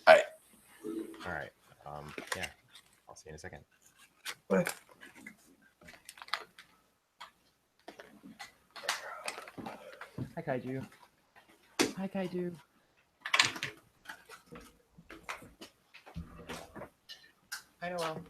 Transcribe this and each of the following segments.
All right. All right. Yeah. I'll see you in a second. Bye. Hi, Kaiju. Hi, Kaiju. Hi, Noel.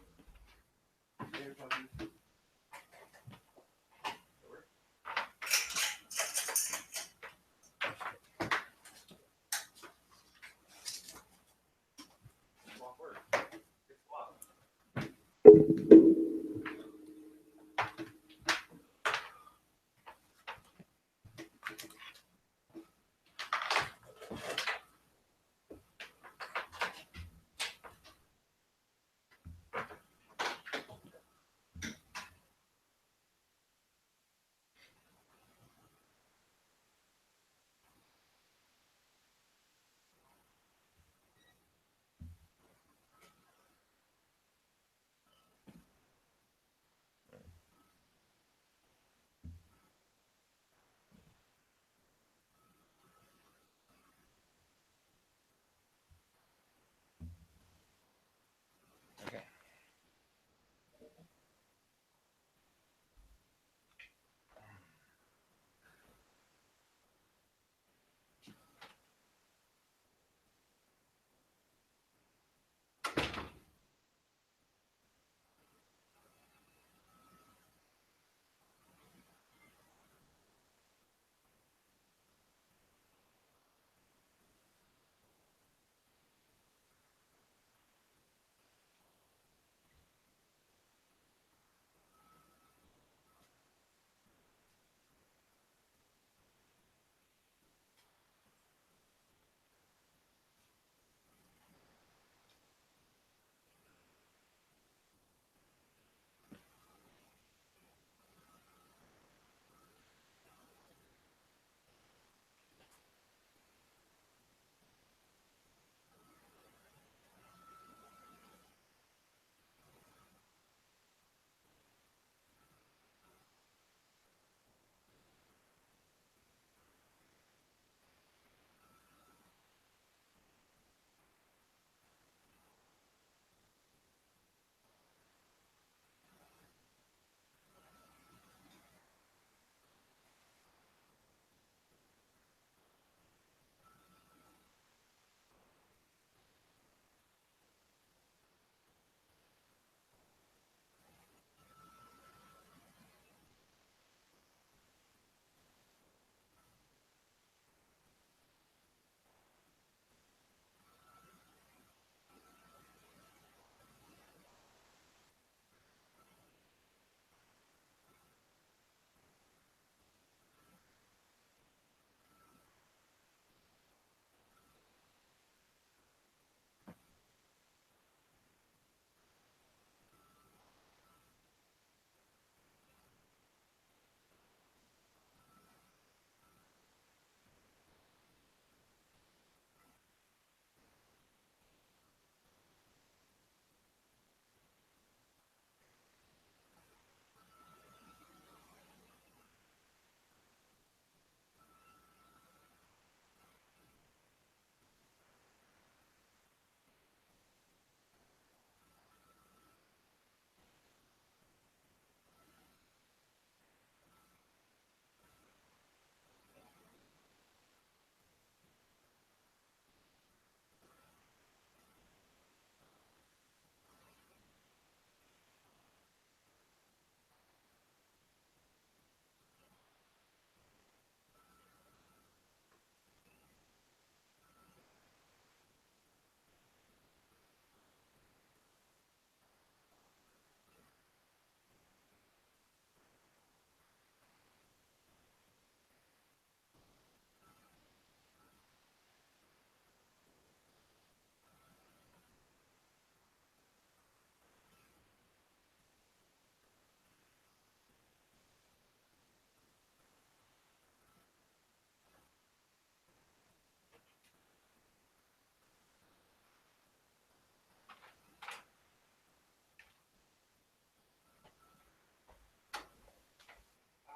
Okay.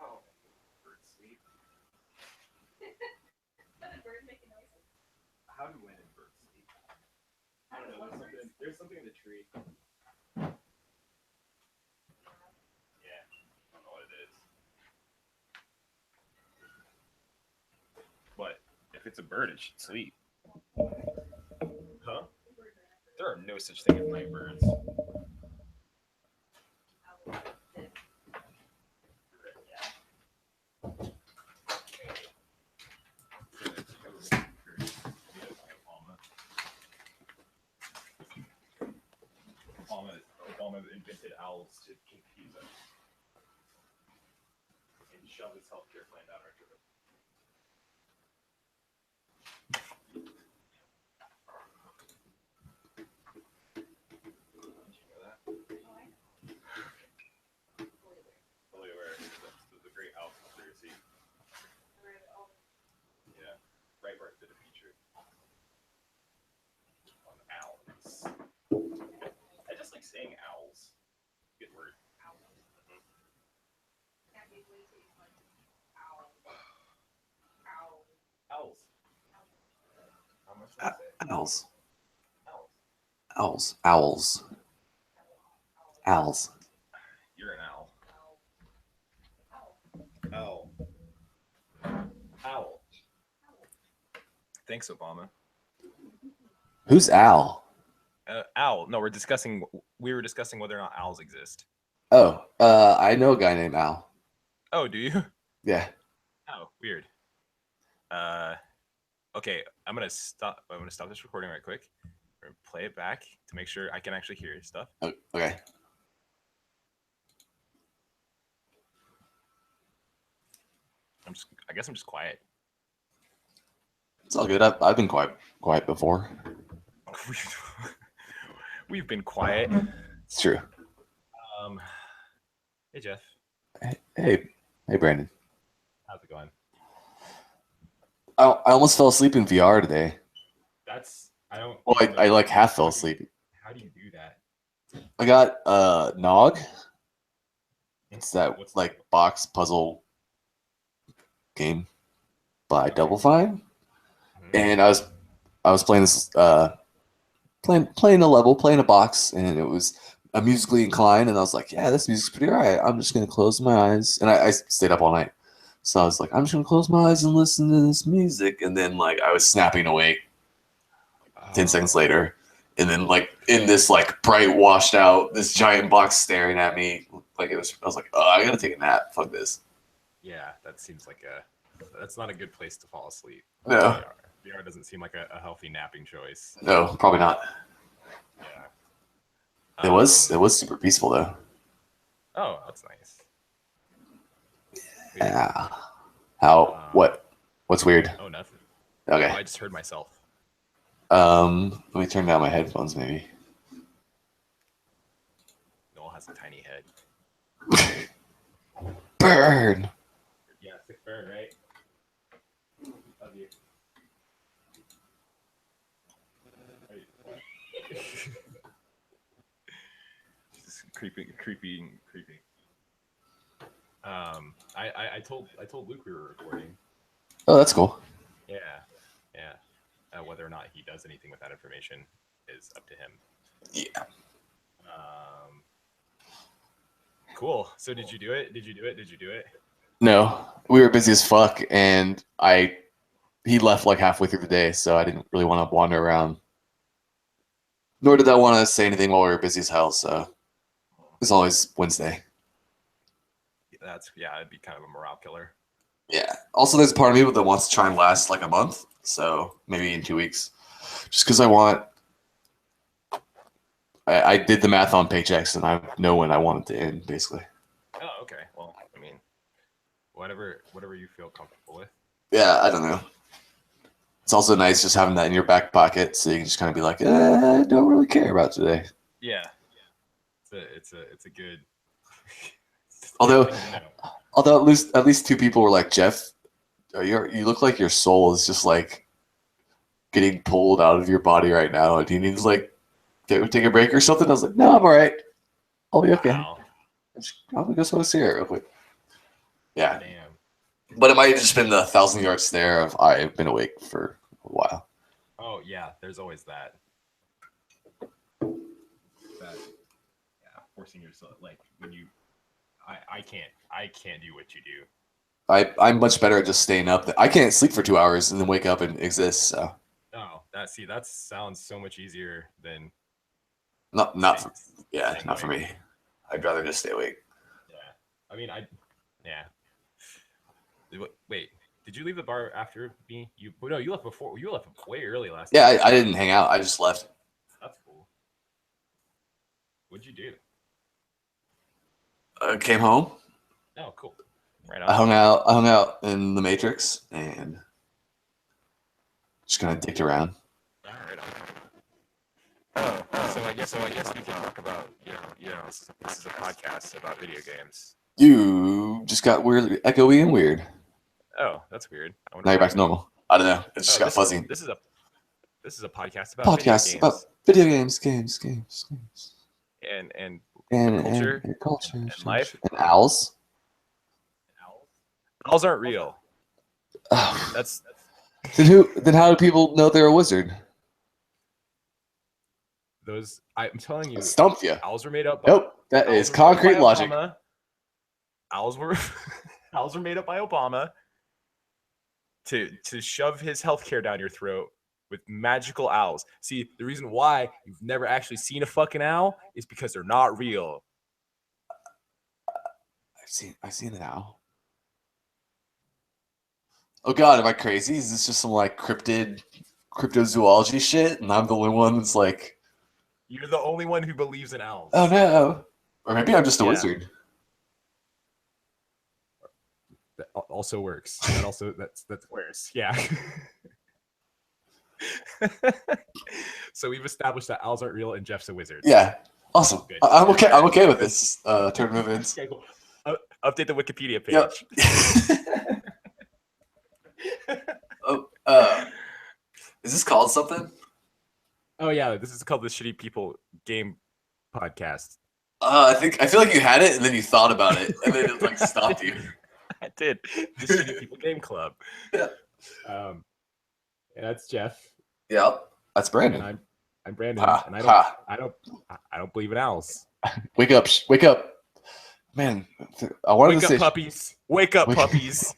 Oh, bird sleep. How did bird make a noise? How do when did bird sleep? There's something in the tree. Yeah, I don't know what it is. But if it's a bird, it should sleep. Huh? There are no such thing as night birds. Obama invented owls to confuse us and shove his healthcare plan down our throat. Did you know that? Fully aware. That's a great owl conspiracy. Yeah. Breitbart did a feature on owls. I just like saying owls. Good word. Owls. How much did I say? Owls. Owls. Owls. Owls. You're an owl. Owl. Owl. Thanks, Obama. Who's Al? Owl. No, we were discussing whether or not owls exist. Oh, I know a guy named Al. Oh, do you? Yeah. Oh, weird. Okay, I'm gonna stop this recording right quick. We're gonna play it back to make sure I can actually hear your stuff. Okay. I guess I'm just quiet. It's all good. I've been quiet before. We've been quiet. It's true. Hey Jeff. Hey, Brandon. How's it going? I almost fell asleep in VR today. Well, I like half fell asleep. How do you do that? I got Nog. It's that like box puzzle game by Double Fine, and I was playing this playing a level, playing a box, and it was a musically inclined, and I was like, yeah, this music's pretty alright. I'm just gonna close my eyes, and I stayed up all night, so I was like, I'm just gonna close my eyes and listen to this music, and then like I was snapping awake 10 seconds later, and then like in this like bright washed out, this giant box staring at me, like I was like, oh, I gotta take a nap. Fuck this. Yeah, that seems like that's not a good place to fall asleep. No. VR doesn't seem like a healthy napping choice. No, probably not. Yeah. It was super peaceful though. Oh, that's nice. Yeah. How? What's weird? Oh, nothing. Okay. Oh, I just heard myself. Let me turn down my headphones, maybe. Noel has a tiny head. Burn. Yeah, sick burn, right? Love you. Just creeping. I told Luke we were recording. Oh, that's cool. Yeah. Whether or not he does anything with that information is up to him. Yeah. Cool. So did you do it? No, we were busy as fuck, and he left like halfway through the day, so I didn't really want to wander around. Nor did I want to say anything while we were busy as hell, so it's always Wednesday. It'd be kind of a morale killer. Yeah. Also, there's a part of me that wants to try and last like a month, so maybe in 2 weeks, just because I did the math on paychecks, and I know when I want it to end, basically. Oh, okay. Well, I mean, whatever you feel comfortable with. Yeah, I don't know. It's also nice just having that in your back pocket, so you can just kind of be like, I don't really care about today. Yeah. It's a good. Although at least two people were like, Jeff, you look like your soul is just like getting pulled out of your body right now. Do you need to like take a break or something? I was like, no, I'm all right. I'll be okay. Wow. I'll go smoke a cigarette real quick. Yeah. Damn. But it might have just been the 1,000-yard stare of I've been awake for a while. Oh yeah, there's always that. that, yeah, forcing yourself, like when you, I can't do what you do. I'm much better at just staying up. I can't sleep for 2 hours and then wake up and exist. So Oh, that sounds so much easier than not for, staying not for awake. me. I'd rather just stay awake. Yeah, I mean, yeah. Wait, did you leave the bar after me? No, you left before. You left way early last Yeah, night. I didn't hang out. I just left. That's cool. What'd you do? I came home. Oh, cool. Right I on. hung out in the Matrix and just kind of dicked around. Yeah, right on. Oh, so I guess we can talk about this is a podcast about video games. You just got weird, echoey and weird. Oh, that's weird. I wonder Now you're why. back to normal. I don't know. It just got fuzzy. This is a podcast about Podcast video about games video games, and culture and culture and life. and owls. Owls aren't real. Oh. That's Then how do people know they're a wizard? those. I'm telling you, Stumped you. owls were made up. By, Nope, that is concrete logic. Owls were owls were made up by Obama to shove his healthcare down your throat with magical owls. See, the reason why you've never actually seen a fucking owl is because they're not real. I've seen an owl. Oh God, am I crazy? Is this just some like cryptozoology shit? And I'm the only one that's like, You're the only one who believes in owls. oh no. Or maybe I'm just a wizard. That also works. That's worse. Yeah. So we've established that owls aren't real and Jeff's a wizard. Yeah. Awesome. Good. I'm okay. I'm okay with this turn of events. Okay, cool. Update the Wikipedia page. Yep. Is this called something? Oh yeah, this is called the Shitty People Game Podcast. I feel like you had it and then you thought about it and then it like stopped you. I did. The Shitty People Game Club. Yeah. And that's Jeff. Yep. That's Brandon. And I'm Brandon, and I don't believe in owls. Wake up! Man, I wanted Wake to up, say puppies! Wake up, puppies!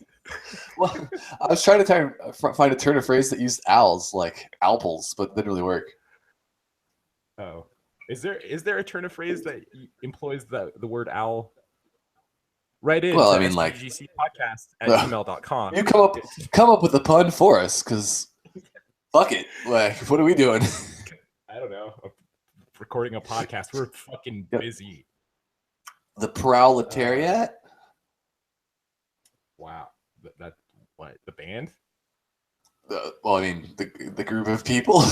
Well, I was trying to find a turn of phrase that used owls, like owls, but it didn't really work. Oh, is there a turn of phrase that employs the word owl? Right in. Well, I mean, like sgcpodcast@gmail.com. You come up with a pun for us, because fuck it. Like, what are we doing? I don't know. Recording a podcast. We're fucking busy. The proletariat. Wow. That what? The band? Well, I mean, the group of people.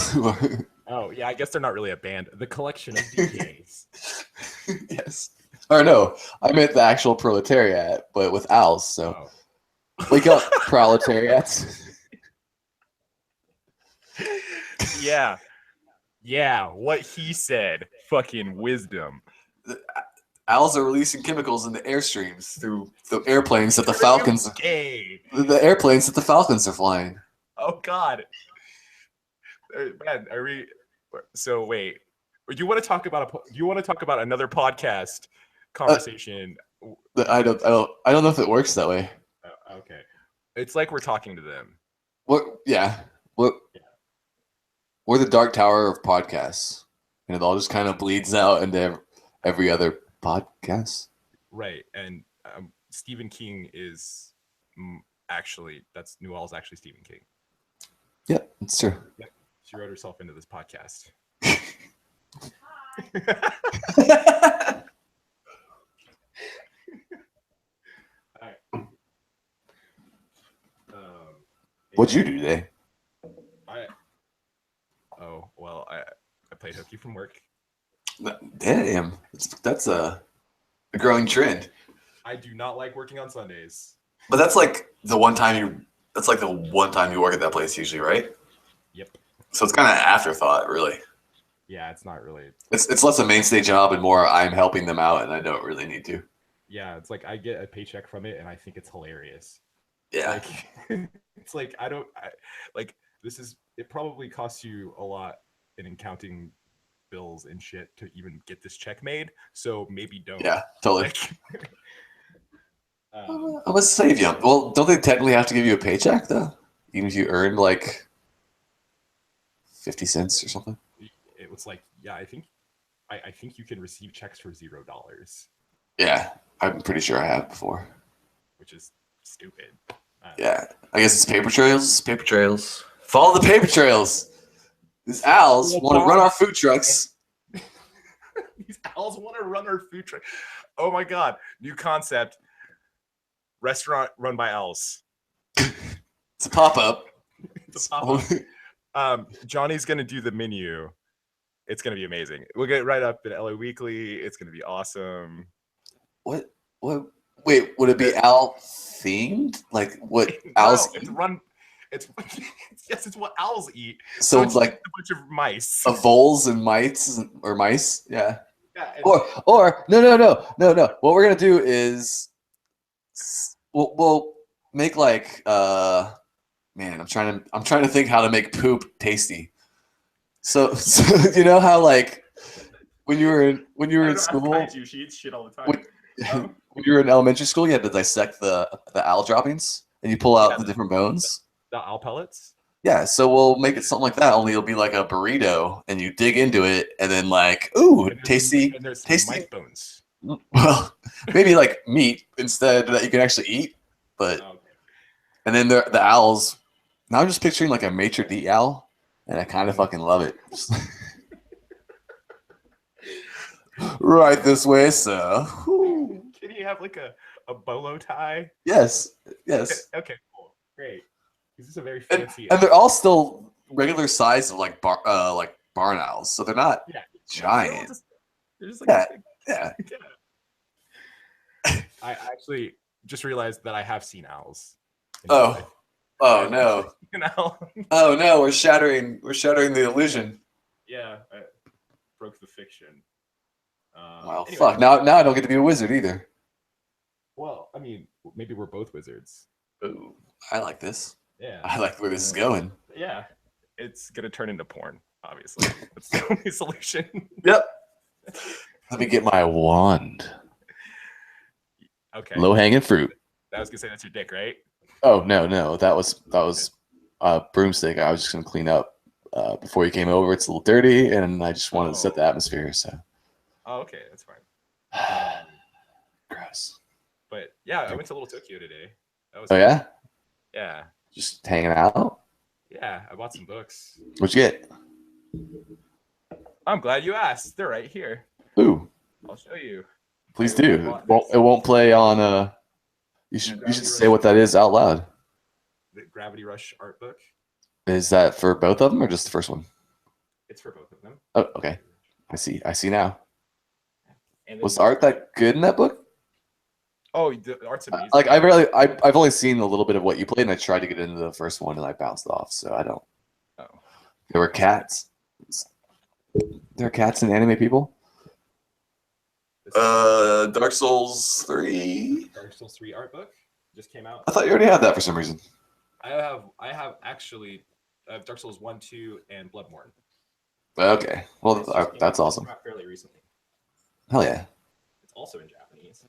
Oh yeah, I guess they're not really a band. The collection of DJs. Yes. Or no, I meant the actual proletariat, but with owls. So, wake up, proletariats. Yeah. What he said. Fucking wisdom. Owls are releasing chemicals in the airstreams through the airplanes that the Falcons. Gay. The airplanes that the Falcons are flying. Oh God. Man, are we? So wait. Do you want to talk about another podcast conversation? I don't know if it works that way. Okay. It's like we're talking to them. What? Yeah. What? Yeah. We're the Dark Tower of podcasts, and it all just kind of bleeds out into every other podcast. Right, and Stephen King is actually New Owl's actually Stephen King. Yeah, it's true. Yeah, she wrote herself into this podcast. All right. What'd you do today? I played hooky from work. Damn, that's a growing trend. I do not like working on Sundays. But that's like the one time you work at that place usually, right? Yep. So it's kind of afterthought, really. Yeah, it's not really. It's less a mainstay job and more I'm helping them out and I don't really need to. Yeah, it's like I get a paycheck from it and I think it's hilarious. Yeah. Like, it's like it probably costs you a lot in accounting bills and shit to even get this check made. So maybe don't. Yeah, totally. Like, I'm gonna save you. Well, don't they technically have to give you a paycheck though, even if you earned like 50 cents or something? it was like, yeah, I think you can receive checks for $0, Yeah, I'm pretty sure I have before. which is stupid. Yeah, I guess it's paper trails. Paper trails. Follow the paper trails. These owls want to run our food trucks. These owls want to run our food truck. Oh my god, new concept. Restaurant run by owls. It's a pop-up. It's a pop-up. Johnny's gonna do the menu. It's gonna be amazing. We'll get it right up in LA Weekly. It's gonna be awesome. What? Wait, would it be owl themed? Like what owls? No, it's run. It's yes, it's what owls eat. So it's like a bunch of mice. of voles and mites or mice? Yeah. Yeah, Or no. What we're gonna do is we'll make like man, I'm trying to think how to make poop tasty. So you know how like when you were in school, she eats shit all the time. When you were in elementary school, you had to dissect the owl droppings and you pull out the different bones. The owl pellets? Yeah, so we'll make it something like that, only it'll be like a burrito and you dig into it and then like, ooh, tasty. And there's tasty mice bones. Well, maybe like meat instead that you can actually eat. But and then the owls. Now I'm just picturing like a maitre d' owl, and I kind of fucking love it. Right this way, sir. Can you have like a bolo tie? Yes. Okay, cool, great. This is a very fancy. And they're all still regular size of like barn owls, so they're not giant. They're just like yeah. I actually just realized that I have seen owls. Oh no! Oh no! We're shattering the illusion. Yeah, I broke the fiction. Well, anyway. Fuck! Now I don't get to be a wizard either. Well, I mean, maybe we're both wizards. Ooh, I like this. Yeah, I like where this is going. Yeah, it's gonna turn into porn. Obviously, that's the only solution. Yep. Let me get my wand. Okay. Low hanging fruit. I was gonna say that's your dick, right? Oh no, that was a broomstick. I was just gonna clean up before you came over. It's a little dirty, and I just wanted to set the atmosphere. So. Oh, okay, that's fine. Gross. But yeah, I went to Little Tokyo today. That was yeah? Yeah. Just hanging out? Yeah, I bought some books. What'd you get? I'm glad you asked. They're right here. Ooh. I'll show you. Please do. It won't play on you should say what that is out loud. The Gravity Rush art book. Is that for both of them or just the first one? It's for both of them. Oh, okay. I see now. And was the art that good in that book? Oh, the art's amazing. Like I've only seen a little bit of what you played, and I tried to get into the first one, and I bounced off. So I don't. Oh. There were cats. There are cats in anime people. Dark Souls 3. Dark Souls 3 art book just came out. I thought you already had that for some reason. I have actually Dark Souls 1, 2, and Bloodborne. Okay, well that's awesome. Fairly recently. Hell yeah. It's also in Japanese.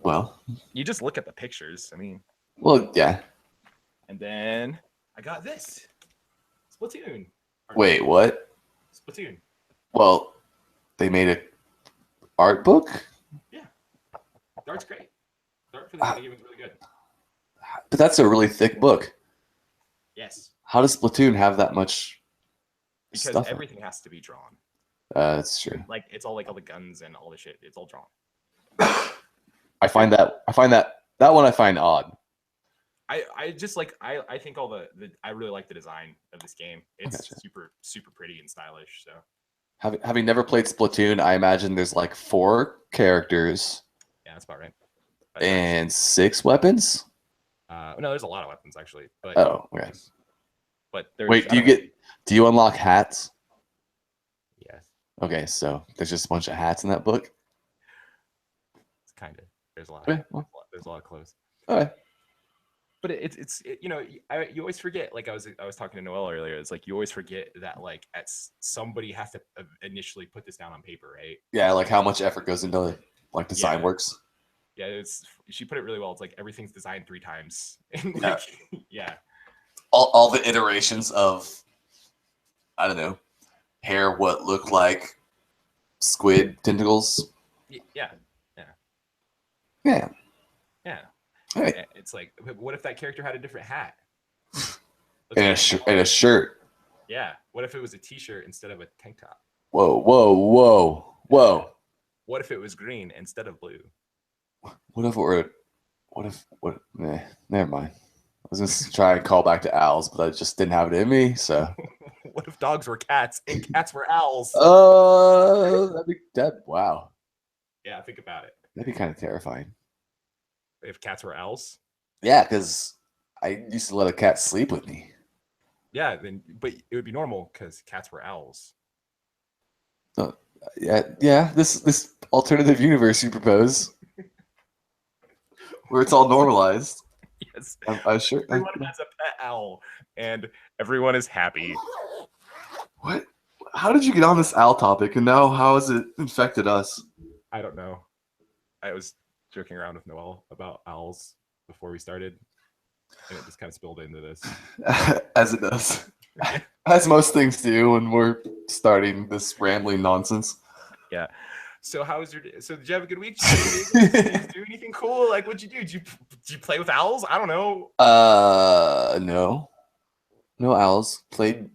Well, you just look at the pictures. I mean. Well, yeah. And then I got this Splatoon. Wait, what? Splatoon. Well, they made a art book. Yeah, the art's great. The art for the game is really good. But that's a really thick book. Yes. How does Splatoon have that much? Because stuff everything has to be drawn. That's true. Like it's all like all the guns and all the shit. It's all drawn. I find that one I find odd. I just like I think all the I really like the design of this game. It's super pretty and stylish. So having never played Splatoon, I imagine there's like 4 characters. Yeah, that's about right. And 6 weapons. No, there's a lot of weapons actually. But okay. But wait, do you unlock hats? Yes. Okay, so there's just a bunch of hats in that book. It's kind of there's a lot. Okay, there's a lot of clothes. Okay. But you always forget. Like I was talking to Noel earlier. It's like you always forget that like somebody has to initially put this down on paper, right? Yeah, like how much effort goes into like design works. Yeah, she put it really well. It's like everything's designed 3 times, and Yeah. like yeah, All the iterations of, I don't know, hair what looked like squid tentacles. yeah, Yeah. yeah. Hey. It's like, what if that character had a different hat? And a shirt. Yeah. What if it was a T-shirt instead of a tank top? Whoa. What if it was green instead of blue? Never mind. I was going to try and call back to owls, but I just didn't have it in me, so. What if dogs were cats and cats were owls? Wow. Yeah, think about it. That'd be kind of terrifying. If cats were owls? Yeah, because I used to let a cat sleep with me. Yeah, but it would be normal because cats were owls. Yeah. This alternative universe you propose, where it's all normalized. Yes, I'm sure. Everyone has a pet owl, and everyone is happy. What? How did you get on this owl topic, and now how has it infected us? I don't know. I was joking around with Noel about owls before we started, and it just kind of spilled into this. As it does. As most things do when we're starting this rambling nonsense. Yeah. So how was your day? So did you have a good week? Did you do anything cool? Like, what'd you do? Did you play with owls? I don't know. No owls. Played.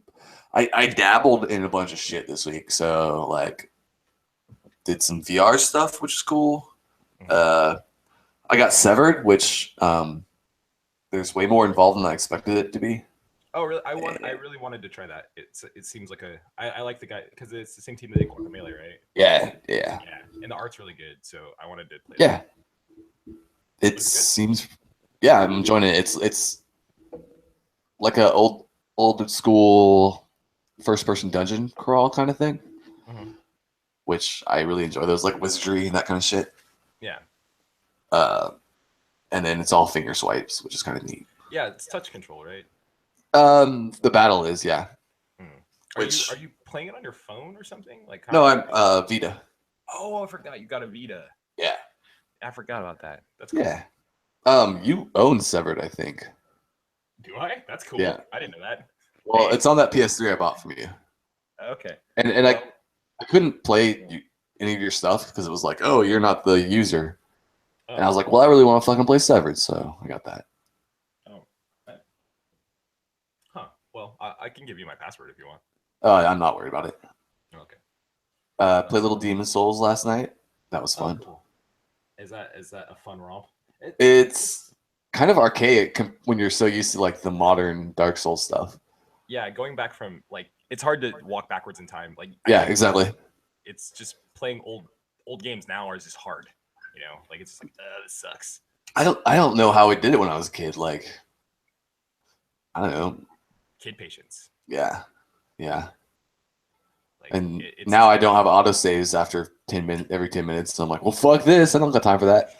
I dabbled in a bunch of shit this week. So like, did some VR stuff, which is cool. I got Severed, which there's way more involved than I expected it to be. Oh, really? I really wanted to try that. It seems like I like the guy because it's the same team that did Guacamelee, right? Yeah. And the art's really good, so I wanted to play. Yeah. It seems. Yeah, I'm enjoying it. It's like a old school first person dungeon crawl kind of thing, which I really enjoy. Those like wizardry and that kind of shit. Yeah. And then it's all finger swipes, which is kind of neat. Yeah, it's touch control, right? The battle is, yeah. Are you playing it on your phone or something? Like no, I'm Vita. Oh, I forgot you got a Vita. Yeah. I forgot about that. That's cool. Yeah. You own Severed, I think. Do I? That's cool. Yeah. I didn't know that. Well, it's on that PS3 I bought from you. Okay. And I couldn't play any of your stuff because it was like, oh, you're not the user. Oh. And I was like, well, I really want to fucking play Severed, so I got that. Oh. Huh. Well, I can give you my password if you want. I'm not worried about it. Okay. Played Little Demon Souls last night. That was fun. Cool. Is that a fun romp? It's kind of archaic when you're so used to like the modern Dark Souls stuff. Yeah, going back from like it's hard to walk backwards in time. Like exactly. It's just playing old games now is just hard. You know, like it's just like this sucks. I don't know how we did it when I was a kid. Like I don't know. Kid patience. Yeah. Like, and it's now I don't have autosaves after 10 minutes every 10 minutes. So I'm like, well, fuck this. I don't got time for that.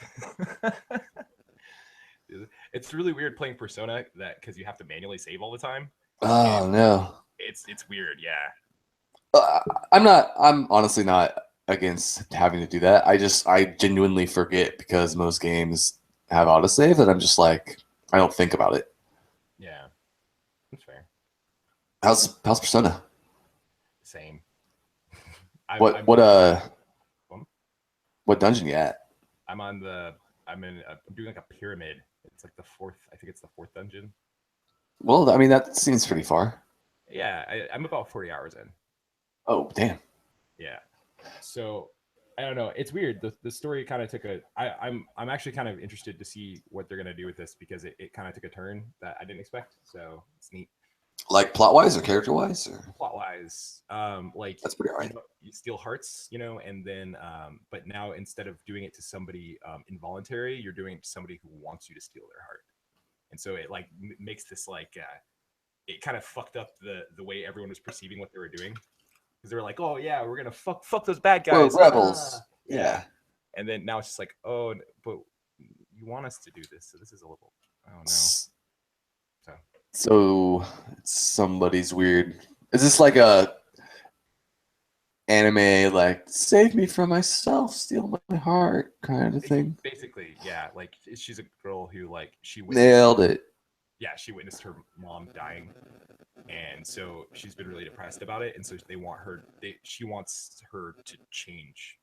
It's really weird playing Persona because you have to manually save all the time. Oh no. It's weird, yeah. I'm honestly not against having to do that. I genuinely forget because most games have autosave that I'm just like, I don't think about it. Yeah. That's fair. How's Persona? Same. What dungeon you at? I'm doing like a pyramid. It's like I think it's the 4th dungeon. Well, I mean, that seems pretty far. Yeah, I'm about 40 hours in. Oh, damn. Yeah. So I don't know. It's weird. The story kind of took I'm actually kind of interested to see what they're gonna do with this because it kind of took a turn that I didn't expect. So it's neat. Like plot wise or character wise? Plot wise, like that's pretty alright. You steal hearts, and then but now instead of doing it to somebody involuntary, you're doing it to somebody who wants you to steal their heart, and so it like makes this like it kind of fucked up the way everyone was perceiving what they were doing because they were like, oh yeah, we're gonna fuck those bad guys, rebels, yeah, and then now it's just like, oh, but you want us to do this, so this is a little, oh no. So it's somebody's weird. Is this like a anime like save me from myself, steal my heart kind of thing? Basically, yeah. Like she's a girl who like she witnessed. Nailed it. Yeah, she witnessed her mom dying, and so she's been really depressed about it. And so they want her. She wants her to change.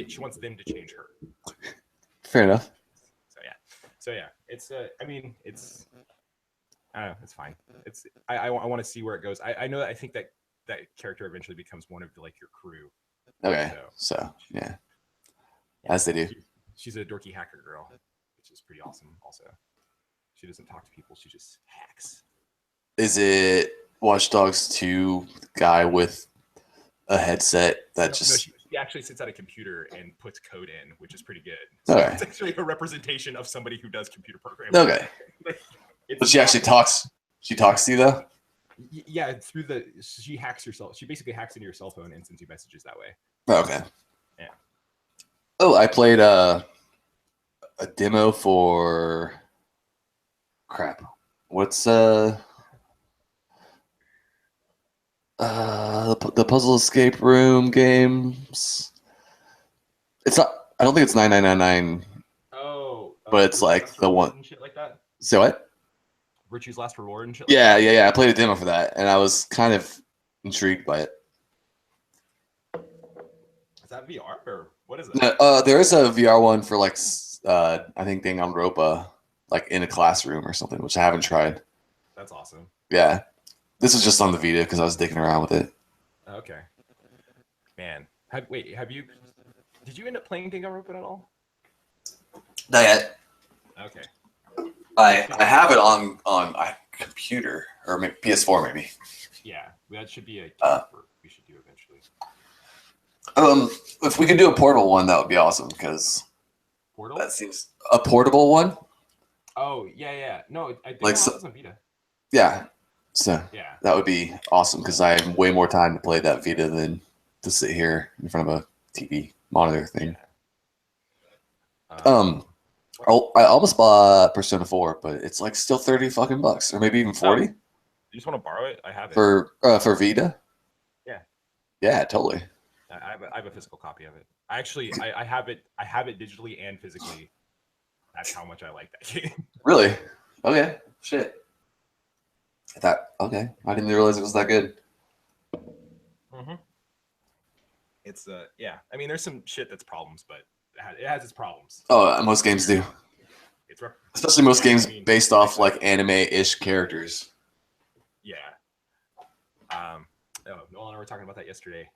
She wants them to change her. Fair enough. So yeah. It's I mean it's I don't know. It's fine. It's I want to see where it goes. I know that I think that character eventually becomes one of like your crew. Okay. So yeah, as they do. She's a dorky hacker girl, which is pretty awesome. Also, she doesn't talk to people; she just hacks. Is it Watch Dogs 2 guy with a headset that just? No, she actually sits at a computer and puts code in, which is pretty good. So Okay. It's actually a representation of somebody who does computer programming. Okay. But she actually talks. She talks to you though. Yeah, she hacks herself. She basically hacks into your cell phone and sends you messages that way. Okay. Yeah. Oh, I played a demo for crap. What's the puzzle escape room games? It's not. I don't think it's 9999. Oh, but it's like the one. And shit like that. So what? Virtue's Last Reward and shit. Yeah, yeah. I played a demo for that, and I was kind of intrigued by it. Is that VR or what is it? No, there is a VR one for like I think Danganronpa, like in a classroom or something, which I haven't tried. That's awesome. Yeah, this was just on the Vita because I was dicking around with it. Okay. Man, have you? Did you end up playing Danganronpa at all? Not yet. Okay. I have it on a computer or maybe PS4 maybe. Yeah, that should be a we should do eventually. If we could do a portable one, that would be awesome because that seems a portable one. Oh yeah. No, I think like it was on Vita. Yeah, so yeah, that would be awesome because I have way more time to play that Vita than to sit here in front of a TV monitor thing. Yeah. I almost bought Persona 4, but it's like still $30 or maybe even 40. You just want to borrow it? I have it for Vita. Yeah, totally. I have a physical copy of it. I have it digitally and physically. That's how much I like that game. Really? Okay. Shit. Okay. I didn't realize it was that good. Mm-hmm. It's yeah. I mean, there's some shit that's problems, but it has its problems. Oh, most games do. Especially most games based off like anime-ish characters. Yeah. Noel and I were talking about that yesterday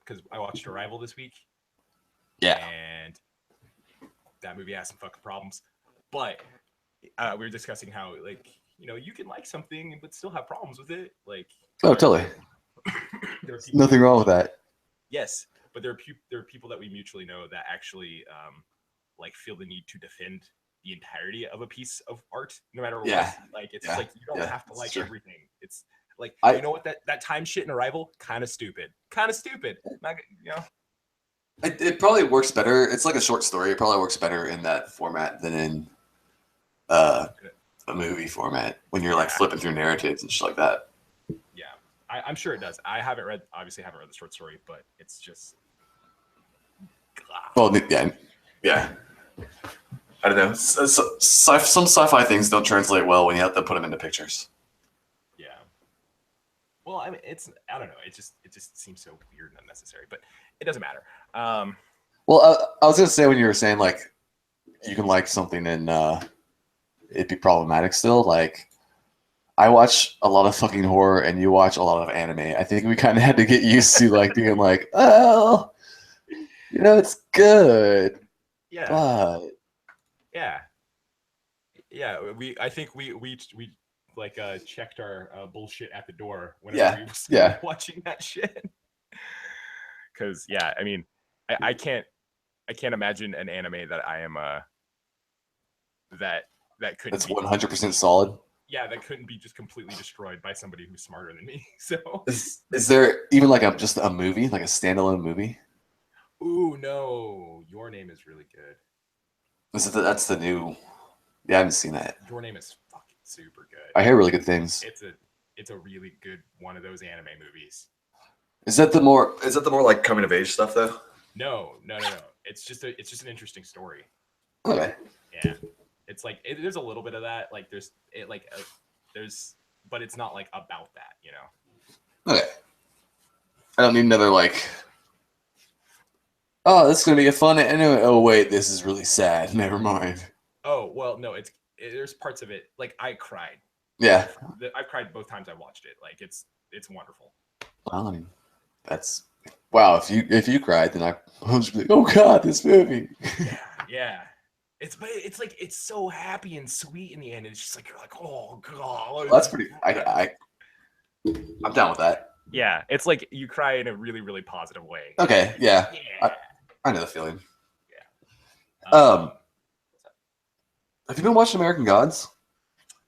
because I watched Arrival this week. Yeah. And that movie has some fucking problems. But we were discussing how, like, you can like something but still have problems with it. Like, oh, totally. There's nothing wrong with that. Yes, but there are people that we mutually know that actually like feel the need to defend the entirety of a piece of art, no matter what. Like, it's like you don't have to like everything. It's like, you know what, that time shit in Arrival, kind of stupid. It probably works better. It's like a short story. It probably works better in that format than in a movie format when you're like flipping through narratives and shit like that. Yeah, I'm sure it does. I obviously haven't read the short story, but it's just. Well, yeah. I don't know. Some sci-fi things don't translate well when you have to put them into pictures. Yeah. Well, I mean, I don't know. It just seems so weird and unnecessary, but it doesn't matter. Well, I was gonna say when you were saying like you can like something and it'd be problematic still. Like, I watch a lot of fucking horror and you watch a lot of anime. I think we kind of had to get used to like being like, oh, it's good. Yeah. But yeah. I think we like checked our bullshit at the door whenever we were watching that shit. Because I mean, I can't imagine an anime that I am that couldn't. That's 100% solid. Yeah, that couldn't be just completely destroyed by somebody who's smarter than me. So is there even like just a movie, like a standalone movie? Ooh, no. Your Name is really good. That's the new. Yeah, I haven't seen that. Your Name is fucking super good. I hear really good things. It's a really good one of those anime movies. Is that the more like coming of age stuff though? No. It's just an interesting story. Okay. Yeah, it's like there's a little bit of that. Like but it's not like about that, you know. Okay. I don't need another like. Oh, this is gonna be a fun. Anyway, oh wait, this is really sad. Never mind. Oh well, no, there's parts of it like I cried. Yeah. I've cried both times I watched it. Like it's wonderful. Well, I mean, that's wow. If you cried, then I was like, oh god, this movie. Yeah. It's like it's so happy and sweet in the end. It's just like you're like, oh god. Well, that's pretty. I'm down with that. Yeah, it's like you cry in a really, really positive way. Okay, yeah. I know the feeling. Yeah. Have you been watching American Gods?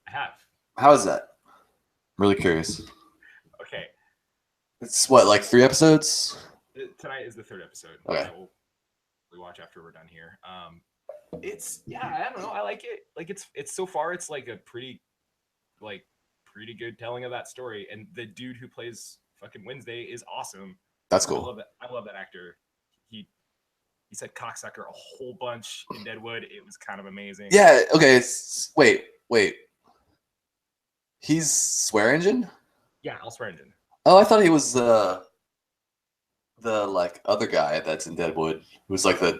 I have. How is that? I'm really curious. Okay. It's what, like 3 episodes? Tonight is the 3rd episode. Okay. That we'll watch after we're done here. I don't know. I like it. Like it's so far it's like a pretty good telling of that story. And the dude who plays fucking Wednesday is awesome. That's cool. I love that actor. He said cocksucker a whole bunch in Deadwood. It was kind of amazing. Yeah, okay. Wait. He's Swear Engine? Yeah, I'll Swear Engine. Oh, I thought he was the like other guy that's in Deadwood who's like I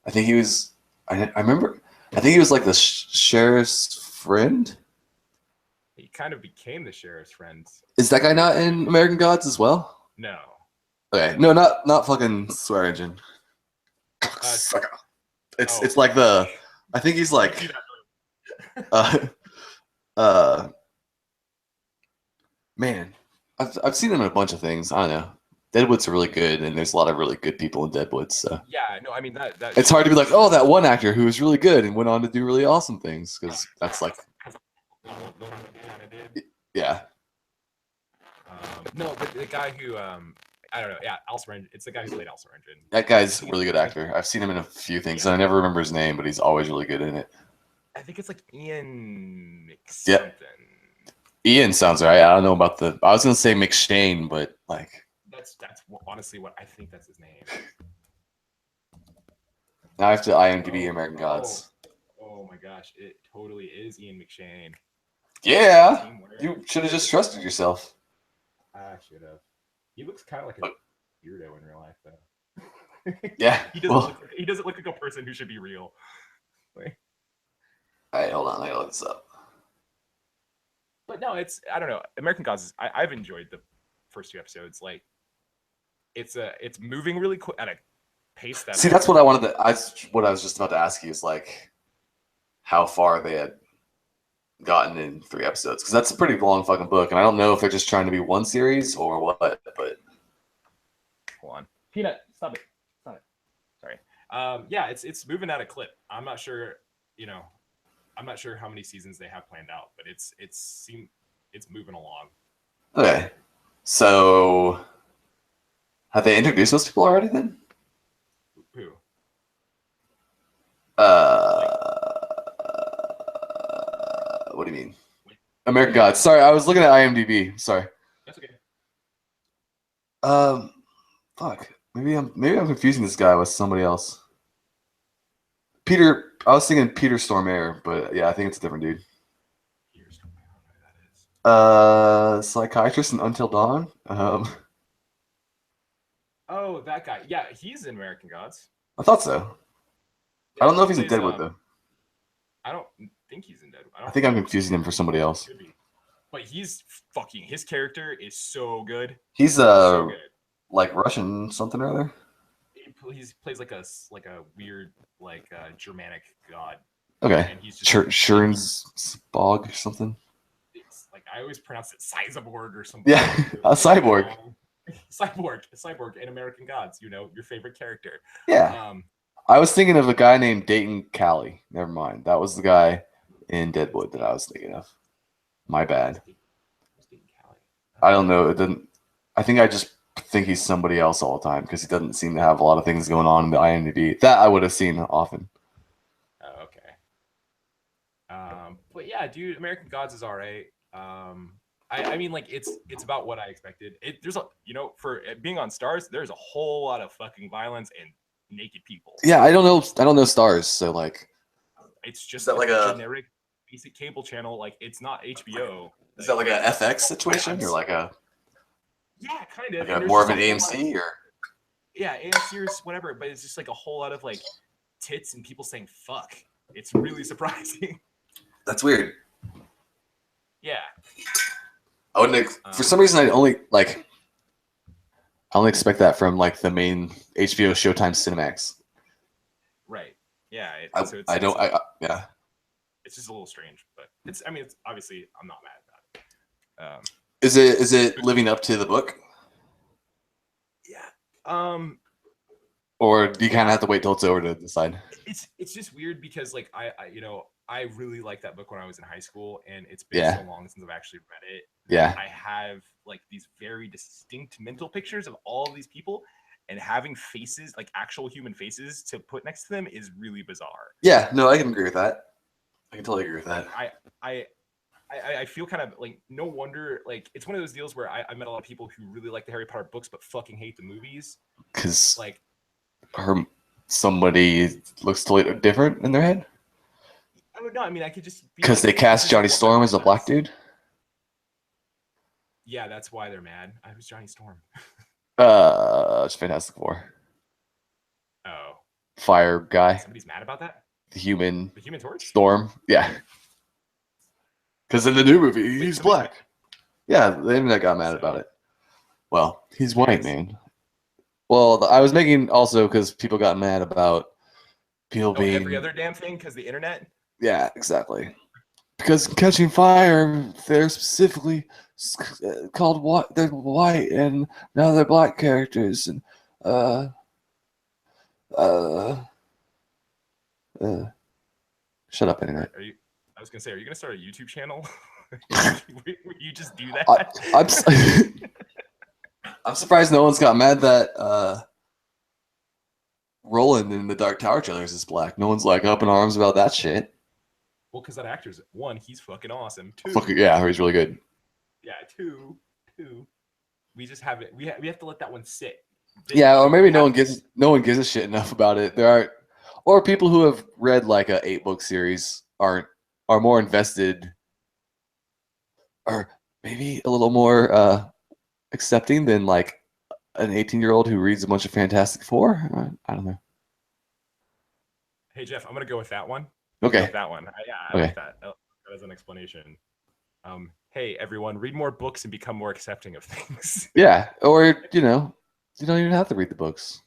think he was I remember I think he was like the sheriff's friend. He kind of became the sheriff's friend. Is that guy not in American Gods as well? No. Okay, no, not fucking Swear Engine. It's like the I think he's like man, I've seen him in a bunch of things. I don't know. Deadwood's really good, and there's a lot of really good people in Deadwood. So yeah, no, I mean that it's hard to be like, oh, that one actor who was really good and went on to do really awesome things because that's like, yeah. No, but the guy who I don't know. Yeah, it's the guy who played Engine. That guy's a really good actor. I've seen him in a few things, and I never remember his name, but he's always really good in it. I think it's like Ian McSomething. Yeah. Ian sounds right. I don't know about I was gonna say McShane, but like that's honestly what I think that's his name. Now I have to IMDb American Gods. Oh my gosh, it totally is Ian McShane. Yeah, you should have just trusted yourself. I should have. He looks kind of like a weirdo in real life, though. Yeah, he doesn't look like a person who should be real. Like, all right, hold on, I gotta look this up. But no, I don't know. American Gods. I've enjoyed the first 2 episodes. Like, it's moving really quick at a pace that. See, that's what I wanted to. What I was just about to ask you is like, how far they had gotten in 3 episodes, because that's a pretty long fucking book, and I don't know if they're just trying to be one series or what. But hold on, Peanut, stop it. Sorry. Yeah, it's moving at a clip. I'm not sure. I'm not sure how many seasons they have planned out, but it's moving along. Okay, so have they introduced those people already then? Who? What do you mean? American Gods. Sorry, I was looking at IMDb. Sorry. That's okay. Fuck. Maybe I'm confusing this guy with somebody else. Peter. I was thinking Peter Stormare, but yeah, I think it's a different dude. Peter Stormare, I don't know who that is. Psychiatrist in Until Dawn. Oh, that guy. Yeah, he's in American Gods. I thought so. Yeah, I don't know if he's in Deadwood though. I don't think he's in Deadwood. I think I'm confusing him for somebody else. But his character is so good. He's so good. Like Russian something or other. He plays like a weird Germanic god. Okay. And he's just Schernsbog or something. It's like I always pronounce it Cyborg or something. Yeah, a cyborg. Cyborg in American Gods. Your favorite character. Yeah. I was thinking of a guy named Dayton Callie. Never mind. That was the guy in Deadwood that I was thinking of. My bad. I don't know. It didn't. I think I just think he's somebody else all the time because he doesn't seem to have a lot of things going on in the IMDb that I would have seen often. Oh, okay. But yeah, dude, American Gods is all right. I mean, like it's about what I expected. There's a for it being on Stars, there's a whole lot of fucking violence and naked people. Yeah, I don't know Stars, so like, It's just that like a a generic basic cable channel. Like it's not HBO. is that like a FX situation or like yeah, kind of. a more of an AMC or yeah, AMC or whatever. But it's just like a whole lot of like tits and people saying fuck. It's really surprising. that's weird. Yeah. I wouldn't for some reason I only expect that from like the main HBO Showtime Cinemax. Right. Yeah. Yeah. It's just a little strange, but it's obviously I'm not mad about it. Is it living up to the book? Yeah. Or do you kind of have to wait till it's over to decide? It's just weird because like I really liked that book when I was in high school, and it's been so long since I've actually read it. Yeah. I have like these very distinct mental pictures of all of these people, and having faces, like actual human faces, to put next to them is really bizarre. Yeah, no, I can agree with that. I can totally agree with that. I feel kind of like no wonder, like it's one of those deals where I met a lot of people who really like the Harry Potter books but fucking hate the movies. Because like somebody looks totally different in their head. I don't know. I mean, I could just because they cast Johnny Storm as a black dude. Yeah, that's why they're mad. I was Johnny Storm. It's Fantastic Four. Oh. Fire guy. Somebody's mad about that? The Human Torch? Storm. Yeah. Because in the new movie, he's black. Yeah, the internet got mad about it. Well, he's white, man. Well, I was making also because people got mad about people being every other damn thing because the internet. Yeah, exactly. Because Catching Fire, they're specifically called what they're white, and now they're black characters, and shut up, internet. I was gonna say, are you gonna start a YouTube channel? You just do that? I'm surprised no one's got mad that Roland in the Dark Tower trailers is black. No one's like up in arms about that shit. Well, because that actor's one, he's fucking awesome. Two, yeah, he's really good. Yeah, two. We just have it. We have to let that one sit. Yeah, or maybe no one gives a shit enough about it. Or people who have read like a 8-book series are more invested, or maybe a little more accepting than like an 18-year-old who reads a bunch of Fantastic Four. I don't know. Hey Jeff, I'm gonna go with that one. Okay. With that one. I like that as an explanation. Hey everyone, read more books and become more accepting of things. Yeah, or you don't even have to read the books.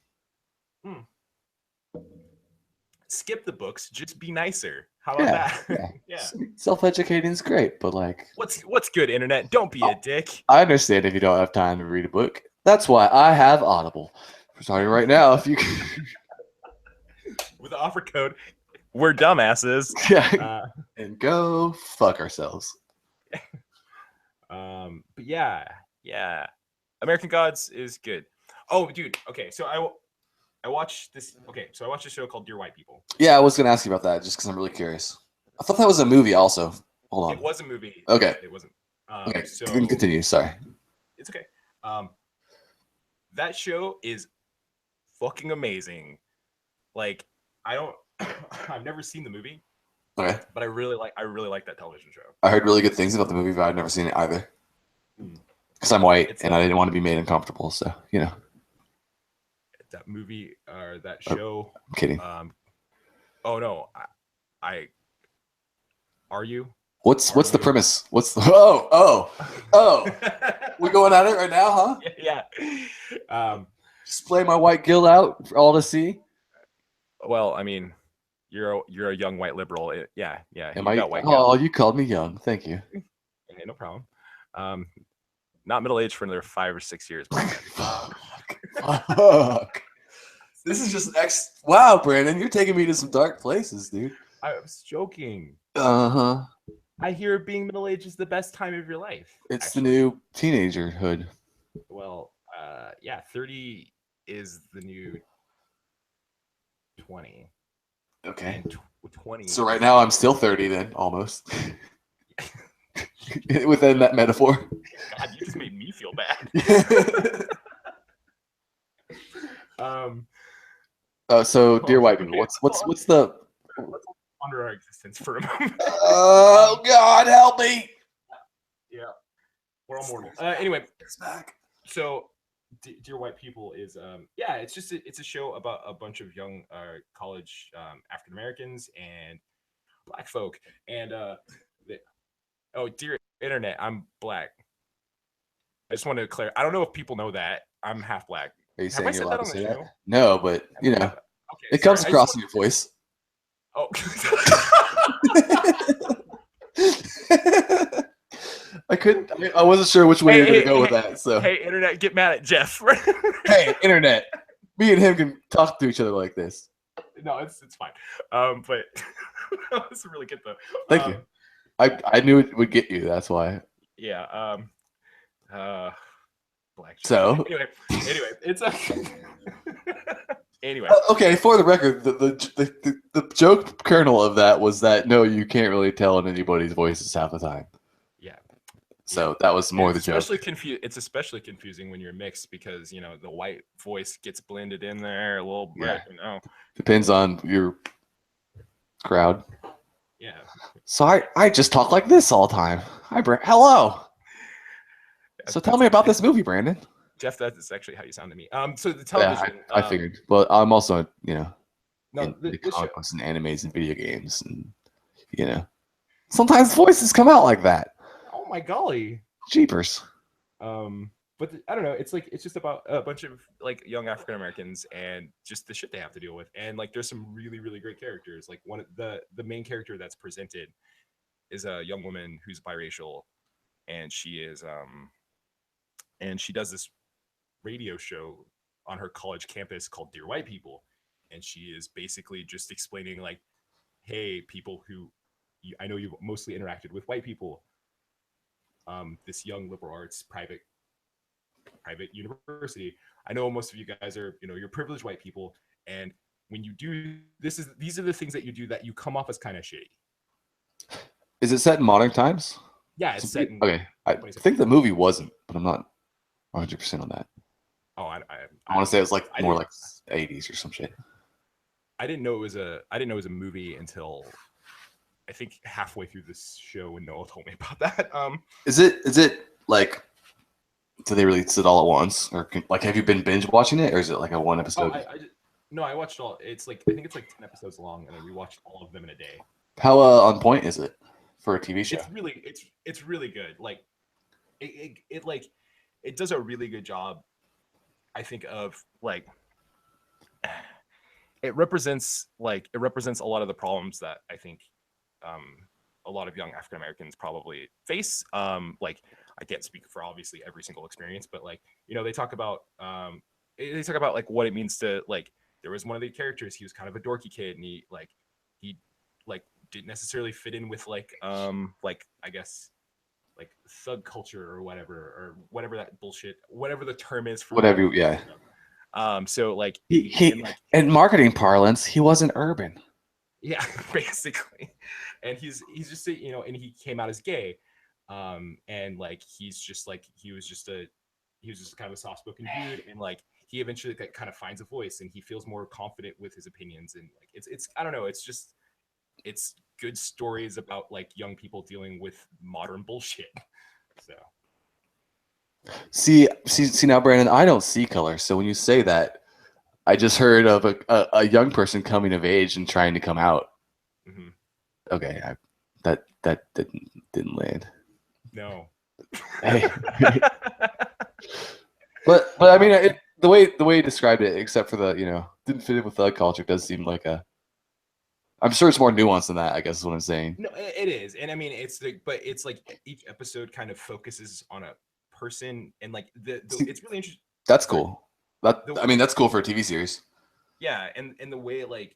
Skip the books, just be nicer. How about that? Yeah. Self-educating is great, but like, what's good, internet? Don't be a dick. I understand if you don't have time to read a book. That's why I have Audible. We're starting right now. If you with the offer code, we're dumbasses. Yeah, and go fuck ourselves. But yeah, American Gods is good. Oh, dude. Okay, so I watched this. Okay, so I watched a show called Dear White People. Yeah, I was gonna ask you about that just because I'm really curious. I thought that was a movie. Also, hold on. It was a movie. Okay. It wasn't. Okay. So continue. Sorry. It's okay. That show is fucking amazing. Like, I've never seen the movie. Okay. But I really like that television show. I heard really good things about the movie, but I've never seen it either. Because I'm white and I didn't want to be made uncomfortable, so that movie or that show. I'm kidding. Oh no, are you? What's the premise? What's the oh? We going at it right now, huh? Yeah. Just play my white guilt out for all to see. Well, I mean, you're a young white liberal. Yeah. Am I? Oh, you called me young. Thank you. Okay, no problem. Not middle aged for another 5 or 6 years. Fuck. This is just Wow, Brandon, you're taking me to some dark places, dude. I was joking. Uh-huh. I hear being middle aged is the best time of your life. It's the new teenagerhood. Well, 30 is the new 20. Okay. 20. So right now I'm still 30 then, almost. Within that metaphor. God, you just made me feel bad. So dear white people, okay, what's the let's ponder our existence for a moment. Oh God, help me! Yeah, we're all mortal. Anyway, so Dear White People is yeah, it's just it's a show about a bunch of young college African Americans and black folk, and oh dear internet, I'm black. I just wanted to clear. I don't know if people know that I'm half black. Are you Have I saying you're said allowed that to on the say show? that? No, but you know, Okay, it sorry. comes across in your voice. Oh. I couldn't. I wasn't sure which way you're gonna go with hey, that. So hey, internet, get mad at Jeff. hey, internet, me and him can talk to each other like this. No, it's fine. But this is really good though. Thank you. I knew it would get you. That's why. Yeah. Black. So anyway, it's a. Anyway. Okay, for the record, the joke kernel of that was that no, you can't really tell in anybody's voices half the time. Yeah. So that was more the joke. It's especially confusing when you're mixed because you know the white voice gets blended in there a little bit. Yeah. You know, Depends on your crowd. Yeah. So I just talk like this all the time. Hi, hello. So tell me about this movie, Brandon. Jeff, that's actually how you sound to me. So the television. Yeah, I figured. But I'm also, you know, no, in the comic books and animes and video games, and you know, sometimes voices come out like that. Oh my golly. Jeepers. But I don't know. It's like it's just about a bunch of like young African Americans and just the shit they have to deal with. And like there's some really really great characters. Like one of the main character that's presented is a young woman who's biracial, and she does this radio show on her college campus called Dear White People, and she is basically just explaining like, hey, people who I know you've mostly interacted with white people. This young liberal arts private university. I know most of you guys are, you know, you're privileged white people, and when you do these are the things that you do that you come off as kind of shitty. Is it set in modern times? Yeah, it's set in. Okay, I think the movie wasn't, but I'm not 100% on that. Oh, I want to say it was like more like 80s or some shit. I didn't know it was a movie until I think halfway through this show when Noah told me about that. Is it like, do they release it all at once, or like have you been binge watching it, or is it like a one episode? No, I watched all. It's like I think it's like 10 episodes long, and I rewatched all of them in a day. How on point is it for a TV show? It's really good. Like it does a really good job. I think of like it represents a lot of the problems that I think a lot of young African Americans probably face. Like I can't speak for obviously every single experience, but like, you know, they talk about like what it means to like, there was one of the characters, he was kind of a dorky kid, and he didn't necessarily fit in with like I guess like thug culture or whatever that bullshit, whatever the term is for whatever. Yeah. So like he in marketing parlance, he wasn't urban. Yeah, basically. And he's just, you know, and he came out as gay. And like he was just kind of a soft-spoken dude, and like he eventually kind of finds a voice and he feels more confident with his opinions, and like it's I don't know, it's good stories about like young people dealing with modern bullshit. So see now, Brandon, I don't see color, so when you say that, I just heard of a young person coming of age and trying to come out. Mm-hmm. Okay, that didn't land. No. Hey. but I mean, the way you described it, except for the, you know, didn't fit in with thug culture, does seem like a. I'm sure it's more nuanced than that, I guess is what I'm saying. No, it is, and I mean but it's like each episode kind of focuses on a person, and like it's really interesting. That's cool. I mean, that's cool for a TV series. Yeah, and the way like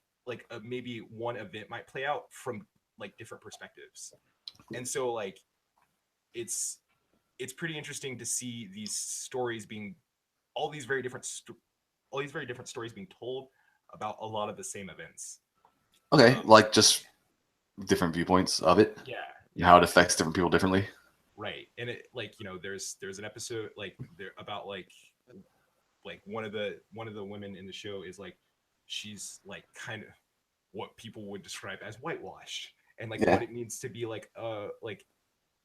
maybe one event might play out from like different perspectives, and so like it's pretty interesting to see these stories being all these very different stories being told about a lot of the same events. Okay, like just different viewpoints of it, Yeah, and how it affects different people differently. right. And it like there's an episode like there about like one of the women in the show is like she's like kind of what people would describe as whitewashed and like Yeah, what it means to be like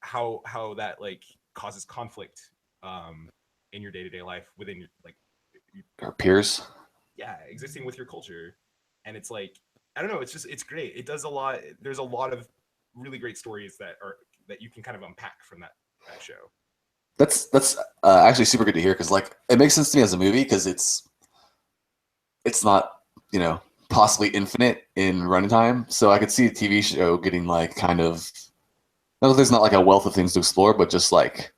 how that like causes conflict in your day-to-day life within your like our peers. yeah existing with your culture. And it's like I don't know, it's great. It does a lot. There's a lot of really great stories that you can kind of unpack from that show. That's actually super good to hear because like it makes sense to me as a movie because it's not possibly infinite in running time. So I could see a TV show getting like kind of no, there's not like a wealth of things to explore, but just like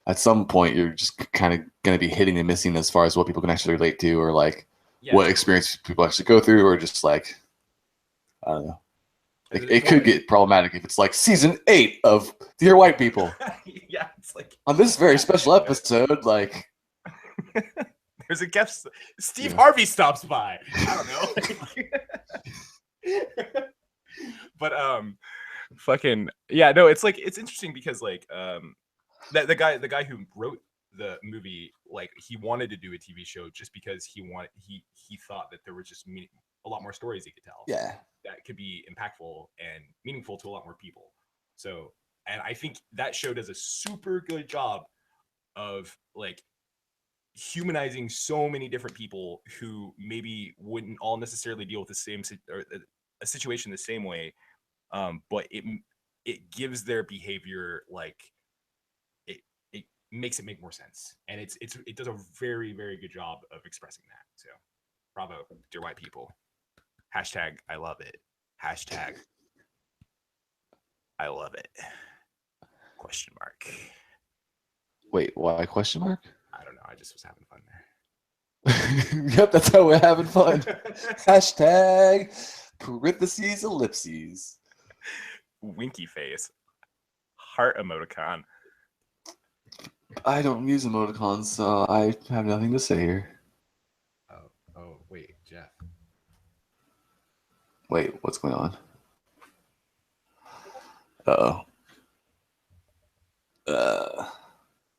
at some point you're just kind of going to be hitting and missing as far as what people can actually relate to or like Yeah, what totally. experience people actually go through or just like I don't know. It Well, could get problematic if it's like season 8 of Dear White People. yeah, it's like On this very special episode, like there's a guest. Steve Yeah. Harvey stops by. I don't know. But fucking yeah, no, it's like it's interesting because like that the guy who wrote the movie, like he wanted to do a TV show just because he thought that there were just a lot more stories he could tell yeah. that could be impactful and meaningful to a lot more people. So, and I think that show does a super good job of like humanizing so many different people who maybe wouldn't all necessarily deal with the same or a situation the same way, but it gives their behavior like it makes it make more sense, and it does a very very good job of expressing that. So, bravo, dear white people. Hashtag I love it. Hashtag I love it. Question mark. Wait, why question mark? I don't know. I just was having fun there. Yep, that's how we're having fun. Hashtag parentheses ellipses. Winky face. Heart emoticon. I don't use emoticons, so I have nothing to say here. Oh, wait, Jeff. Wait, what's going on? Uh-oh.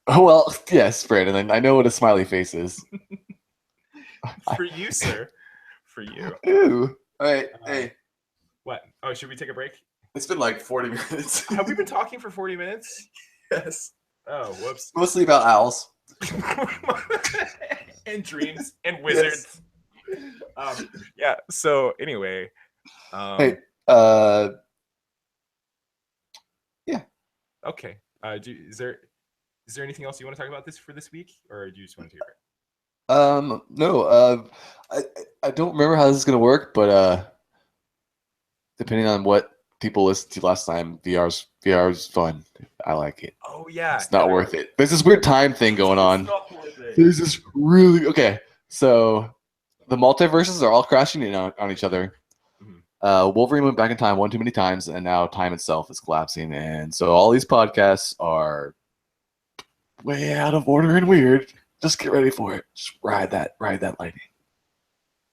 Well, yes, Brandon, I know what a smiley face is. For you, sir. For you. Ew. All right, hey. What? Oh, should we take a break? It's been like 40 minutes. Have we been talking for 40 minutes? Yes. Oh, whoops. Mostly about owls. And dreams and wizards. Yes. Yeah, so anyway. Hey, yeah. Okay. Is there anything else you want to talk about for this week, or do you just want to take a break? No, I don't remember how this is gonna work, but depending on what people listened to last time, VR's fun. I like it. Oh yeah, It's not worth it. There's this weird time thing going on. It's not worth it. There's this really okay. So the multiverses are all crashing in on each other. Wolverine went back in time one too many times, and now time itself is collapsing. And so all these podcasts are way out of order and weird. Just get ready for it. Just ride that lightning.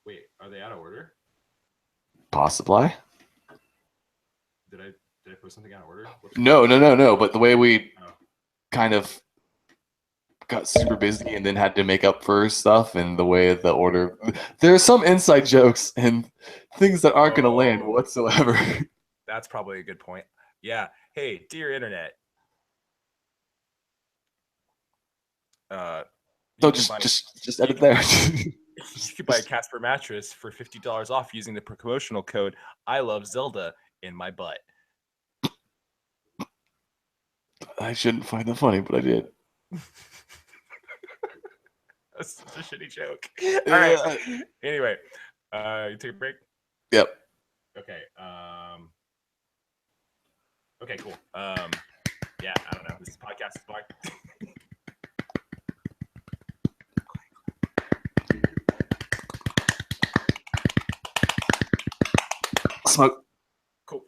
Wait, are they out of order? Possibly. Did I put something out of order? No. But the way we kind of got super busy and then had to make up for stuff, and the way the order, there's some inside jokes and things that aren't going to land whatsoever. That's probably a good point. Yeah. Hey, dear internet. So just edit there. You could buy a Casper mattress for $50 off using the promotional code I love Zelda in my butt. I shouldn't find that funny, but I did. That's such a shitty joke. All right. Anyway, you take a break? Yep. Okay. Okay, cool. Yeah, I don't know. This podcast is fine. Smoke. Cool.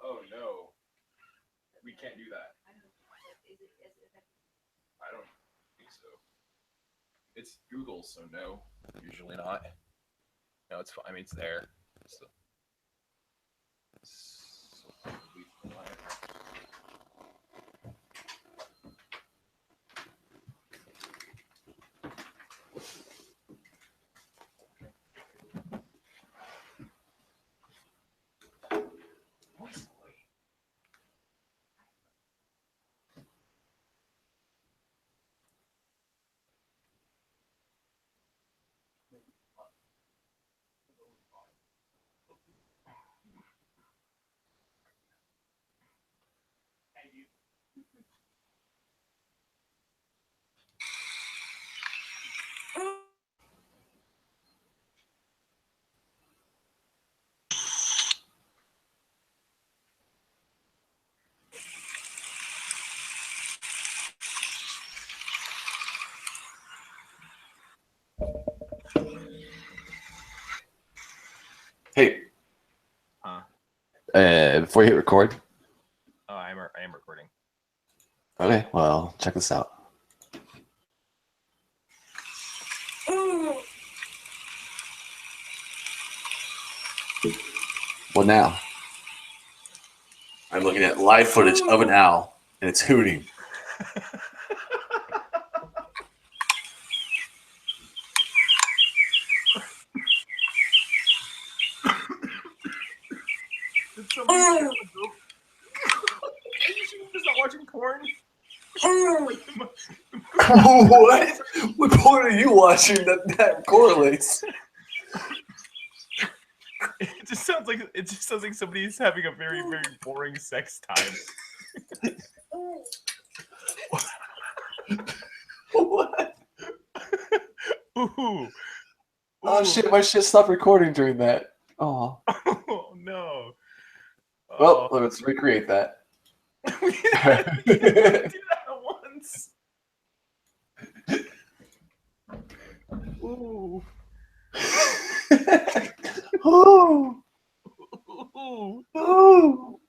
Oh no, we can't do that. I don't think so. It's Google, so no, usually not. No, it's fine. I mean, it's there. So, probably fine. Hey, Huh? before you hit record. Oh, I am recording. Okay, well, check this out. What now? I'm looking at live footage of an owl, and it's hooting. Did somebody are you just not watching porn? What? What porn are you watching that correlates? It just sounds like somebody's having a very, very boring sex time. What? Ooh. Oh shit! My shit stopped recording during that. Oh. Oh no. Well, let's recreate that. We can't do that at once. Ooh. Oh. Ooh. Oh.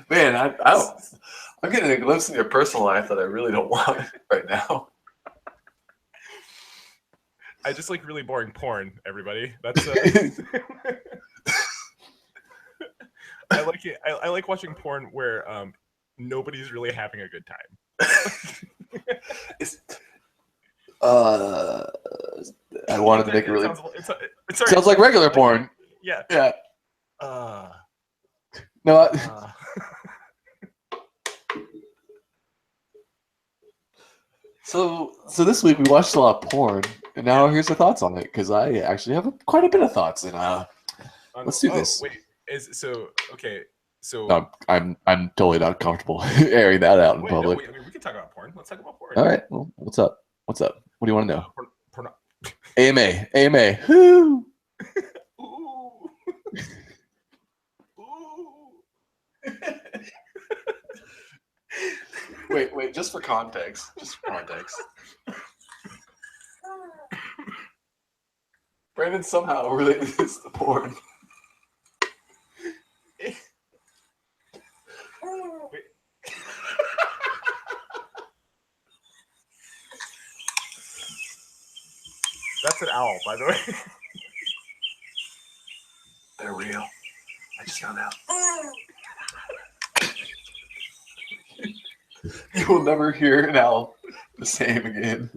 Man, I'm getting a glimpse in your personal life that I really don't want right now. I just like really boring porn, everybody. That's I like it. I like watching porn where nobody's really having a good time. I wanted to make it really. It Sounds like regular porn. Yeah. Yeah. No. So this week we watched a lot of porn, and now here's our thoughts on it because I actually have quite a bit of thoughts, and let's do this. Wait, okay? So No, I'm totally not comfortable airing that out in public. No, I mean, we can talk about porn. Let's talk about porn. All right. Well, what's up? What do you want to know? Porn. AMA. Whoo. Ooh. Ooh. Wait. Just for context. Brandon somehow related this to porn. That's an owl, by the way. They're real. I just found out. You will never hear an owl the same again.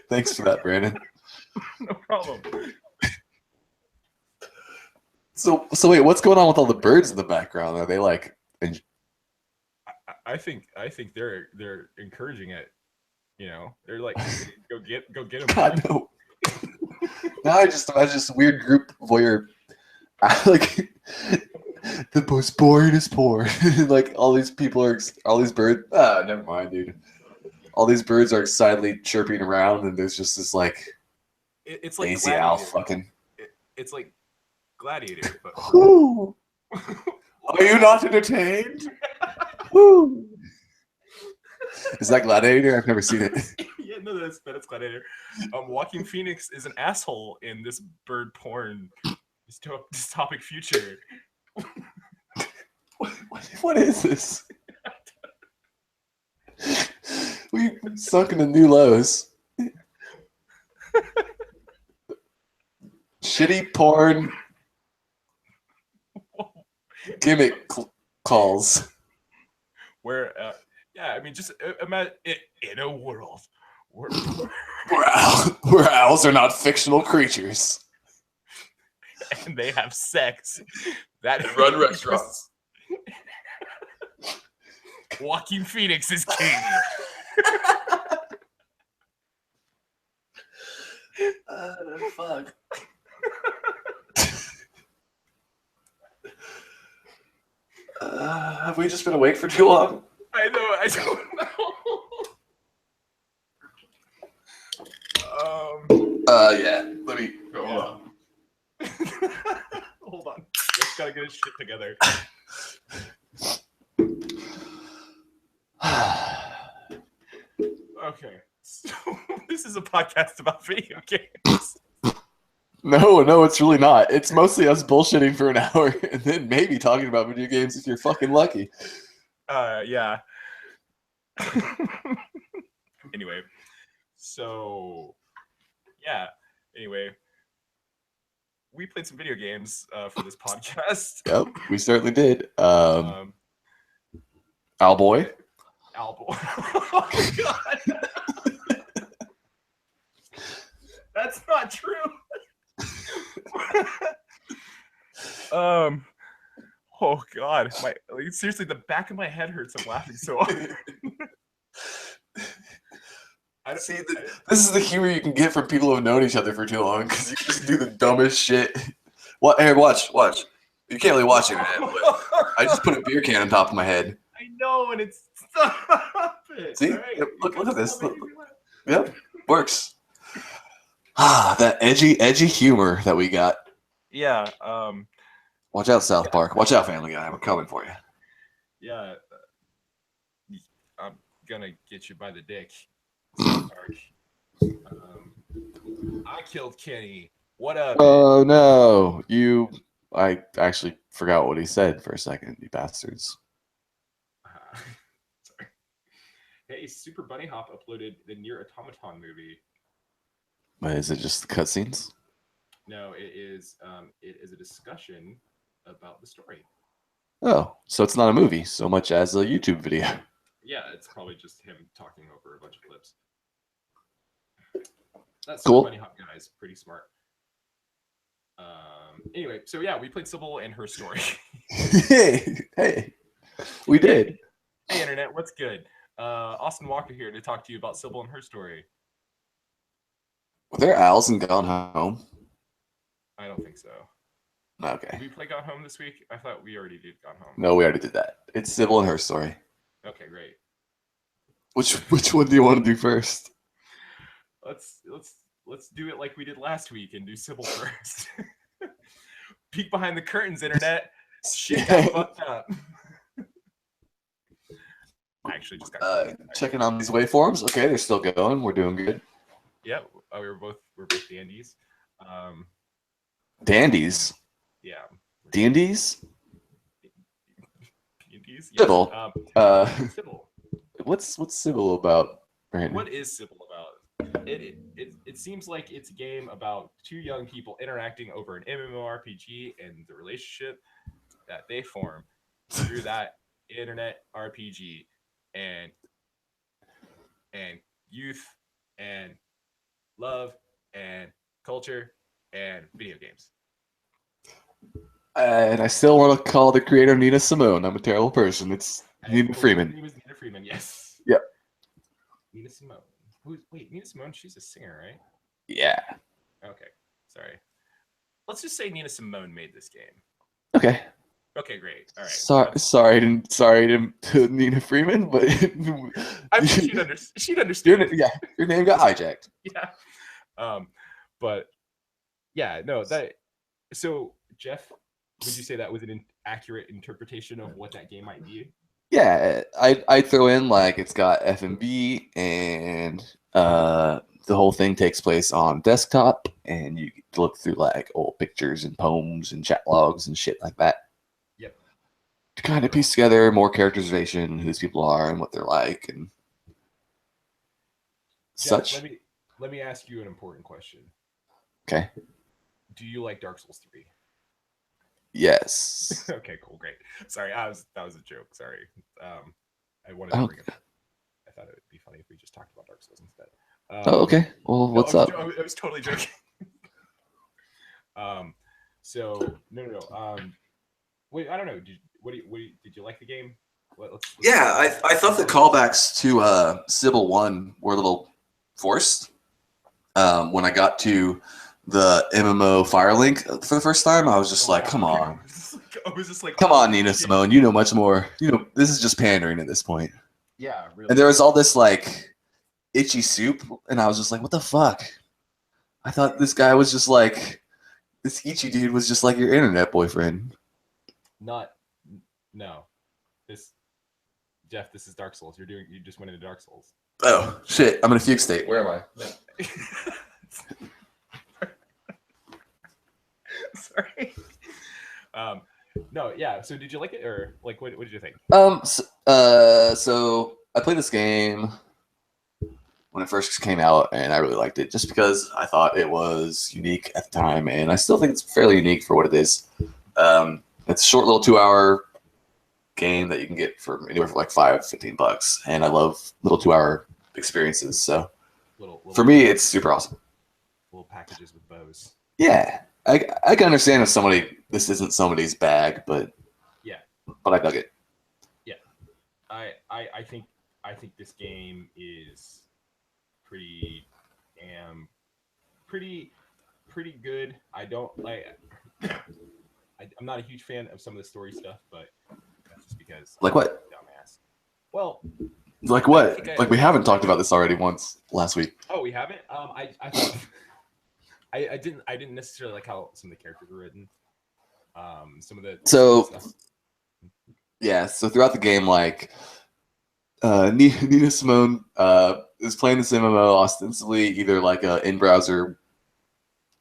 Thanks for that, Brandon. No problem. So wait, what's going on with all the birds in the background? Are they like? I think they're encouraging it. You know, they're like, go get them. God no. Now I just imagine this weird group voyeur, like the most boringest porn. Like all these birds. Never mind, dude. All these birds are excitedly chirping around, and there's just this like, it's like lazy owl fucking. It's like Gladiator. But... Are you not entertained? Woo. Is that Gladiator? I've never seen it. Yeah, no, that's Gladiator. Joaquin Phoenix is an asshole in this bird porn dystopic future. What is this? We sunk into new lows. Shitty porn gimmick calls. Where, yeah, I mean, just imagine it in a world where owls are not fictional creatures. And they have sex. That run restaurants. Joaquin Phoenix is king. Fuck. Have we just been awake for too long? I know. I don't know. Yeah. Let me go on. Hold on. Just gotta get his shit together. Okay. So this is a podcast about video games. No, it's really not. It's mostly us bullshitting for an hour and then maybe talking about video games if you're fucking lucky. Yeah. Anyway. So, yeah. Anyway. We played some video games for this podcast. Yep, we certainly did. Owlboy. Oh, God. That's not true. Oh God, seriously, the back of my head hurts. I'm laughing so hard. This is the humor you can get from people who have known each other for too long because you just do the dumbest shit. What? Hey, watch. You can't really watch it, man. I just put a beer can on top of my head. I know, and it's stop it. See, right. look at this. Yep, works. That edgy humor that we got. Yeah. Watch out, South Park. Watch out, Family Guy. I'm coming for you. Yeah. I'm gonna get you by the dick. I killed Kenny. What up? Oh no, I actually forgot what he said for a second. You bastards. Sorry. Hey, Super Bunny Hop uploaded the Nier Automaton movie. But is it just the cutscenes? No, it is a discussion about the story. Oh, so it's not a movie so much as a YouTube video. Yeah, it's probably just him talking over a bunch of clips. That's cool. Bunny Hop guy is pretty smart. Anyway, so yeah, we played Sybil and her story. hey, we did. Hey, internet, what's good? Austin Walker here to talk to you about Sybil and her story. Were there owls in Gone Home? I don't think so. Okay. Did we play Gone Home this week? I thought we already did Gone Home. No, we already did that. It's Sybil and her story. Okay, great. Which one do you want to do first? Let's do it like we did last week and do Sybil first. Peek behind the curtains, internet. Shit got fucked up. I actually just got checking on these waveforms. Okay, they're still going. We're doing good. Yeah, we're both dandies. Dandies. Yeah. D&Ds. D&Ds. Sybil. Sybil. What's Sybil about, Brandon? What is Sybil about? It seems like it's a game about two young people interacting over an MMORPG and the relationship that they form through that internet RPG and youth and love and culture and video games. And I still want to call the creator Nina Simone. I'm a terrible person. It's Nina Freeman. Her name is Nina Freeman, yes. Yep. Nina Simone. Wait, Nina Simone, she's a singer, right? Yeah. Okay, sorry. Let's just say Nina Simone made this game. Okay. Okay, great. All right. Sorry to Nina Freeman, but I mean, she'd understand. Your name got hijacked. Yeah. But yeah, no, so Jeff, would you say that was an accurate interpretation of what that game might be? Yeah, I'd throw in like it's got FMV and the whole thing takes place on desktop and you look through like old pictures and poems and chat logs and shit like that. to kind of piece together more characterization, who these people are and what they're like and Jeff, such. let me ask you an important question. Okay. Do you like Dark Souls 3? Yes. Okay, cool, great. Sorry, that was a joke. Sorry. I wanted I to don't. bring it up. I thought it would be funny if we just talked about Dark Souls instead. Oh, okay. Well, No, what's up? I was totally joking. So no. Wait, I don't know. Did you like the game? Let's Yeah, I thought the callbacks to Civil 1 were a little forced. When I got to the MMO Firelink for the first time, I was just like, come on. I was just like, Come on, Nina Simone. You know much more. You know, this is just pandering at this point. Yeah, really. And there was all this like itchy soup, and I was just like, what the fuck? I thought this guy was just like, this itchy dude was just like your internet boyfriend. No. This Jeff, this is Dark Souls. You just went into Dark Souls. Oh, shit. I'm in a fugue state. Where am I? Sorry. No, yeah. So did you like it, or like what did you think? So I played this game when it first came out, and I really liked it just because I thought it was unique at the time, and I still think it's fairly unique for what it is. It's a short little 2-hour game that you can get for anywhere from like $15, and I love little 2-hour experiences. So for me, it's super awesome. Little packages with bows. Yeah, I can understand if this isn't somebody's bag, but yeah, but I dug it. Yeah, I think this game is pretty good. I don't like. I'm not a huge fan of some of the story stuff, but that's just because like what? Dumbass. Well, like what? Like we haven't talked about this already once last week. Oh, we haven't. I didn't necessarily like how some of the characters were written. Some of the stuff. Yeah. So throughout the game, like Nina Simone is playing this MMO ostensibly either like a in-browser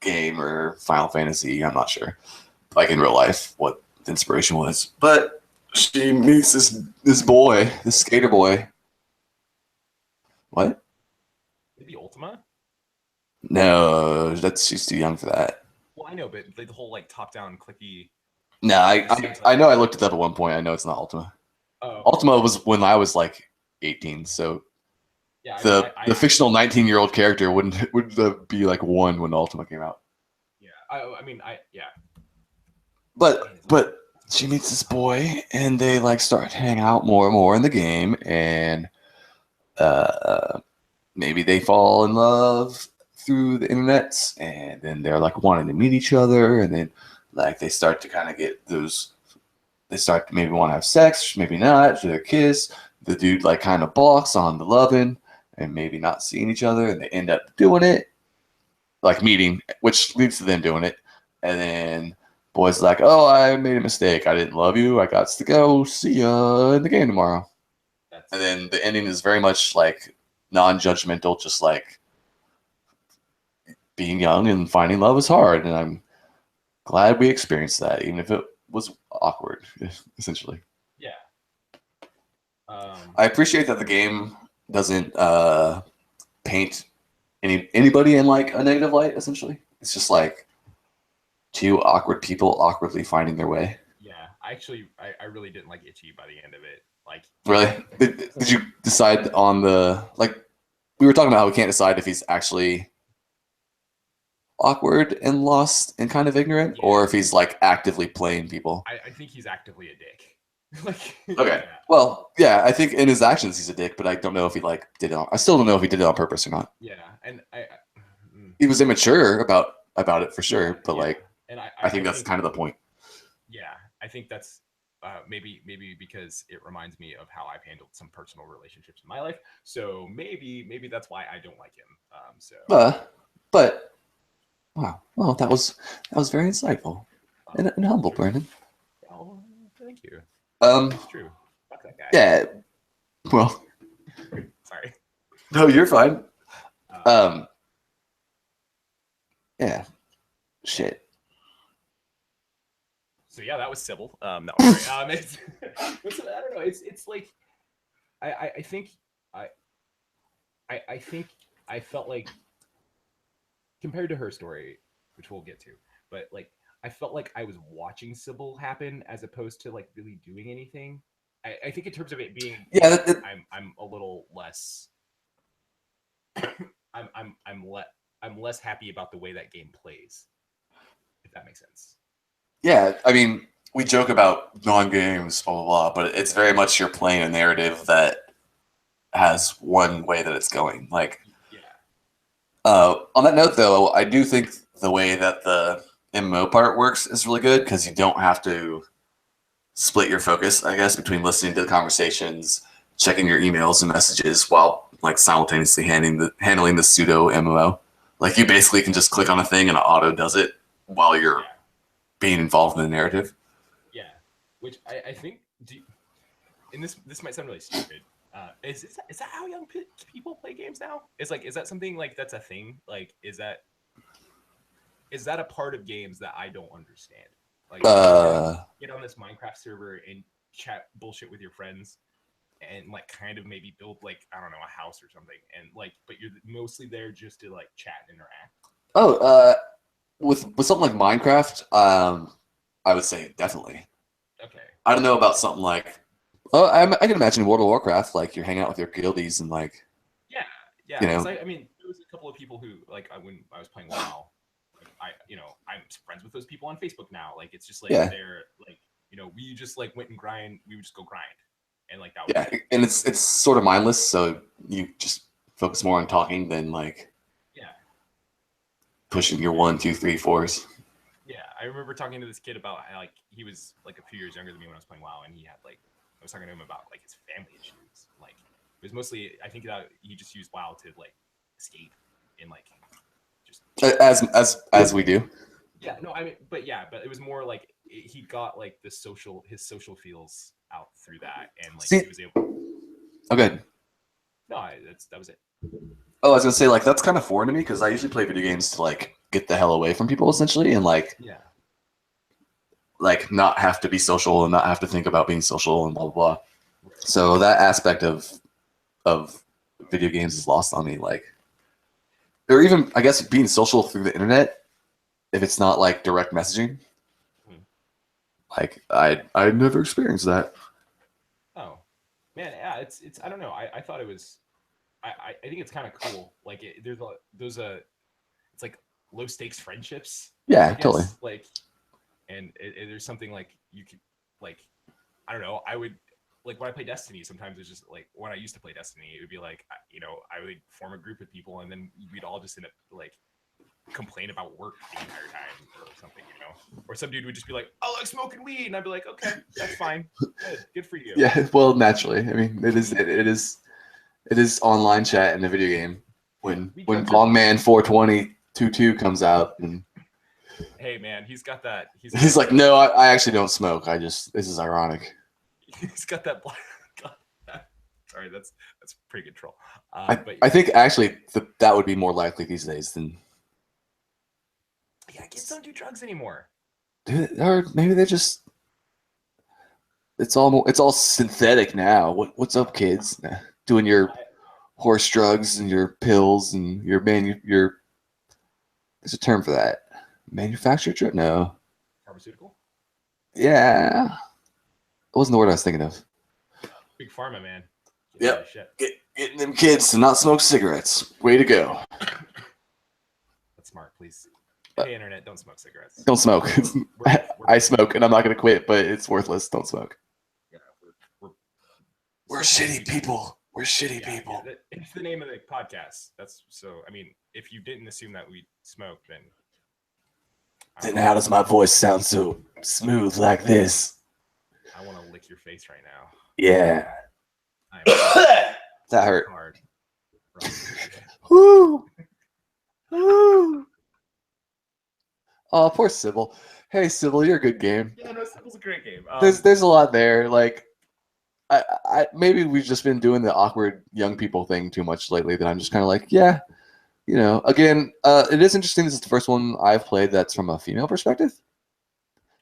game or Final Fantasy. I'm not sure. Like in real life, what the inspiration was, but she meets this boy, this skater boy. What? Maybe Ultima? No, she's too young for that. Well, I know, but the whole like top-down clicky. No, I know. I looked it up at one point. I know it's not Ultima. Oh, Ultima was when I was like 18. So yeah, the fictional 19-year-old character would be like 1 when Ultima came out. Yeah, But she meets this boy, and they like start hanging out more and more in the game, and maybe they fall in love through the internet, and then they're like wanting to meet each other, and then like they start to kind of get those. They start to maybe want to have sex, maybe not. They kiss. The dude like kind of balks on the loving, and maybe not seeing each other, and they end up doing it, like meeting, which leads to them doing it, and then boy's like, "Oh, I made a mistake. I didn't love you. I got to go. See ya in the game tomorrow." And then the ending is very much like non-judgmental, just like being young and finding love is hard, and I'm glad we experienced that, even if it was awkward, essentially. Yeah. I appreciate that the game doesn't paint anybody in like a negative light. Essentially, it's just like 2 awkward people awkwardly finding their way. Yeah, I really didn't like Itchy by the end of it. Like, really, did you decide on the like? We were talking about how we can't decide if he's actually awkward and lost and kind of ignorant, or if he's like actively playing people. I think he's actively a dick. Like, okay, well, yeah, I think in his actions he's a dick, but I don't know if he like did it. I still don't know if he did it on purpose or not. Yeah, and he was immature about it for sure, but like, and I think that's kind of the point. Yeah, I think that's maybe because it reminds me of how I've handled some personal relationships in my life. So maybe that's why I don't like him. But wow, well, that was very insightful and humble, Brandon. Oh, thank you. It's true. Fuck that guy. Yeah. Well, sorry. No, you're fine. Yeah. Shit. So yeah, that was Cibele. That was great. I don't know. It's like I think I think I felt like compared to her story, which we'll get to, but like I felt like I was watching Cibele happen as opposed to like really doing anything. I think in terms of it being a Yeah, game, I'm a little less I'm less happy about the way that game plays, if that makes sense. yeah. I mean, we joke about non-games, blah blah blah, but it's very much you're playing a narrative that has one way that it's going. Like, Yeah. on that note, though, I do think the way that the MMO part works is really good because you don't have to split your focus, I guess, between listening to the conversations, checking your emails and messages while like simultaneously handling the pseudo MMO. Like you basically can just click on a thing and it auto does it while you're being involved in the narrative. Yeah, which I think. And this might sound really stupid. Is that how young people play games now? Is that something like that's a thing? Like is that a part of games that I don't understand? Like get on this Minecraft server and chat bullshit with your friends and like kind of maybe build like I don't know a house or something and like but you're mostly there just to like chat and interact. With something like Minecraft, I would say definitely. Okay. I don't know about something like. Oh, I can imagine World of Warcraft, like you're hanging out with your guildies and like. Yeah. You know. I mean, there was a couple of people who like when I was playing WoW, I'm friends with those people on Facebook now. Like it's just like they're like we just like went and grind. We would just go grind, and like that. Was and it's sort of mindless, so you just focus more on talking than like. Pushing your 1, 2, 3, 4s. Yeah, I remember talking to this kid about like he was like a few years younger than me when I was playing WoW, and he had like I was talking to him about like his family issues. Like it was mostly I think that he just used WoW to like escape and like just as we do. Yeah, no, I mean, but it was more like he got like his social feels out through that, and like he was able. Oh, good. No, that was it. Oh, I was gonna say like that's kind of foreign to me because I usually play video games to like get the hell away from people essentially and like like not have to be social and not have to think about being social and blah blah blah. So that aspect of video games is lost on me. Like, or even I guess being social through the internet, if it's not like direct messaging. Like I never experienced that. Oh, man, yeah, it's I don't know. I thought it was. I think it's kind of cool. Like there's it's like low stakes friendships. Yeah, totally. Like, and there's something like you could like I don't know. I would like when I play Destiny. Sometimes it's just like when I used to play Destiny, it would be like I would form a group of people and then we'd all just end up like complain about work the entire time or something, or some dude would just be like, "I like smoking weed," and I'd be like, "Okay, that's fine, good for you." Yeah, well, naturally. I mean, it is online chat in a video game when Longman 42022 comes out and hey man, he's got that. He's like, no, I actually don't smoke. This is ironic. He's got that. Sorry, that's pretty good troll. I think actually that would be more likely these days than. Yeah, kids don't do drugs anymore. Or maybe they just. It's all synthetic now. What's up, kids? Doing your horse drugs and your pills and your there's a term for that. Manufactured drug? No. Pharmaceutical? Yeah. That wasn't the word I was thinking of. Big pharma, man. Yep. Getting them kids to not smoke cigarettes. Way to go. That's smart, please. Hey, internet, don't smoke cigarettes. Don't smoke. I smoke, and I'm not going to quit, but it's worthless. Don't smoke. Yeah, we're shitty people. We're shitty people. Yeah, it's the name of the podcast. That's so. I mean, if you didn't assume that we smoke, then. Then how does my voice sound so smooth like this? I want to lick your face right now. Yeah. That hurt. Hard. Woo! Woo! Oh, poor Cibele. Hey, Cibele, you're a good game. Yeah, no, Cibele's a great game. There's a lot there. Like, I maybe we've just been doing the awkward young people thing too much lately. That I'm just kind of like, yeah, again, it is interesting. This is the first one I've played that's from a female perspective.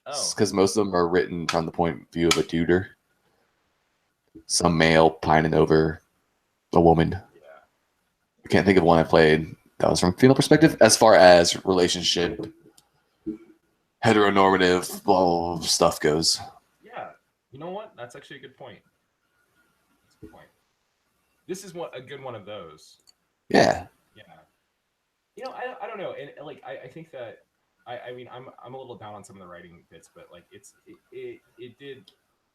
Oh, because most of them are written from the point of view of a tutor, some male pining over a woman. yeah. I can't think of one I played that was from female perspective. As far as relationship, heteronormative, blah, stuff goes. Yeah. You know what? That's actually a good point. That's a good point. This is a good one of those. Yeah, Yeah. I don't know, and like I think that I mean I'm a little down on some of the writing bits, but like it did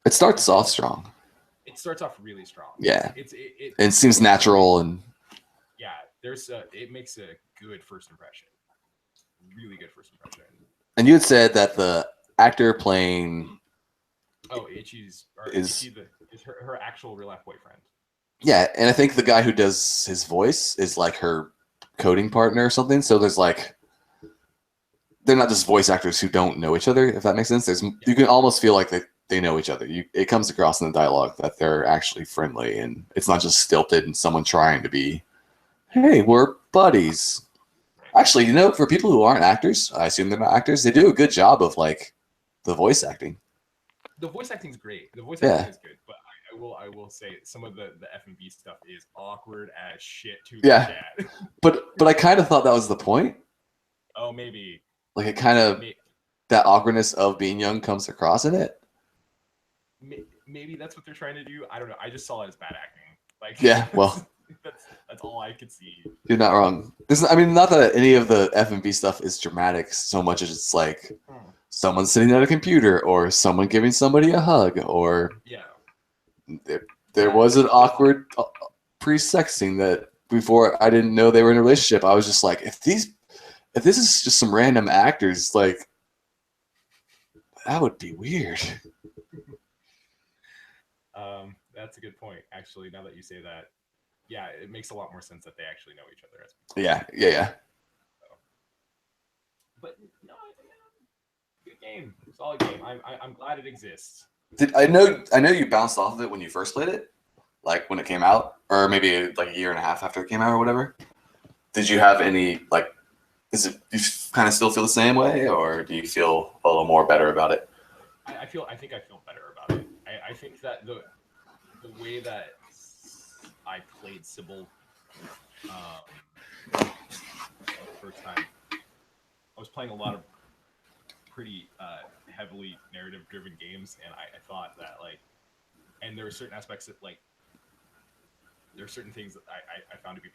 it starts it did off strong. it starts off really strong. Yeah, It and it seems natural, and yeah. It makes a good first impression, really good first impression. you had said that the actor playing Oh, Ichi's or is Ichi is her actual real life boyfriend. yeah, and I think the guy who does his voice is like her coding partner or something. So there's like they're not just voice actors who don't know each other, if that makes sense. You can almost feel like they know each other. It comes across in the dialogue that they're actually friendly, and it's not just stilted and someone trying to be, hey, we're buddies. Actually, for people who aren't actors, I assume they're not actors, they do a good job of like the voice acting. The voice acting's great. The voice acting Yeah. is good, but I will say some of the F&B stuff is awkward as shit to Yeah. look at. But I kind of thought that was the point. Oh, maybe. Like it kind of that awkwardness of being young comes across in it. Maybe that's what they're trying to do. I don't know. I just saw it as bad acting. Like Yeah, well, that's all I could see. you're not wrong. I mean, not that any of the F&B stuff is dramatic so much as it's like someone sitting at a computer or someone giving somebody a hug or yeah. There was an awkward pre-sex scene that before I didn't know they were in a relationship. I was just like, if this is just some random actors, like that would be weird. That's a good point. Actually, now that you say that, yeah, it makes a lot more sense that they actually know each other as people. Yeah. So, but no, good game, solid game. I'm glad it exists. I know you bounced off of it when you first played it, like when it came out, or maybe like a year and a half after it came out, or whatever. Did you have any like? Is it you kind of still feel the same way, or do you feel a little more better about it? I think I feel better about it. I think that the way that I played Cibele the first time, I was playing a lot of pretty heavily narrative driven games, and I thought that like, and there were certain aspects that like, there are certain things that I found to be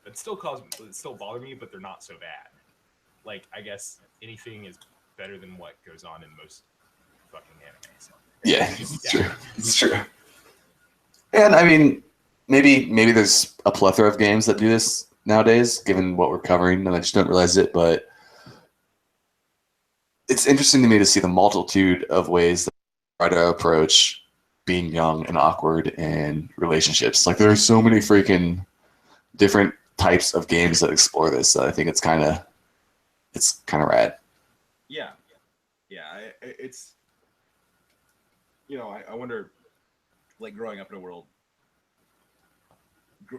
that still bother me, but they're not so bad. Like I guess anything is better than what goes on in most fucking anime. So. Yeah, it's true. It's true. And I mean, maybe there's a plethora of games that do this nowadays, given what we're covering, and I just don't realize it. But it's interesting to me to see the multitude of ways that try to approach being young and awkward and relationships. Like there are so many freaking different types of games that explore this. That I think it's kind of rad. Yeah, it's I wonder, like growing up in a world,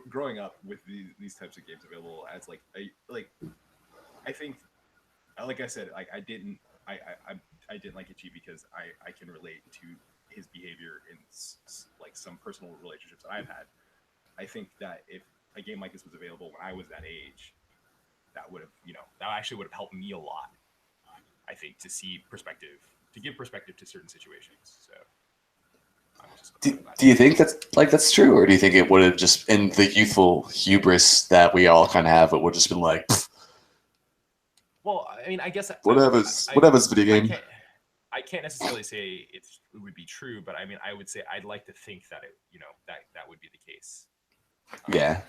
growing up with these types of games available as I think, like I said, like I didn't like Ichi because I can relate to his behavior in like some personal relationships that I've had. I think that if a game like this was available when I was that age, that would have that actually would have helped me a lot. I think to give perspective to certain situations. So. Do you think that's true, or do you think it would have just in the youthful hubris that we all kind of have, it would have just been like, well, I mean, I guess whatever's video game. I can't necessarily say it would be true, but I mean, I would say I'd like to think that that would be the case. Yeah.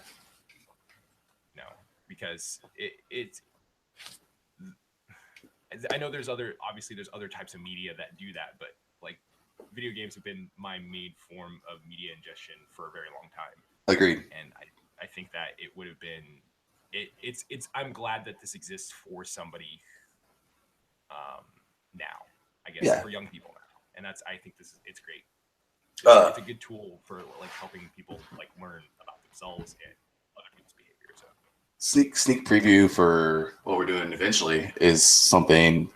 Because it I know there's other types of media that do that, but like video games have been my main form of media ingestion for a very long time. Agreed. And I think that it would have been it's I'm glad that this exists for somebody now, I guess, for young people now. And I think it's great. It's a good tool for like helping people like learn about themselves and other people's behavior. sneak preview for what we're doing eventually is something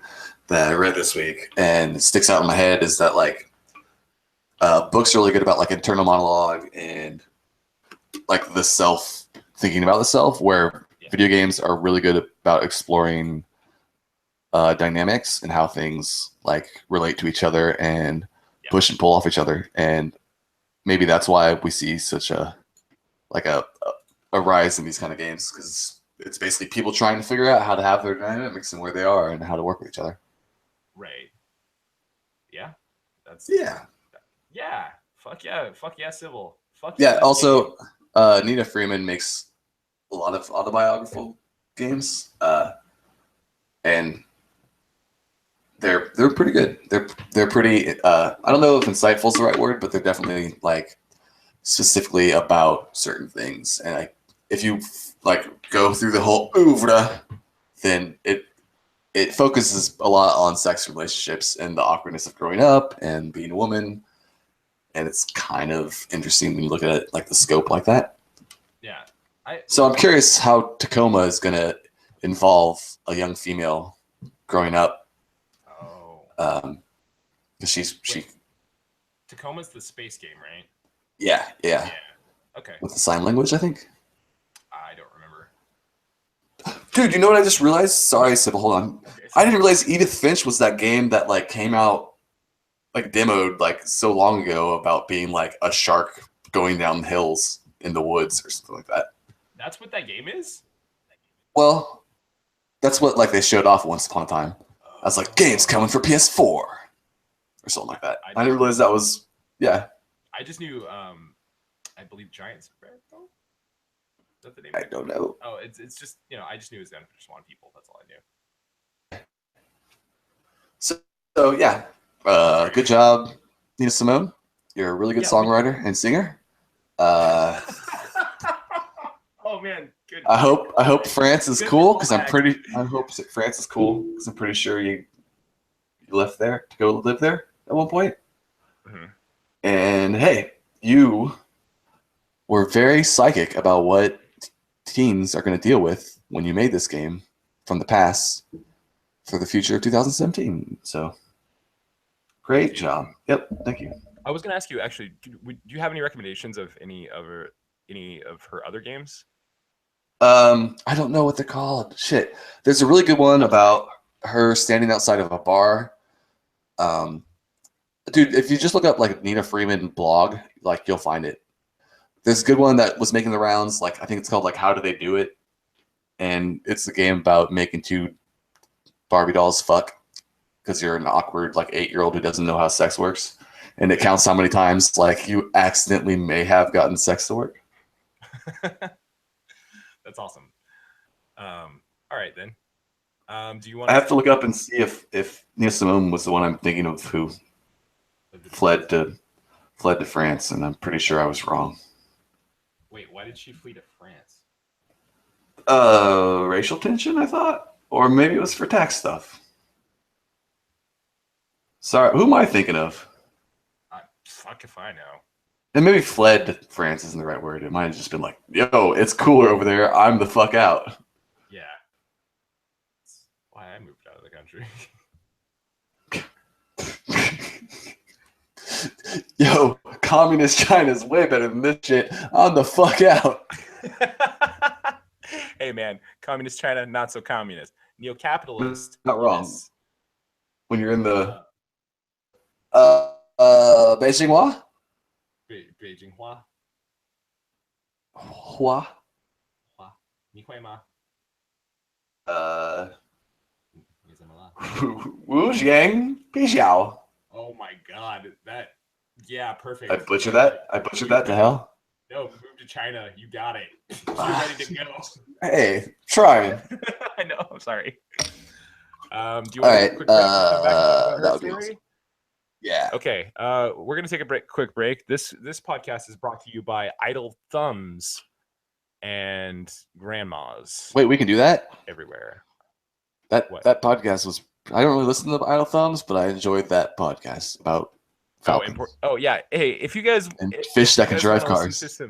that I read this week and it sticks out in my head is that like books are really good about like internal monologue and like the self thinking about the self, where video games are really good about exploring dynamics and how things like relate to each other and push and pull off each other. And maybe that's why we see such a rise in these kind of games, because it's basically people trying to figure out how to have their dynamics and where they are and how to work with each other. Right. Yeah. That's yeah. Fuck yeah, Civil. Fuck yeah. Also, Nina Freeman makes a lot of autobiographical games, and they're pretty good. They're pretty. I don't know if insightful is the right word, but they're definitely like specifically about certain things. And like, if you like go through the whole oeuvre, then it focuses a lot on sex relationships and the awkwardness of growing up and being a woman. And it's kind of interesting when you look at it like the scope like that. Yeah. So I'm curious how Tacoma is going to involve a young female growing up. Oh. Because Tacoma's the space game, right? Yeah. Okay. With the sign language, I think. I don't remember. Dude, you know what I just realized? Sorry, Sybil, hold on. I didn't realize Edith Finch was that game that like came out like demoed like so long ago about being like a shark going down hills in the woods or something like that. That's what that game is? Well, that's what like they showed off once upon a time. I was like, game's coming for PS4 or something like that. I didn't realize that was I just knew I believe Giant Spread though. Is that the name? I don't know. Oh, it's just I just knew it was Zen for Swan People. That's all I knew. So yeah. Good job, Nina Simone. You're a really good songwriter and singer. Oh man, good. I hope France is cool because I hope France is cool because I'm pretty sure you left there to go live there at one point. Mm-hmm. And hey, you were very psychic about what teens are going to deal with when you made this game from the past for the future of 2017. So. Great job. Yep. Thank you. I was going to ask you, actually, do you have any recommendations of any of her other games? I don't know what they're called. Shit. There's a really good one about her standing outside of a bar. Dude, if you just look up like Nina Freeman blog, like you'll find it. There's a good one that was making the rounds. Like I think it's called like How Do They Do It? And it's a game about making two Barbie dolls fuck. Because you're an awkward like 8-year-old who doesn't know how sex works, and it counts how many times like you accidentally may have gotten sex to work. That's awesome. All right then. Do you want? I have to look up and see if Nina Simone was the one I'm thinking of who fled to France, and I'm pretty sure I was wrong. Wait, why did she flee to France? Racial tension, I thought, or maybe it was for tax stuff. Sorry, who am I thinking of? Fuck if I know. And maybe fled to France isn't the right word. It might have just been like, yo, it's cooler over there. I'm the fuck out. Yeah. That's why I moved out of the country. Yo, communist China's way better than this shit. I'm the fuck out. Hey, man. Communist China, not so communist. Neo-capitalist. Not wrong. Yes. When you're in the Beijing Hua? Beijing Hua? Hua? Hua. 你会吗? Wu Jiang Pixiao. Oh my god. Yeah, perfect. I butchered that to hell. No, move to China. You got it. You're ready to go. Hey, trying. I know. I'm sorry. Do you want All right, a quick break? Come back to that her would be story? awesome. Yeah. Okay. We're gonna take a quick break. This podcast is brought to you by Idle Thumbs and Grandmas. Wait, we can do that? Everywhere. That podcast was. I don't really listen to Idle Thumbs, but I enjoyed that podcast about Falcons. Oh yeah. Hey, if you guys and fish that can drive cars.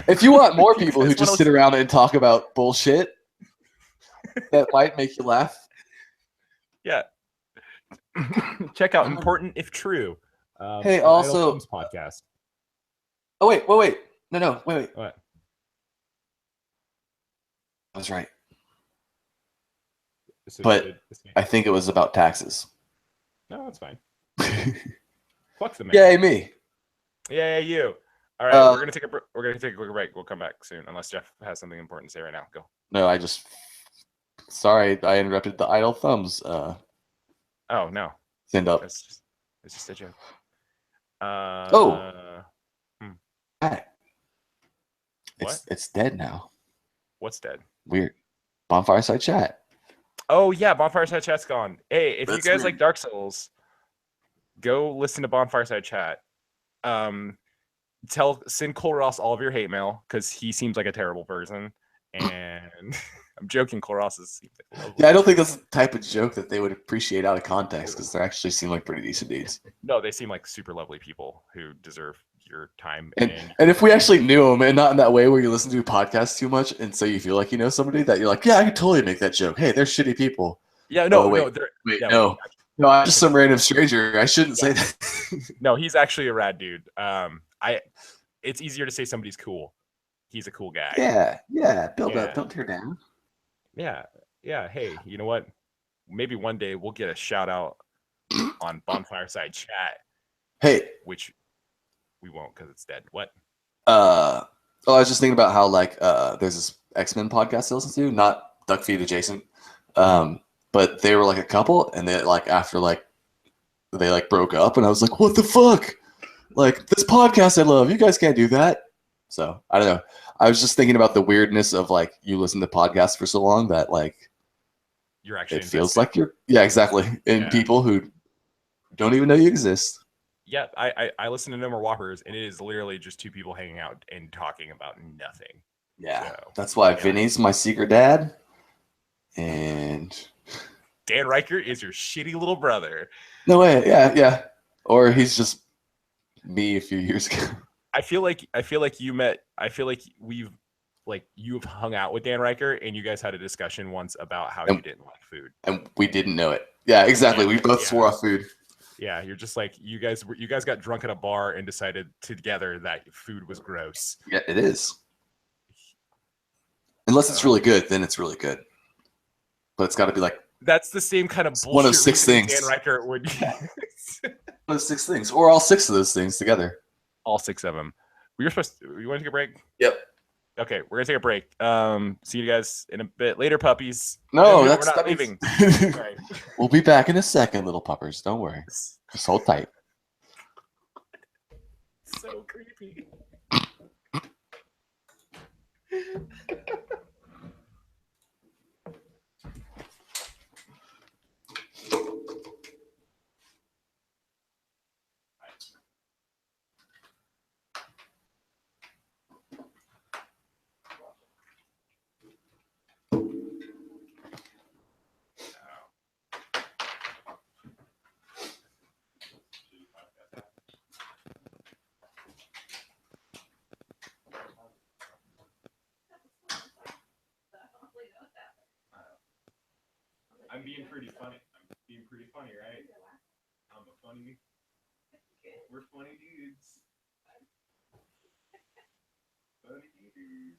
If you want more people who guys just wanna sit around and talk about bullshit that might make you laugh, Yeah. Check out Important If True. Hey, an also- Idle Films podcast. oh wait, no, wait. What? I was right, So but did- I think it was about taxes. no, that's fine. Fuck the man. Yay me! Yeah, you. All right, we're gonna take a quick break. We'll come back soon, unless Jeff has something important to say right now. Go. No, sorry, I interrupted the idle thumbs. Oh no, Send up. it's just a joke. Oh. Hey. What? It's dead now. What's dead? Weird. Bonfireside Chat. Oh yeah, Bonfireside Chat's gone. Hey, if That's you guys weird. like Dark Souls, go listen to Bonfireside Chat. Send Cole Ross all of your hate mail because he seems like a terrible person. And I'm joking, Cole Ross is. Yeah, I don't think that's the type of joke that they would appreciate out of context because they actually seem like pretty decent dudes. No, they seem like super lovely people who deserve your time. And if we actually knew them, and not in that way where you listen to podcasts too much, and so you feel like you know somebody that you're like, yeah, I could totally make that joke. Hey, they're shitty people. Yeah, no, oh, wait, no, wait, yeah, no, no, I'm just some random stranger. I shouldn't say that. No, he's actually a rad dude. It's easier to say somebody's cool. He's a cool guy. Yeah, build up, don't tear down. Yeah. Hey, you know what? Maybe one day we'll get a shout out on Bonfireside Chat. Hey, which we won't because it's dead. What? I was just thinking about how there's this X-Men podcast I listen to, not Duck Feed adjacent, but they were like a couple, and they after they broke up, and I was like, what the fuck? Like, this podcast I love, you guys can't do that. So I don't know. I was just thinking about the weirdness of you listen to podcasts for so long that you're actually it feels like you're exactly in people who don't even know you exist. Yeah, I listen to No More Whoppers, and it is literally just two people hanging out and talking about nothing. Yeah, so, that's why Vinny's my secret dad, and Dan Riker is your shitty little brother. No way, yeah, or he's just me a few years ago. I feel like you've hung out with Dan Riker, and you guys had a discussion once about how you didn't like food, and we didn't know it. Yeah, exactly. We both swore off food. Yeah, you're just like you guys got drunk at a bar and decided together that food was gross. Yeah, it is. Unless it's really good, then it's really good. But it's got to be that's the same kind of bullshit. One of 6 things. Dan Riker would. One of 6 things, or all 6 of those things together. All 6 of them. You want to take a break? Yep. Okay, we're gonna take a break. See you guys in a bit later, puppies. No, we're not leaving. Right. We'll be back in a second, little puppers. Don't worry. Just hold tight. So creepy. I'm being pretty funny. Right? I'm a funny. We're funny dudes. Funny dudes.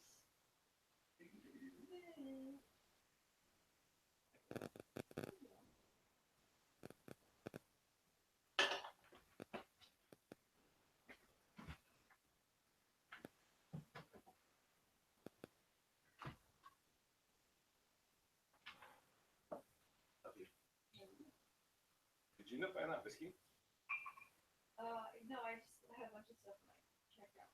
Did you know find that whiskey? No, I just had a bunch of stuff checked out.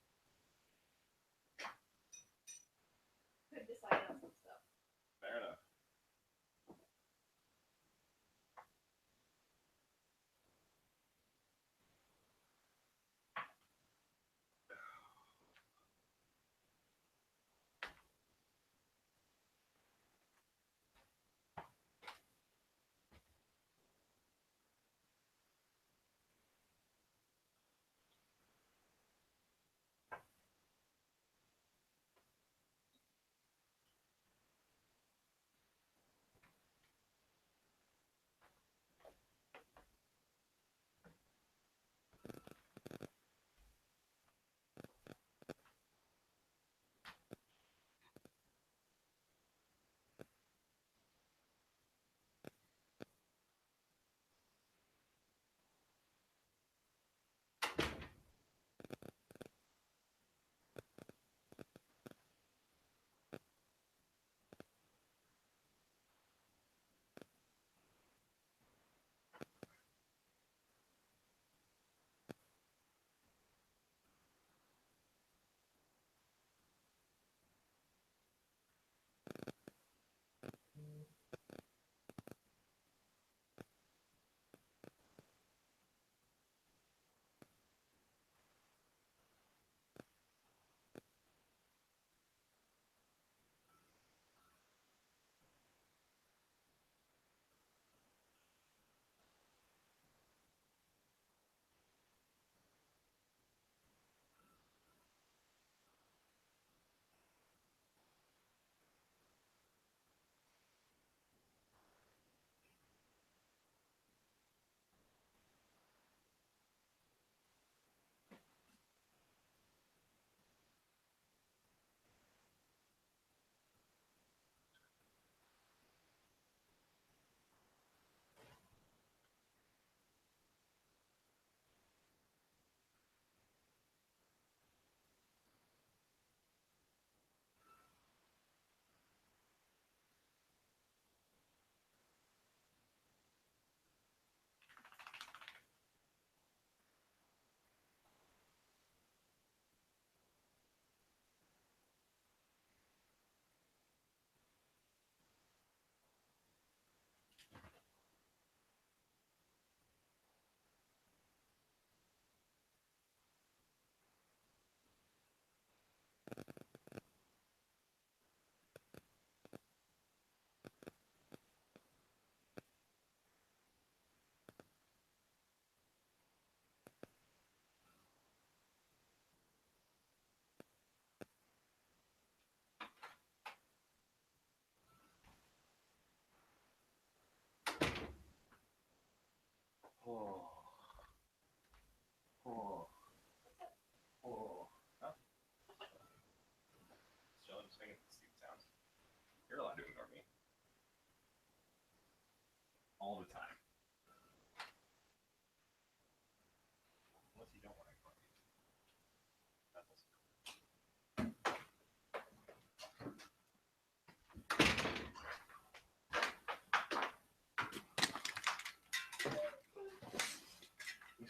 Couldn't decide on some stuff. Fair enough.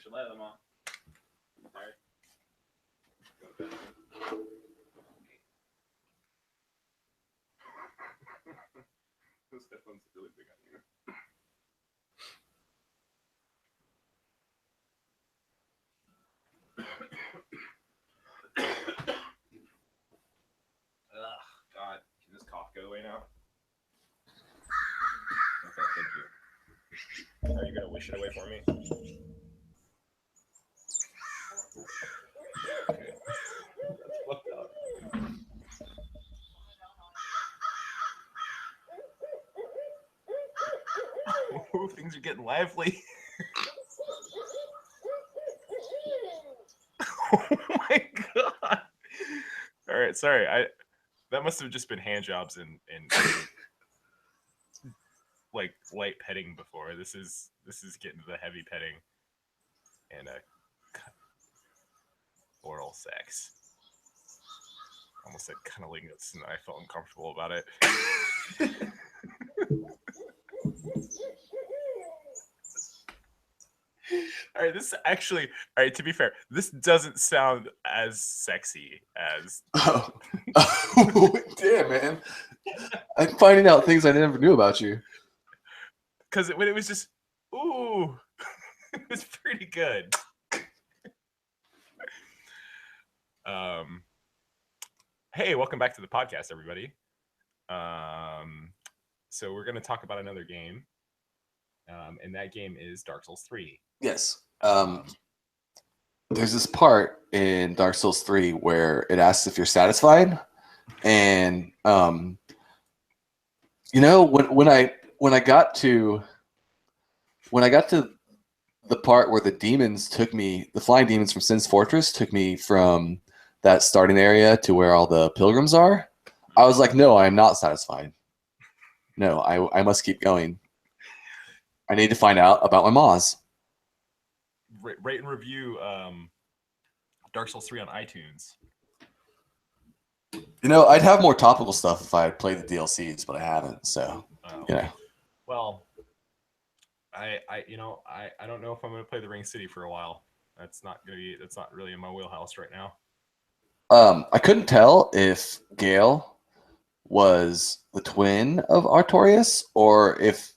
should let them on. Sorry. Those headphones are really big on you. Ugh, God. Can this cough go away now? Okay, thank you. Are you gonna wish it away for me? Okay. That's fucked up. Ooh, things are getting lively. Oh my god. All right, sorry. That must have just been hand jobs and like light petting before. This is getting to the heavy petting and oral sex. Almost said cunnilingus, and I felt uncomfortable about it. All right, this actually, all right, to be fair, this doesn't sound as sexy as. Oh. Damn, man. I'm finding out things I never knew about you. Because when it was just, ooh, it was pretty good. Hey, welcome back to the podcast, everybody. So we're going to talk about another game. And that game is Dark Souls 3. Yes. There's this part in Dark Souls 3 where it asks if you're satisfied, and you know, when I got to the part where the demons took me, the flying demons from Sin's Fortress took me from that starting area to where all the pilgrims are, I was like, no, I am not satisfied. No, I must keep going. I need to find out about my Moz. Rate and review Dark Souls 3 on iTunes. You know, I'd have more topical stuff if I had played the DLCs, but I haven't. So, you know. Well, I don't know if I'm going to play the Ring City for a while. That's not really in my wheelhouse right now. I couldn't tell if Gale was the twin of Artorias or if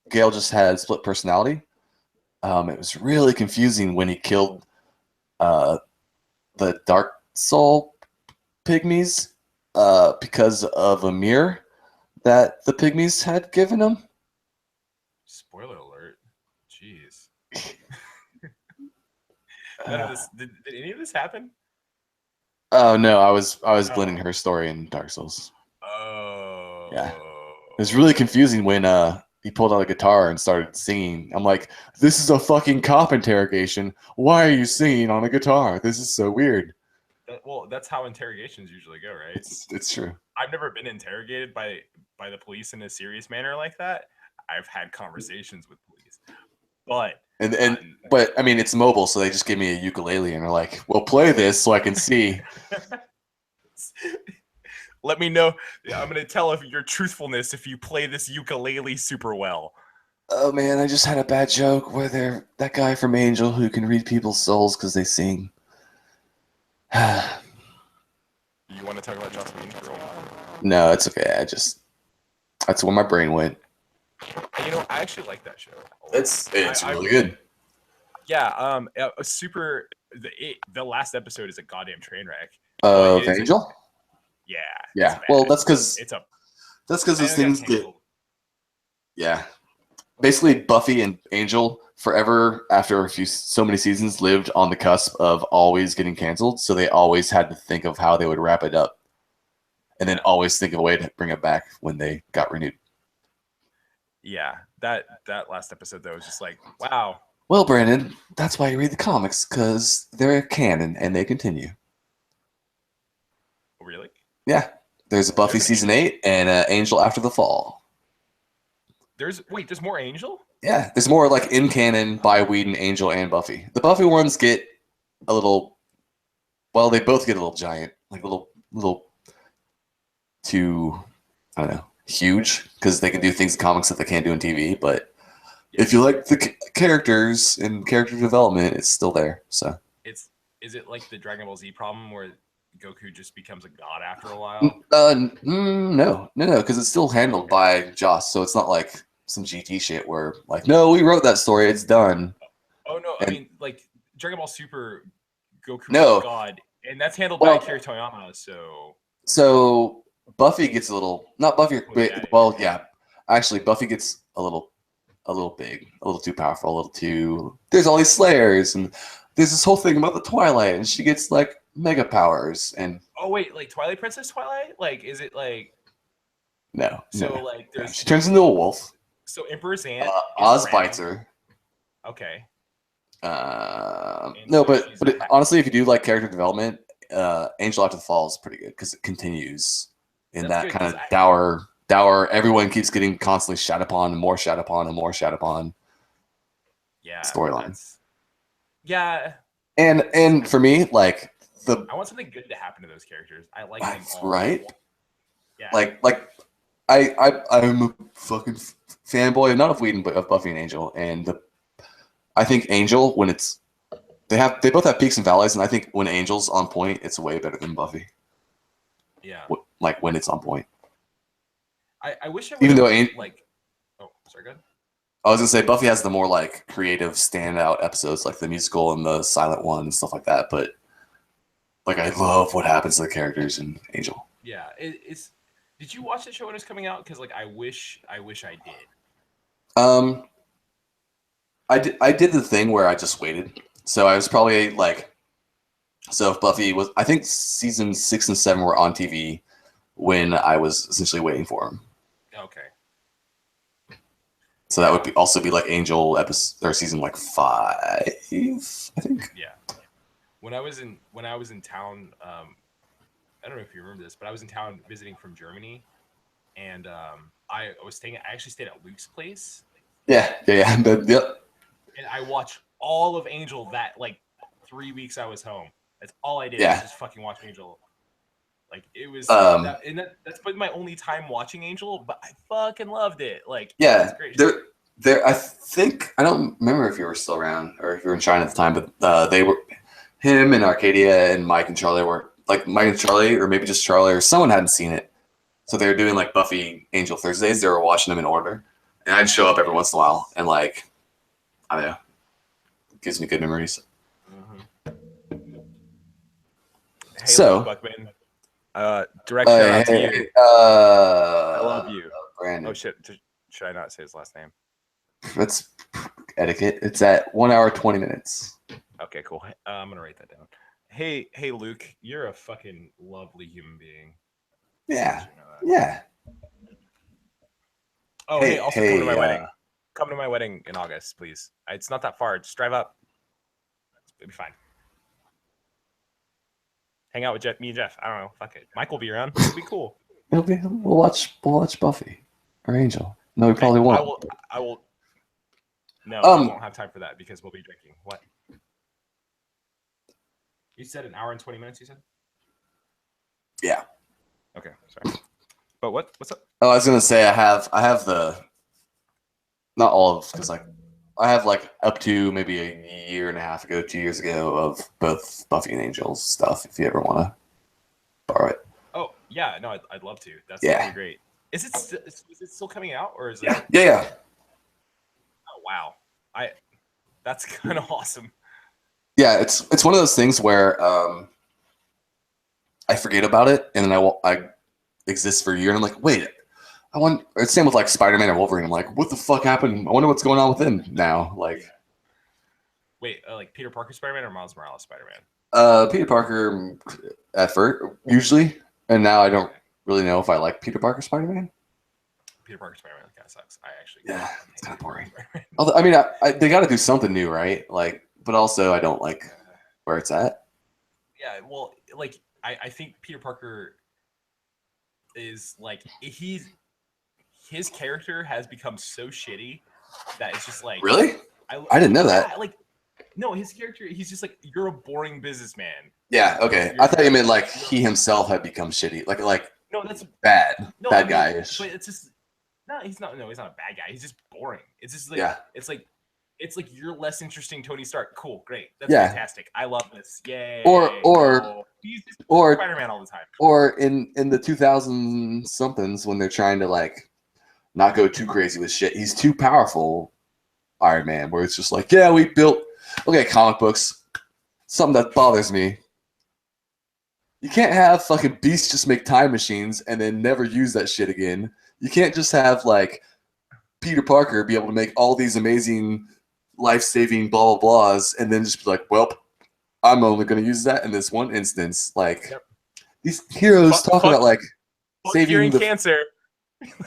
Gale just had split personality. It was really confusing when he killed the Dark Soul pygmies because of a mirror that the pygmies had given him. Spoiler alert. Jeez. None of this did any of this happen? Oh no, I was blending her story in Dark Souls. Oh. Yeah. It was really confusing when he pulled out a guitar and started singing. I'm like, this is a fucking cop interrogation. Why are you singing on a guitar? This is so weird. Well, that's how interrogations usually go, right? It's true. I've never been interrogated by the police in a serious manner like that. I've had conversations with police, but but I mean, it's mobile, so they just give me a ukulele and they're like, "Well, play this so I can see." Let me know. I'm gonna tell if your truthfulness if you play this ukulele super well. Oh man, I just had a bad joke where that guy from Angel who can read people's souls because they sing. You want to talk about Joss Whedon for a while? No, it's okay. That's where my brain went. You know, I actually like that show. It's really good. Yeah. The last episode is a goddamn train wreck. Of Angel. Yeah. Well, that's because those things get. Yeah. Basically, Buffy and Angel forever after so many seasons lived on the cusp of always getting canceled, so they always had to think of how they would wrap it up, and then always think of a way to bring it back when they got renewed. Yeah, that last episode though was just like, wow. Well, Brandon, that's why you read the comics, because they're canon and they continue. Really? Yeah, there's a Buffy season 8 and Angel After the Fall. There's more Angel? Yeah, there's more like in canon by Whedon, Angel, and Buffy. The Buffy ones get a little. Well, they both get a little giant, like little too, I don't know, huge because they can do things in comics that they can't do in TV. But if you like the characters and character development, it's still there. So is it like the Dragon Ball Z problem where Goku just becomes a god after a while? No, because it's still handled by Joss, so it's not like some GT shit where like, no, we wrote that story, it's done. Oh no, I mean like Dragon Ball Super Goku No. is god, and that's handled by Akira Toriyama. So Buffy gets a little, not Buffy, yeah. Actually, Buffy gets a little big, a little too powerful, a little too. There's all these Slayers, and there's this whole thing about the Twilight, and she gets like mega powers. And oh wait, like Twilight Princess Twilight, like is it like? No. Like there's. She turns into a wolf. So Emperor's Aunt. Oz bites her. Okay. No, but honestly, if you do like character development, Angel After the Fall is pretty good because it continues in that kind of dour. Everyone keeps getting constantly shat upon, and more shat upon, and more shat upon. Yeah. Storyline. Yeah. And for me, like I want something good to happen to those characters. I like them all. Right. Yeah. Like I'm a fucking fanboy, not of Whedon, but of Buffy and Angel, and I think Angel, when it's they both have peaks and valleys, and I think when Angel's on point, it's way better than Buffy. Yeah. Like when it's on point. I wish I would even though like. Oh, sorry, go ahead. I was gonna say Buffy has the more like creative standout episodes, like the musical and the silent one and stuff like that. But like, I love what happens to the characters in Angel. Yeah, it's. Did you watch the show when it was coming out? Because like, I wish I did. I did the thing where I just waited. So I was probably like, so if Buffy was, I think season 6 and 7 were on TV when I was essentially waiting for them. Okay. So that would also be like Angel episode or season like 5, I think. Yeah. When I was in town, I don't know if you remember this, but I was in town visiting from Germany, and I actually stayed at Luke's place. Yeah. Yep. And I watched all of Angel that like 3 weeks I was home. That's all I did. Yeah. Was just fucking watch Angel. Like it was, that's been my only time watching Angel, but I fucking loved it. Like yeah, great. There. I think I don't remember if you were still around or if you were in China at the time, but they were him and Arcadia and Mike and Charlie were like Mike and Charlie, or maybe just Charlie or someone hadn't seen it, so they were doing like Buffy Angel Thursdays. They were watching them in order, and I'd show up every once in a while and like I don't know, it gives me good memories. Mm-hmm. Hey, so. Buckman. Direct shout out to you. I love you. Brandon. Oh shit! Should I not say his last name? That's etiquette. It's at 1 hour 20 minutes. Okay, cool. I'm gonna write that down. Hey, Luke, you're a fucking lovely human being. Yeah. Yeah. Oh, hey, also come to my wedding. Come to my wedding in August, please. It's not that far. Just drive up. It'll be fine. Hang out with me and Jeff. I don't know. Fuck it. Mike will be around. It'll be cool. We'll watch Buffy or Angel. No, we probably won't. I will. No, I won't have time for that because we'll be drinking. What? You said an hour and 20 minutes. You said. Yeah. Okay. Sorry. But what's up? Oh, I was gonna say I have the. Not all of, because like I have like up to maybe a year and a half ago, 2 years ago, of both Buffy and Angel's stuff. If you ever want to borrow it. Oh yeah, no, I'd love to. That's really great. Is it still coming out, or is it? Yeah. Oh wow, that's kind of awesome. Yeah, it's one of those things where I forget about it, and then I exist for a year, and I'm like, wait. It's same with like Spider-Man and Wolverine. I'm like, what the fuck happened? I wonder what's going on with him now. Like, wait, like Peter Parker Spider-Man or Miles Morales Spider-Man? Peter Parker at first, usually, and now I don't really know if I like Peter Parker Spider-Man. Peter Parker Spider-Man kind of sucks. It's kind of boring. Although, I mean, they got to do something new, right? Like, but also I don't like where it's at. Yeah, well, like I think Peter Parker is like his character has become so shitty that it's just like really. I didn't know that. Like, no, his character, he's just like, you're a boring businessman. Yeah. Okay. I thought you meant like he himself had become shitty. Like no, that's bad. No, bad guy-ish. But it's just No, he's not. No, he's not a bad guy. He's just boring. It's just like Yeah. it's like you're less interesting, Tony Stark. Cool, great, that's Yeah. fantastic. I love this. Yay. Or No. He's just or Spider-Man all the time. or in the 2000 somethings when they're trying to like not go too crazy with shit. He's too powerful, Iron Man, where it's just like, yeah, we built comic books. Something that bothers me. You can't have fucking Beast just make time machines and then never use that shit again. You can't just have like Peter Parker be able to make all these amazing life-saving blah blah blahs and then just be like, well, I'm only going to use that in this one instance. Like these heroes talk about like saving the cancer.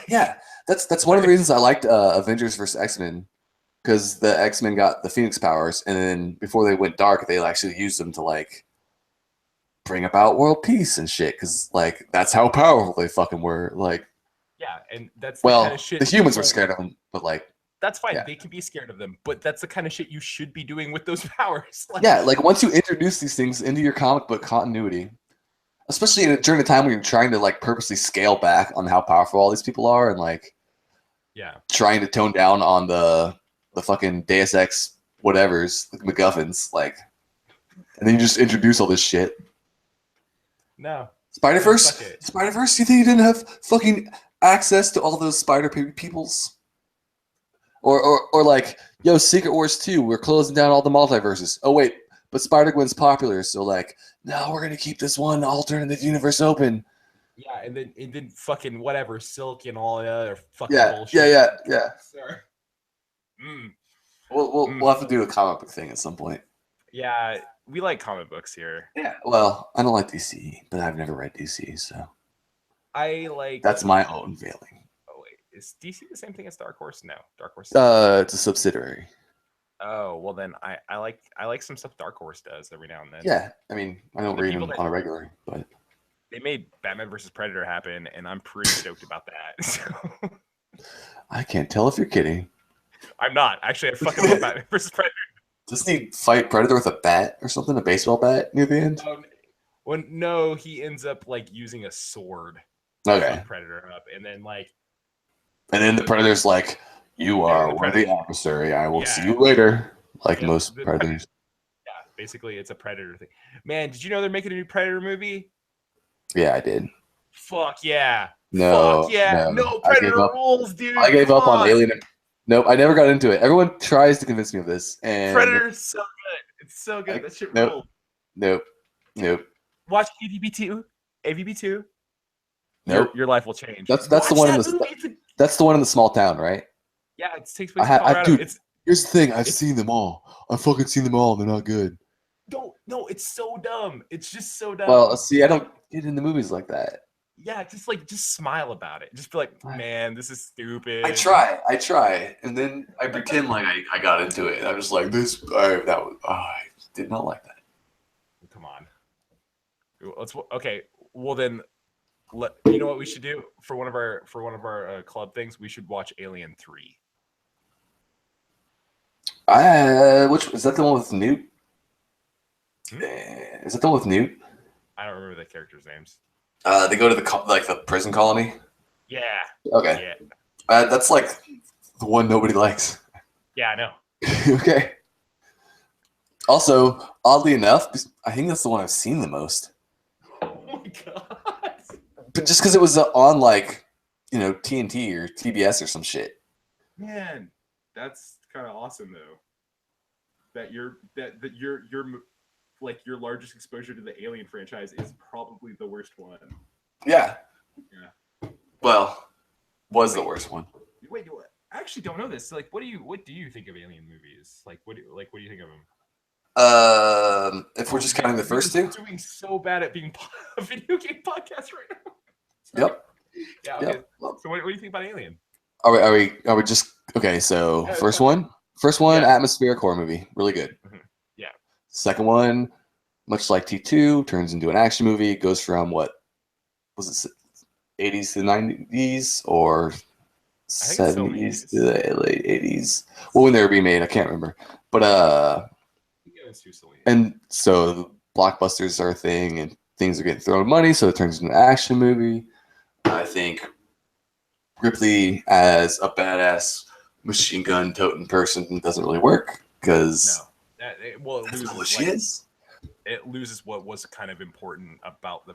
Yeah, that's one of the reasons I liked Avengers vs. X-Men, because the X-Men got the Phoenix powers, and then before they went dark, they actually used them to like bring about world peace and shit. Because like that's how powerful they fucking were. Like, yeah, and that's well, the kind of shit the humans were scared of them, but like that's fine. Yeah. They can be scared of them, but that's the kind of shit you should be doing with those powers. yeah, like once you introduce these things into your comic book continuity, especially during the time when you're trying to like purposely scale back on how powerful all these people are, and like trying to tone down on the fucking Deus Ex whatevers, like MacGuffins, like, and then you just introduce all this shit. No. Spider-Verse? Spider-Verse? You think you didn't have fucking access to all those spider peoples? Or like, yo, Secret Wars 2, we're closing down all the multiverses. Oh wait, but Spider-Gwen's popular, so like, no, we're gonna keep this one alternate universe open. Yeah, and then fucking whatever, Silk and all the other fucking bullshit. Yeah. Sorry. We'll have to do a comic book thing at some point. Yeah, we like comic books here. Yeah, well, I don't like DC, but I've never read DC, so I like. That's my own failing. Oh wait, is DC the same thing as Dark Horse? No, Dark Horse. It's a subsidiary. Oh well, then I like some stuff Dark Horse does every now and then. Yeah, I mean, I don't read them on a regular, but they made Batman versus Predator happen, and I'm pretty stoked about that. So. I can't tell if you're kidding. I'm not. Actually, I fucking love Batman versus Predator. Doesn't he fight Predator with a bat or something? A baseball bat near the end? Well, no, he ends up like using a sword. Okay. To Predator up, and then the Predator's like, "You are worthy adversary. I will see you later." Like most Predators. Yeah, basically, it's a Predator thing. Man, did you know they're making a new Predator movie? Yeah, I did. Fuck yeah. No. Fuck yeah. No, Predator rules, dude. I gave up on Alien. Nope, I never got into it. Everyone tries to convince me of this. And Predator's so good. It's so good. That shit rules. Nope. Watch AVB2. AVB2. Nope. Your life will change. That's the one in the that's the one in the small town, right? Yeah, it takes place in Colorado. Here's the thing. I've seen them all. I've fucking seen them all. They're not good. No, it's so dumb. It's just so dumb. Well, see, I don't get into movies like that. Yeah, just smile about it. Just be like, man, this is stupid. I try, and then I pretend like I got into it. And I'm just like, I did not like that. Come on. Okay. Well then, you know what we should do for one of our club things? We should watch Alien 3. Which is that the one with Newt? Is that the one with Newt? I don't remember the characters' names. They go to the prison colony. Yeah. Okay. Yeah. That's like the one nobody likes. Yeah, I know. Okay. Also, oddly enough, I think that's the one I've seen the most. Oh my god. But just because it was on TNT or TBS or some shit. Man, that's kind of awesome though. That your like your largest exposure to the Alien franchise is probably the worst one. Yeah. Well, was the worst one. Wait, I actually don't know this. Like, what do you think of Alien movies? Like, what do you think of them? If we're just counting the first two, doing so bad at being a video game podcast right now. Yep. Yeah. Okay. Yep. So, what do you think about Alien? Are we just okay? So first one, atmospheric horror movie, really good. Mm-hmm. Yeah. Second one, much like T2, turns into an action movie. Goes from what was it, 80s to 90s or 70s to the late 80s? Well, when they were being made, I can't remember. But and so blockbusters are a thing, and things are getting thrown money, so it turns into an action movie. I think Ripley as a badass machine gun toting person doesn't really work because No, it loses what she is. It loses what was kind of important about the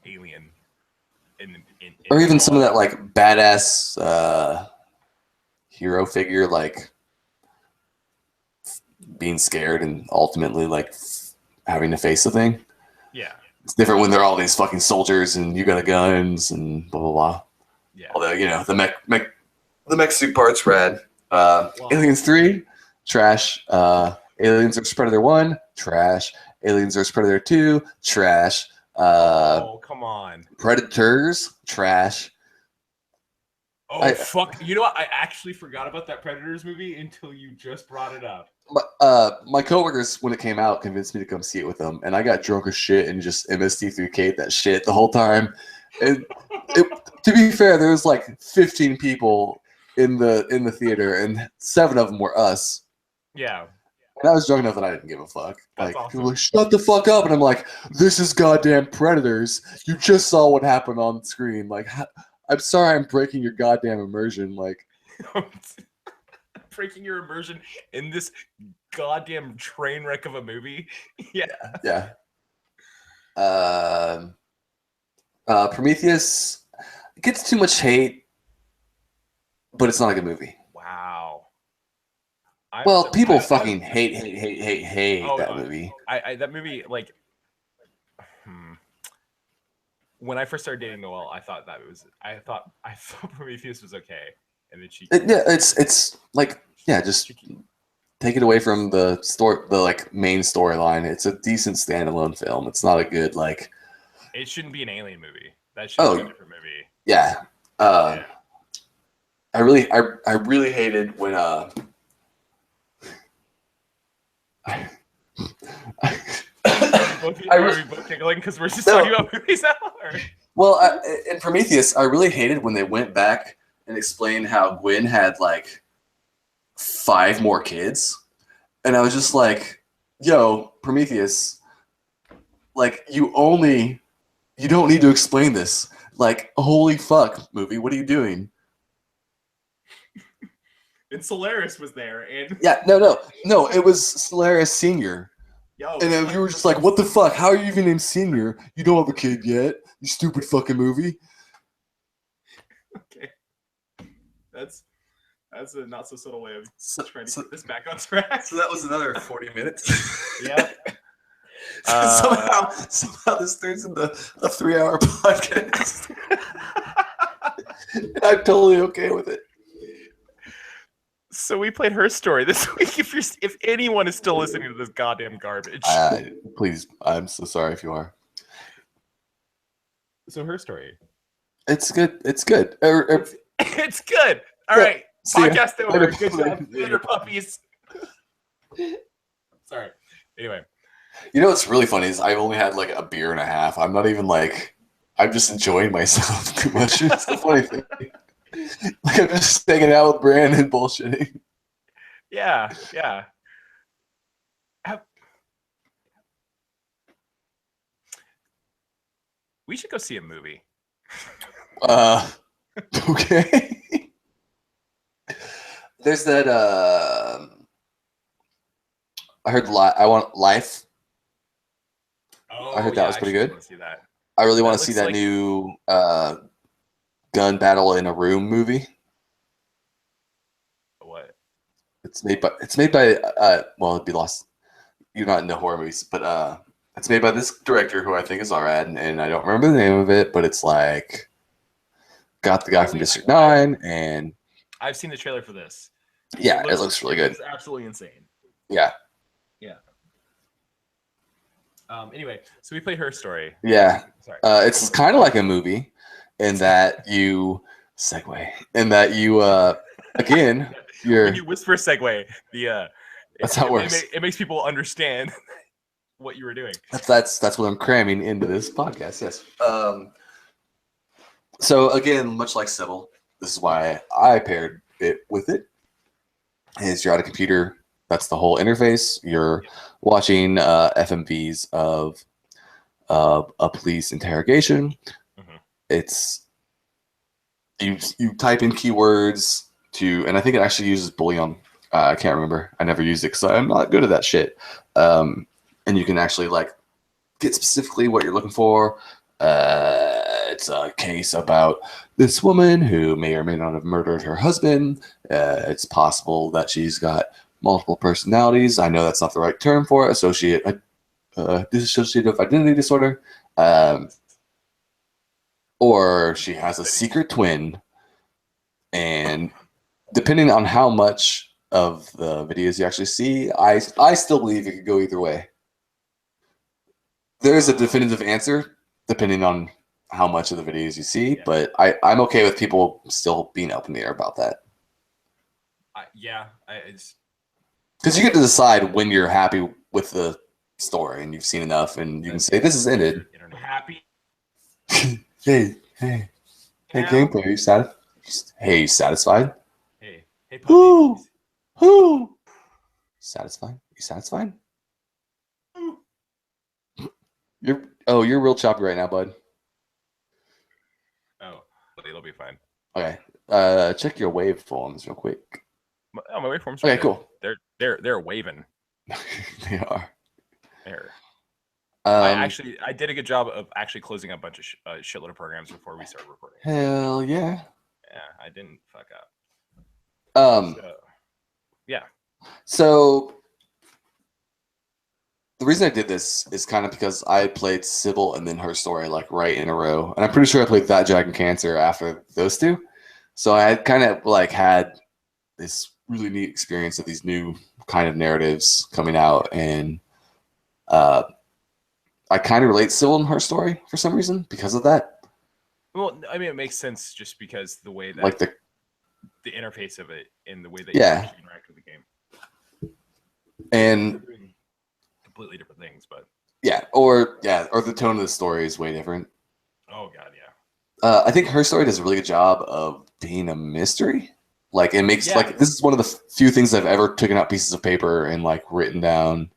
alien. Or even some of that like badass hero figure, like being scared and ultimately like having to face the thing. Yeah, it's different when they're all these fucking soldiers and you got guns and blah blah blah. Yeah. Although the mech suit part's rad. Aliens 3, trash. Aliens vs Predator 1, trash. Aliens vs Predator 2, trash. Oh, come on. Predators, trash. Oh, fuck. You know what? I actually forgot about that Predators movie until you just brought it up. My coworkers, when it came out, convinced me to come see it with them, and I got drunk as shit and just MST3K'd that shit the whole time. And to be fair, there was like 15 people in the theater, and 7 of them were us. Yeah. And I was drunk enough that I didn't give a fuck. That's like, awesome. people were like, shut the fuck up. And I'm like, this is goddamn Predators. You just saw what happened on screen. Like, I'm sorry I'm breaking your goddamn immersion. Like, breaking your immersion in this goddamn train wreck of a movie. Yeah. Prometheus gets too much but it's not a good movie. Wow. People fucking hate that movie. That movie, like, when I first started dating Noelle, I thought Prometheus was okay, and then it's like, just take it away from the like main storyline. It's a decent standalone film. It's not a good like. It shouldn't be an alien movie. That should be a different movie. Yeah. I really hated when Are we both giggling because we're just talking about movies now? Well, in Prometheus, I really hated when they went back and explained how Gwen had like 5 more kids, and I was just like, "Yo, Prometheus, like you don't need to explain this. Like, holy fuck, movie, what are you doing?" And Solaris was there, and no, it was Solaris Senior. Yo, and then you were just like, "What the fuck? How are you even named Senior? You don't have a kid yet, you stupid fucking movie." Okay, that's a not so subtle way of trying to get this back on track. So that was another 40 minutes. Yeah. Somehow this turns into a 3-hour podcast. I'm totally okay with it. So we played Her Story this week. If anyone is still listening to this goddamn garbage, please, I'm so sorry if you are. So Her Story. It's good. It's good. It's good. All right. Podcast over. Good job. Later, puppies. Sorry. Anyway. You know what's really funny is I've only had like a beer and a half. I'm not even like, I'm just enjoying myself too much. It's the funny thing. Like I'm just hanging out with Brandon and bullshitting. Yeah. We should go see a movie. Okay. There's that. I heard I Want Life. Oh, I heard that was pretty good. Want to see that. I really want to see that new gun battle in a room movie. What? It's made by well, it'd be lost. You're not into horror movies, but it's made by this director who I think is alright, and I don't remember the name of it, but it's like got the guy from District 9, and I've seen the trailer for this. Yeah, it looks really good. It's absolutely insane. Yeah. Anyway, so we played Her Story. Yeah. Sorry. It's kind of like a movie in that you again, when you whisper segue, that's how it works. It makes people understand what you were doing. That's what I'm cramming into this podcast. Yes. So again, much like Cibele, this is why I paired it with it. Is you're at a computer. That's the whole interface. You're watching FMVs of a police interrogation. Mm-hmm. It's you type in keywords and I think it actually uses Boolean. I can't remember. I never used it because I'm not good at that shit. And you can actually like get specifically what you're looking for. It's a case about this woman who may or may not have murdered her husband. It's possible that she's got multiple personalities. I know that's not the right term for it. Dissociative identity disorder. Or she has a secret twin. And depending on how much of the videos you actually see, I still believe it could go either way. There is a definitive answer depending on how much of the videos you see, but I'm okay with people still being up in the air about that. Because you get to decide when you're happy with the story and you've seen enough, and you can say this is ended. Happy. hey, gameplay, are you satisfied? Hey, you satisfied? Hey, puppy. Who? Satisfied? You satisfied? You're real choppy right now, bud. Oh, it'll be fine. Okay. Check your waveforms real quick. My waveforms. Okay, cool. They're waving. They are. There. I did a good job of actually closing a bunch of shitload of programs before we started recording. Hell yeah. Yeah, I didn't fuck up. Yeah. So the reason I did this is kind of because I played Cibele and then Her Story like right in a row, and I'm pretty sure I played That Dragon Cancer after those two. So I kind of like had this really neat experience of these new kind of narratives coming out, and I kind of relate Cibele and Her Story for some reason because of that. Well, I mean, it makes sense just because the way that like the interface of it and the way that you actually interact with the game, and completely different things, but or the tone of the story is way different. Oh god, yeah. I think Her Story does a really good job of being a mystery. Like it makes like this is one of the few things I've ever taken out pieces of paper and like written down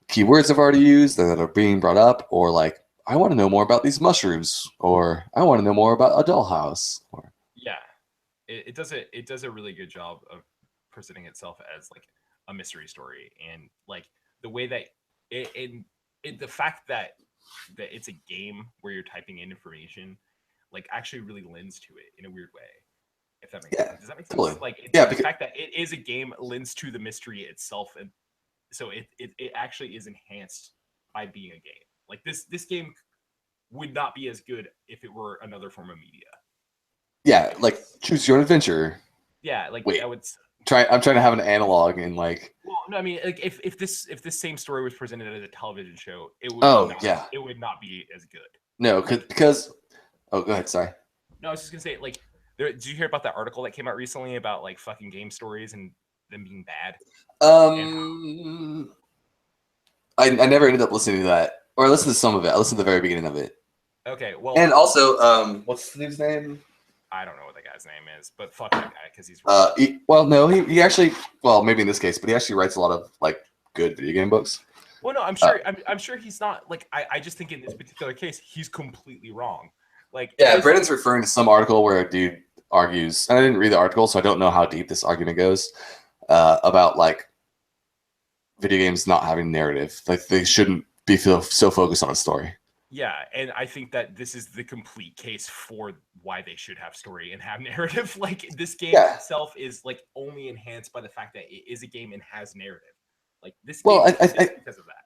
keywords I've already used that are being brought up, or like I want to know more about these mushrooms, or I want to know more about a dollhouse. Or it does a really good job of presenting itself as like a mystery story, and like the way that the fact that it's a game where you're typing in information, like actually really lends to it in a weird way. If that makes sense. Does that make sense? Totally. Like the fact that it is a game lends to the mystery itself, and so it actually is enhanced by being a game. Like this game would not be as good if it were another form of media. Yeah, like choose your own adventure. Yeah, like wait, I would I'm trying to have an analog and like. Well, no, I mean, like if this same story was presented as a television show, it would it would not be as good. No, because go ahead. Sorry. No, I was just gonna say like. Did you hear about that article that came out recently about like fucking game stories and them being bad? I never ended up listening to that, or I listened to some of it. I listened to the very beginning of it. Okay, well, and also, what's the dude's name? I don't know what the guy's name is, but fuck that guy because he's. He actually, maybe in this case, but he actually writes a lot of like good video game books. Well, no, I'm sure. I'm sure he's not like. I just think in this particular case, he's completely wrong. Like, Brennan's referring to some article where a dude argues, and I didn't read the article, so I don't know how deep this argument goes, about like video games not having narrative. Like they shouldn't be so focused on a story. Yeah, and I think that this is the complete case for why they should have story and have narrative. Like this game itself is like only enhanced by the fact that it is a game and has narrative. Like this game because of that.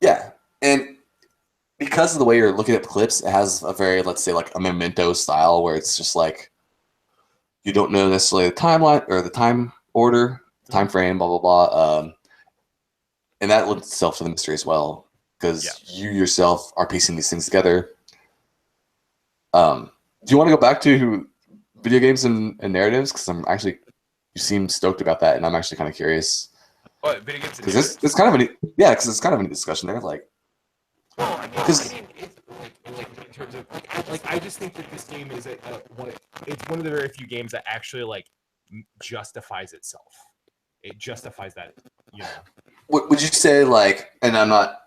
Yeah, and because of the way you're looking at the clips, it has a very, let's say, like a Memento style where it's just like you don't know necessarily the timeline or the time order, time frame, blah blah blah, and that lends itself to the mystery as well because you yourself are piecing these things together. Do you want to go back to video games and narratives? Because you seem stoked about that, and I'm actually kind of curious. What video games? Because it's kind of because it's kind of a discussion there, like. Well, I mean, it's like in terms of like I just think that this game is it's one of the very few games that actually like justifies itself. It justifies that, you know. Would you say like, and I'm not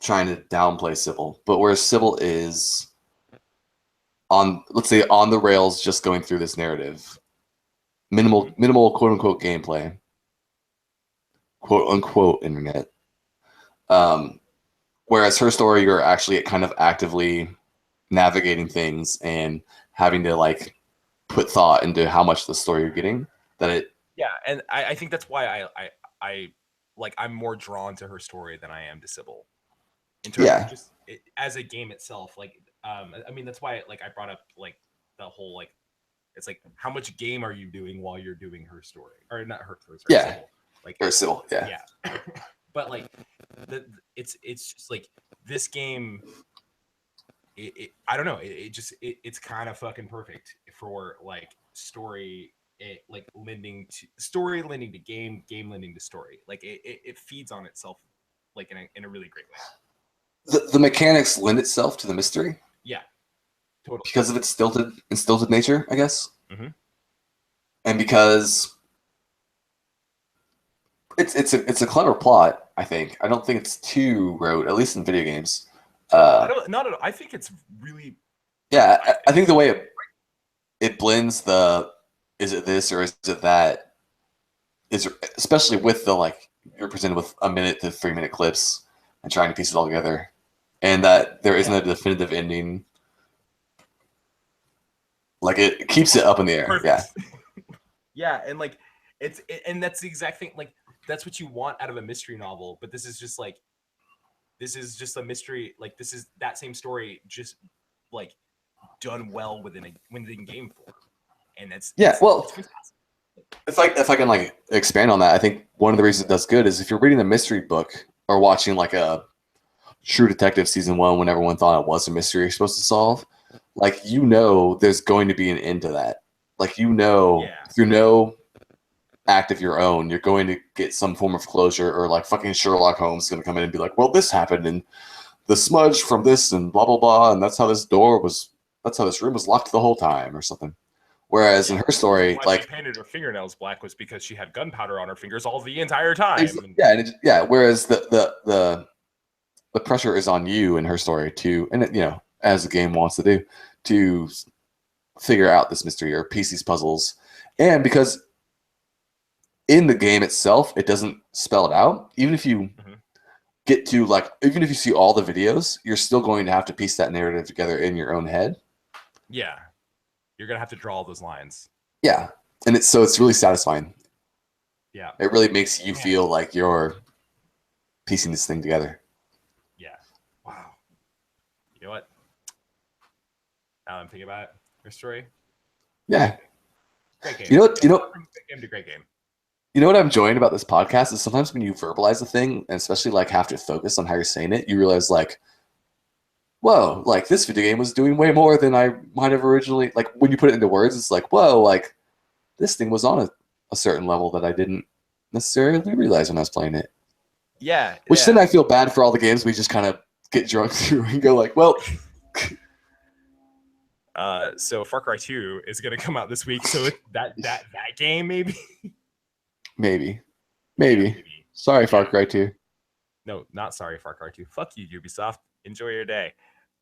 trying to downplay Cibele, but where Cibele is on, let's say, on the rails, just going through this narrative. Minimal quote unquote gameplay, quote unquote internet. Whereas her story, you're actually kind of actively navigating things and having to like put thought into how much the story you're getting. That it, Yeah, and I think that's why I like I'm more drawn to her story than I am to Cibele. In terms Yeah. of just as a game itself, like I mean that's why like I brought up like the whole like it's like how much game are you doing while you're doing her story or not her story, sorry, Yeah. Cibele. Like or Civil, yeah. But like it's just like this game. I don't know. It's kind of fucking perfect for like story. Like lending to game, game lending to story. Like it feeds on itself, like in a really great way. The mechanics lend itself to the mystery. Yeah, totally. Because of its stilted nature, I guess. Mm-hmm. And because it's a clever plot, I think. I don't think it's too rote, at least in video games. I don't. Not at all. I think it's really. Yeah, I think the way it blends the is it this or is it that is especially with the like you're presented with a minute to 3 minute clips and trying to piece it all together, and that there isn't a definitive ending. Like it keeps it up in the air. Perfect. Yeah. Yeah, and like and that's the exact thing. Like that's what you want out of a mystery novel, but this is just a mystery. Like this is that same story, just like done well within game form, and that's Well, if I can like expand on that, I think one of the reasons it does good is if you're reading a mystery book or watching like a True Detective season 1 when everyone thought it was a mystery you're supposed to solve, like there's going to be an end to that. Like through no act of your own, you're going to get some form of closure, or like fucking Sherlock Holmes is going to come in and be like, well, this happened and the smudge from this and blah blah blah, and that's how this room was locked the whole time or something. Whereas in her story, like she painted her fingernails black was because she had gunpowder on her fingers all the entire time. Whereas the pressure is on you in her story to, and as the game wants to do, to figure out this mystery or piece these puzzles, and because in the game itself, it doesn't spell it out. Even if you get to even if you see all the videos, you're still going to have to piece that narrative together in your own head. Yeah, you're gonna have to draw all those lines. Yeah, and it's really satisfying. Yeah, it really makes you feel like you're piecing this thing together. Yeah. Wow. You know what? Now I'm thinking about it. Your story. Yeah. Great game. You know, great game to great game. You know what I'm enjoying about this podcast is sometimes when you verbalize a thing, and especially like have to focus on how you're saying it, you realize like, whoa, like this video game was doing way more than I might have originally. Like when you put it into words, it's like, whoa, like this thing was on a certain level that I didn't necessarily realize when I was playing it. Yeah. Which then I feel bad for all the games we just kind of get drunk through and go like, well. So Far Cry 2 is going to come out this week. So that game maybe. Maybe. Sorry, Far Cry 2. No, not sorry, Far Cry 2. Fuck you, Ubisoft. Enjoy your day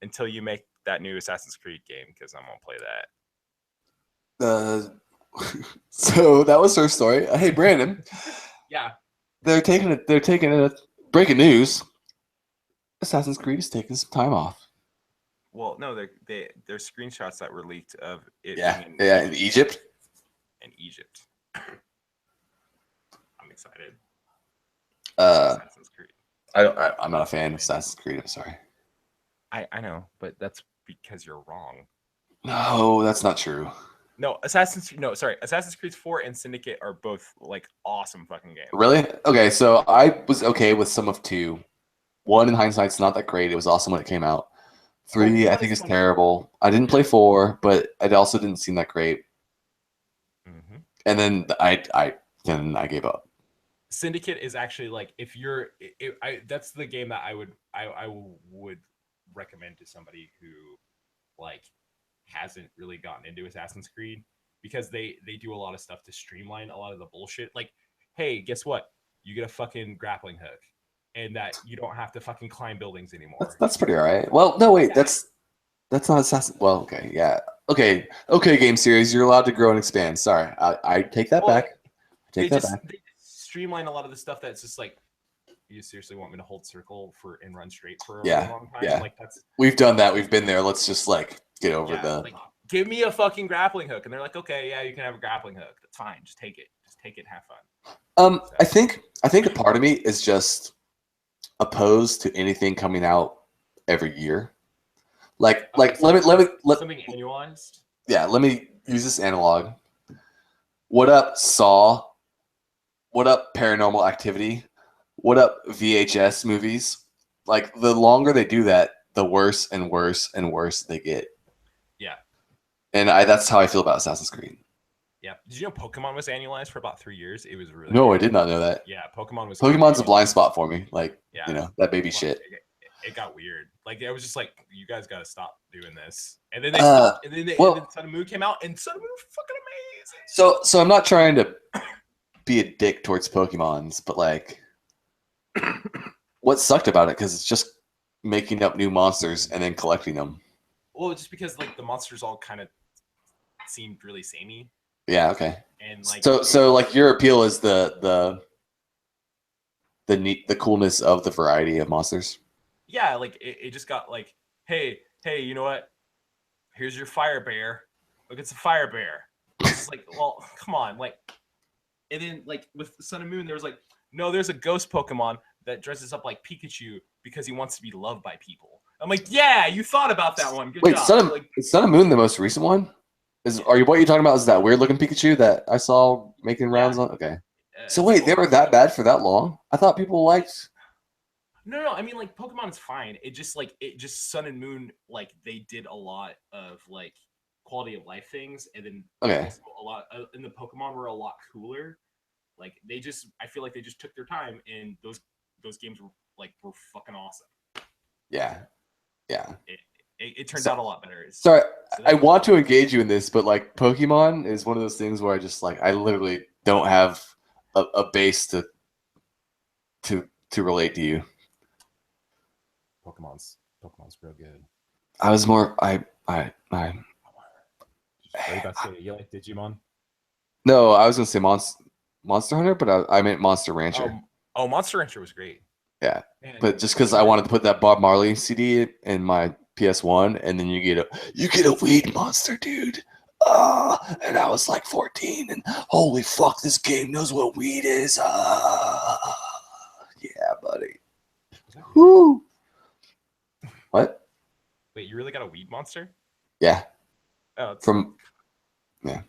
until you make that new Assassin's Creed game, because I'm gonna play that. So that was her story. Hey, Brandon. Yeah. They're taking a breaking news. Assassin's Creed is taking some time off. Well, no, there's screenshots that were leaked of it. In Egypt. In Egypt. I'm excited. Assassin's Creed. I'm not a fan of Assassin's Creed. I'm sorry. I know, but that's because you're wrong. No, that's not true. No, Assassin's Creed 4 and Syndicate are both like awesome fucking games. Really? Okay, so I was okay with some of 2. 1 in hindsight's not that great. It was awesome when it came out. 3, I think is terrible. I didn't play 4, but it also didn't seem that great. Mm-hmm. And then I gave up. Syndicate is actually like that's the game that I would recommend to somebody who like hasn't really gotten into Assassin's Creed, because they do a lot of stuff to streamline a lot of the bullshit. Like, hey, guess what? You get a fucking grappling hook, and that you don't have to fucking climb buildings anymore. That's pretty all right. Well, no, wait, That's not Assassin. Well, okay, yeah, okay, game series. You're allowed to grow and expand. Sorry, I take that Well, back. Take that back. They streamline a lot of the stuff that's just like, you seriously want me to hold circle for and run straight for a really long time? Yeah. Like that's We've done that. We've been there. Let's just like get over the. Like, give me a fucking grappling hook, and they're like, okay, yeah, you can have a grappling hook. That's fine. Just take it. And have fun. I think a part of me is just opposed to anything coming out every year. Like let me something annualized. Yeah, let me use this analog. What up, Saw? What up, Paranormal Activity? What up, VHS movies? Like the longer they do that, the worse and worse and worse they get. Yeah, and that's how I feel about Assassin's Creed. Yeah. Did you know Pokemon was annualized for about 3 years? It was really No, I did not know that. Yeah, Pokemon's a blind spot for me. Like, that baby shit. It got weird. Like, I was just like, you guys got to stop doing this. And then they stopped. And then Sun and Moon came out, and Sun and Moon was fucking amazing. So I'm not trying to be a dick towards Pokemons, but like, what sucked about it? Because it's just making up new monsters and then collecting them. Well, just because like the monsters all kind of seemed really samey. Yeah. Okay. And like, so like your appeal is the coolness of the variety of monsters. Yeah, like it just got like, hey, you know what? Here's your fire bear. Look, it's a fire bear. It's like, well, come on, like, and then like with Sun and Moon, there was like, no, there's a ghost Pokemon that dresses up like Pikachu because he wants to be loved by people. I'm like, yeah, you thought about that one. Good job. Is Sun and Moon the most recent one? What you're talking about is that weird looking Pikachu that I saw making rounds on? Okay. So wait, they were that bad for that long? I thought people liked. No. I mean, like, Pokemon is fine. It just Sun and Moon, like, they did a lot of like quality of life things, and then a lot in the Pokemon were a lot cooler. Like, I feel like they just took their time, and those games were fucking awesome. Yeah. It turned out a lot better. Sorry, I want to engage you in this, but like Pokemon is one of those things where I just like I literally don't have a base to relate to you. Pokemon's real good. I was more I. Are you about to say you like Digimon? No, I was gonna say Monster Hunter, but I meant Monster Rancher. Oh, Monster Rancher was great. Yeah, but just because I wanted to put that Bob Marley CD in my PS1, and then you get a weed monster, dude. And I was like 14, and holy fuck, this game knows what weed is. Yeah, buddy. Woo. What? Wait, you really got a weed monster? Yeah. Oh, yeah.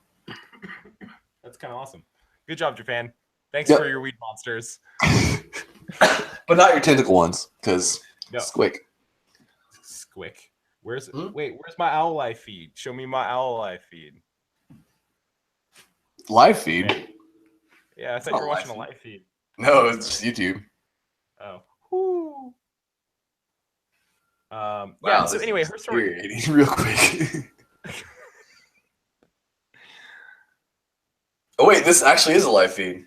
That's kind of awesome. Good job, Japan. Thanks for your weed monsters. But not your tentacle ones, because Squick. Where's my Owleye feed? Show me my Owleye feed. Live feed? Okay. Yeah, I thought you were watching a live feed. No, it's just YouTube. Oh. Woo. Wow, so anyway, her story. Real quick. Oh wait, this actually is a live feed.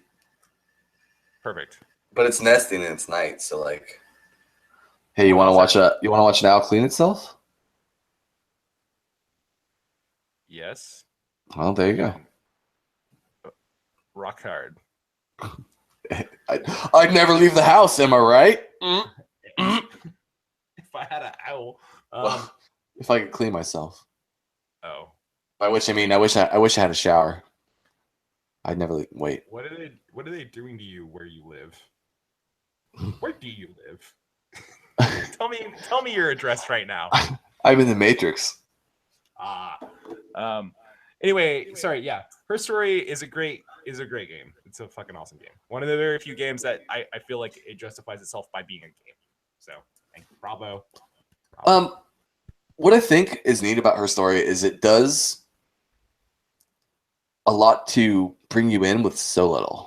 Perfect. But it's nesting and it's night, so like, hey, you want to watch an owl clean itself? Yes. Well, there you go. Rock hard. I'd never leave the house. Am I right? If I had an owl, if I could clean myself. Oh. I wish I had a shower. I'd never wait. What are they doing to you where you live? Where do you live? Tell me your address right now. I'm in the Matrix. Anyway, sorry. Yeah, her story is a great game. It's a fucking awesome game. One of the very few games that I feel like it justifies itself by being a game. So, bravo. What I think is neat about her story is it does a lot to bring you in with so little.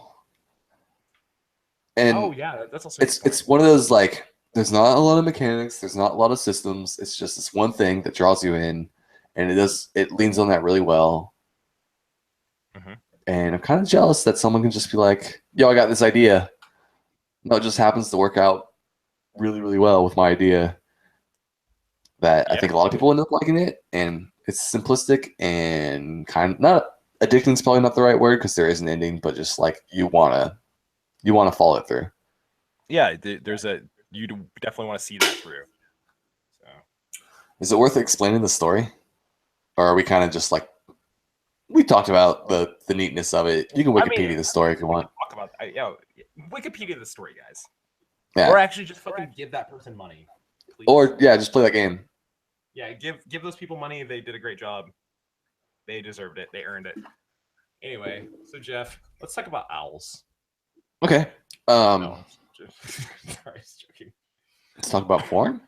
And that's also it's one of those like there's not a lot of mechanics, there's not a lot of systems. It's just this one thing that draws you in, and it leans on that really well. Mm-hmm. And I'm kind of jealous that someone can just be like, "Yo, I got this idea." No, it just happens to work out really, really well with my idea. that I Yeah. think a lot of people end up liking it, and it's simplistic and kind of not addicting is probably not the right word because there is an ending, but just like you wanna follow it through. Yeah, there's you definitely want to see that through. So Is it worth explaining the story, or are we kind of just like we talked about the neatness of it? You can Wikipedia the story if you want. Talk about Wikipedia the story, guys. Yeah. Or actually just fucking give that person money, please. Or yeah, just play that game. Yeah, give those people money. They did a great job. They deserved it. They earned it. Anyway, so Jeff, let's talk about owls. Okay. No, sorry, just joking. Let's talk about porn.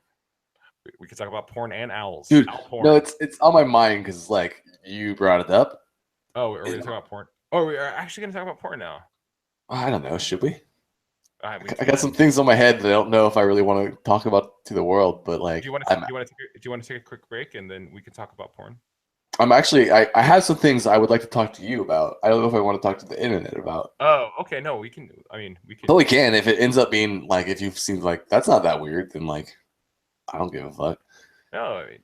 We could talk about porn and owls. Dude, Owl porn. no, it's on my mind because like you brought it up. Oh, are we gonna talk about porn? Oh, we are actually gonna talk about porn now. I don't know. Should we? I I got some things on my head that I don't know if I really want to talk about to the world, but like, Do you want to take a quick break and then we can talk about porn? I'm actually I have some things I would like to talk to you about. I don't know if I want to talk to the internet about. Oh, okay. No, we can. I mean, we can. But we can if it ends up being like if you seem like that's not that weird, then like I don't give a fuck. No, I mean,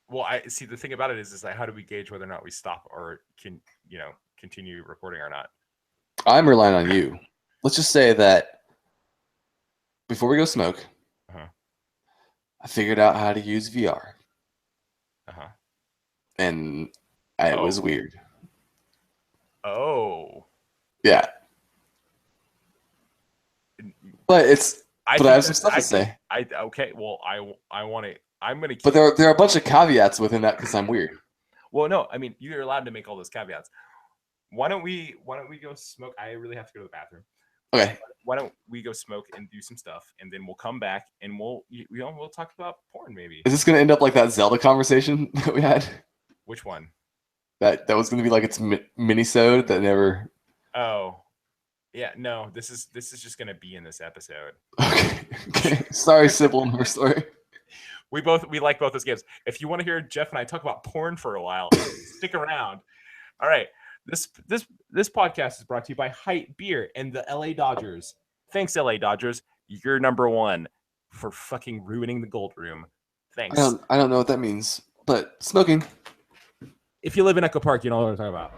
well, I see. The thing about it is like, how do we gauge whether or not we stop or can continue recording or not? I'm relying on you. Let's just say that before we go smoke, I figured out how to use VR. And it was weird. Oh. Yeah. But I have some stuff to say. Okay. Well, I want to. I'm gonna. But there are a bunch of caveats within that because I'm weird. Well, no, I mean you're allowed to make all those caveats. Why don't we go smoke? I really have to go to the bathroom. Okay. Why don't we go smoke and do some stuff, and then we'll come back and we'll talk about porn maybe. Is this gonna end up like that Zelda conversation that we had? Which one? That was gonna be like its mini-sode that never. Oh, yeah. No, this is just gonna be in this episode. Okay. Sorry, Sybil and her story. We like both those games. If you want to hear Jeff and I talk about porn for a while, stick around. All right. This podcast is brought to you by Height Beer and the LA Dodgers. Thanks, LA Dodgers. You're number one for fucking ruining the Gold Room. Thanks. I don't know what that means, but smoking. If you live in Echo Park, you know what I'm talking about.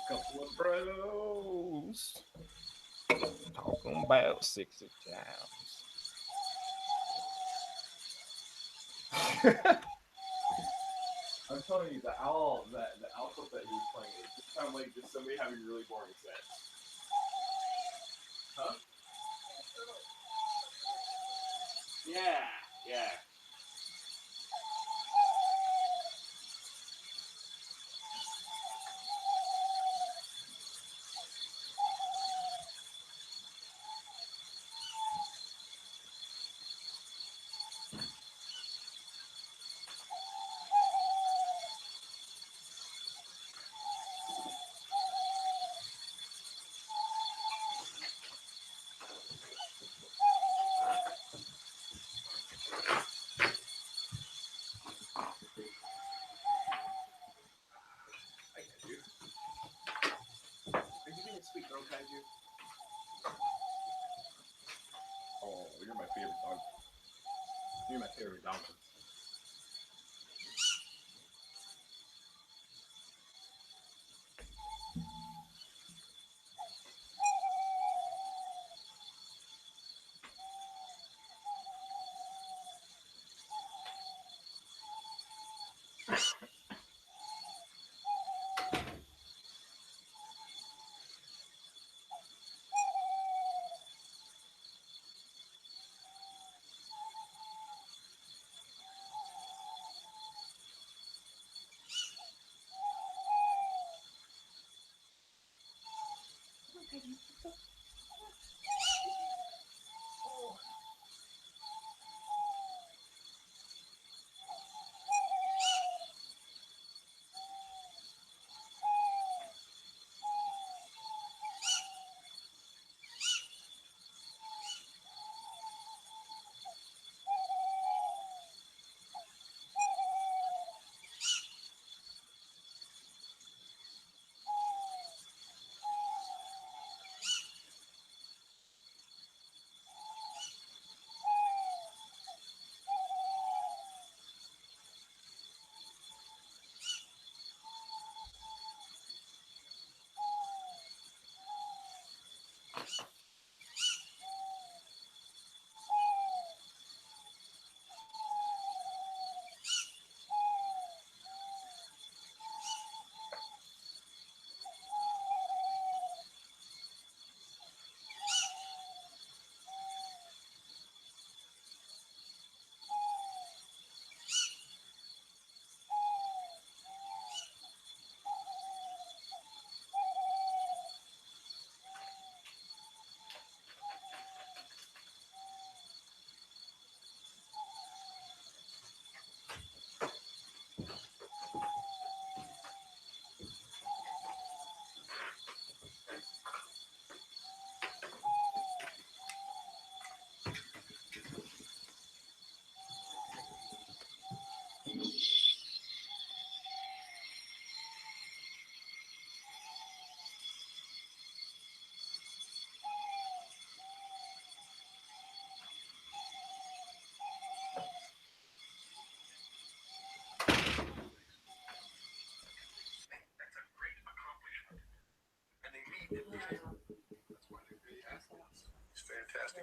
Couple of bros talking about 60 times. I'm telling you, the owl clip that he was playing, it just sounded like just somebody having really boring sex. Huh? Yeah. Sweet girl kaiju. Oh, you're my favorite dog. You're my favorite dog.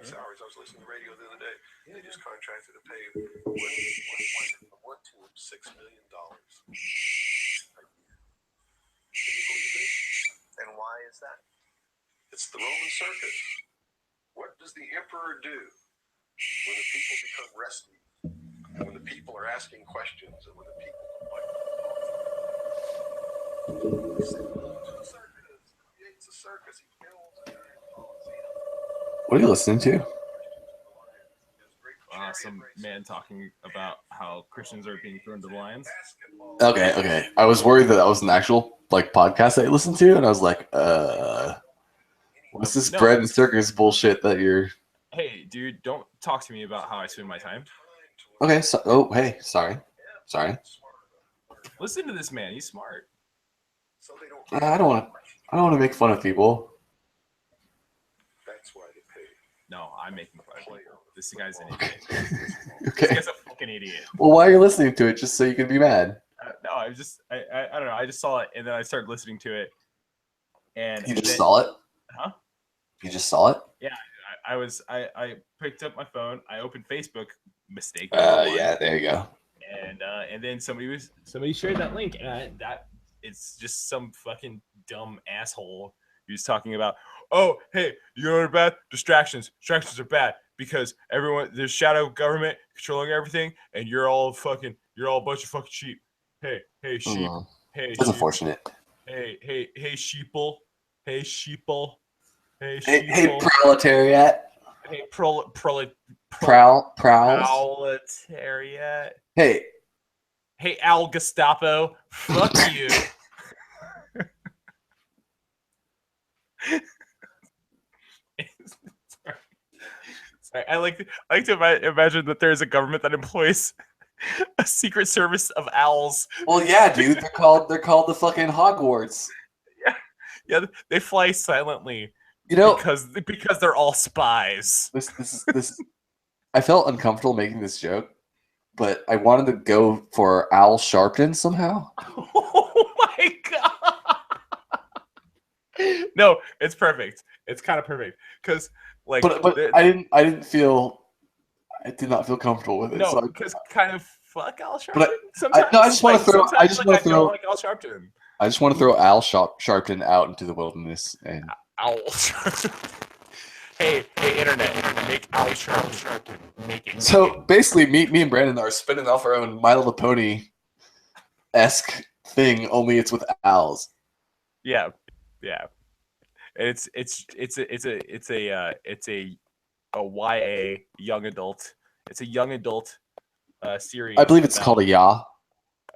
salaries. I was listening to the radio the other day. They just contracted to pay one team $6 million a year. Can you believe it? And why is that? It's the Roman circus. What does the emperor do when the people become restive? And when the people are asking questions and when the people complain? He said, "Go to the circus." He hates the circus. He builds a giant coliseum. What are you listening to? Some man talking about how Christians are being thrown to the lions. Okay. I was worried that was an actual like podcast that you listened to, and I was like, what's this bread and circus bullshit that you're? Hey, dude, don't talk to me about how I spend my time. Okay. So, hey, sorry. Listen to this man. He's smart. I don't want to make fun of people. That's why they pay. No, I'm making fun of people. This guy's an idiot. Okay. This guy's a fucking idiot. Well, why are you listening to it? Just so you can be mad? No, I don't know. I just saw it and then I started listening to it. And you just saw it? Huh? You just saw it? Yeah, I picked up my phone. I opened Facebook. Mistake. Yeah, there you go. And then somebody shared that link, and it's just some fucking dumb asshole who's talking about, oh, hey, you know what are bad? Distractions. Distractions are bad because there's shadow government controlling everything, and you're all a bunch of fucking sheep. Hey, sheep. Hey, that's unfortunate. Hey, sheeple. Hey, sheeple. Hey, hey, proletariat. Hey, Prowls. proletariat. Hey, Al Gestapo. Fuck you. Sorry. I like to imagine that there's a government that employs a secret service of owls. Well, yeah, dude. They're called the fucking Hogwarts. Yeah. They fly silently. You know, because they're all spies. This. I felt uncomfortable making this joke, but I wanted to go for Al Sharpton somehow. Oh my god! No, it's perfect. It's kind of perfect because, like, but I did not feel comfortable with it. No, because kind of fuck Al Sharpton. I just want to throw. I just want to throw. Like Al Sharpton. I just want to throw Al Sharpton out into the wilderness and. Owl Sharpton. Hey, internet, make Owl Sharpton. Make it. So basically, me and Brandon are spinning off our own My Little Pony-esque thing, only it's with owls. Yeah. It's a YA young adult. It's a young adult series. I believe it's called a Ya.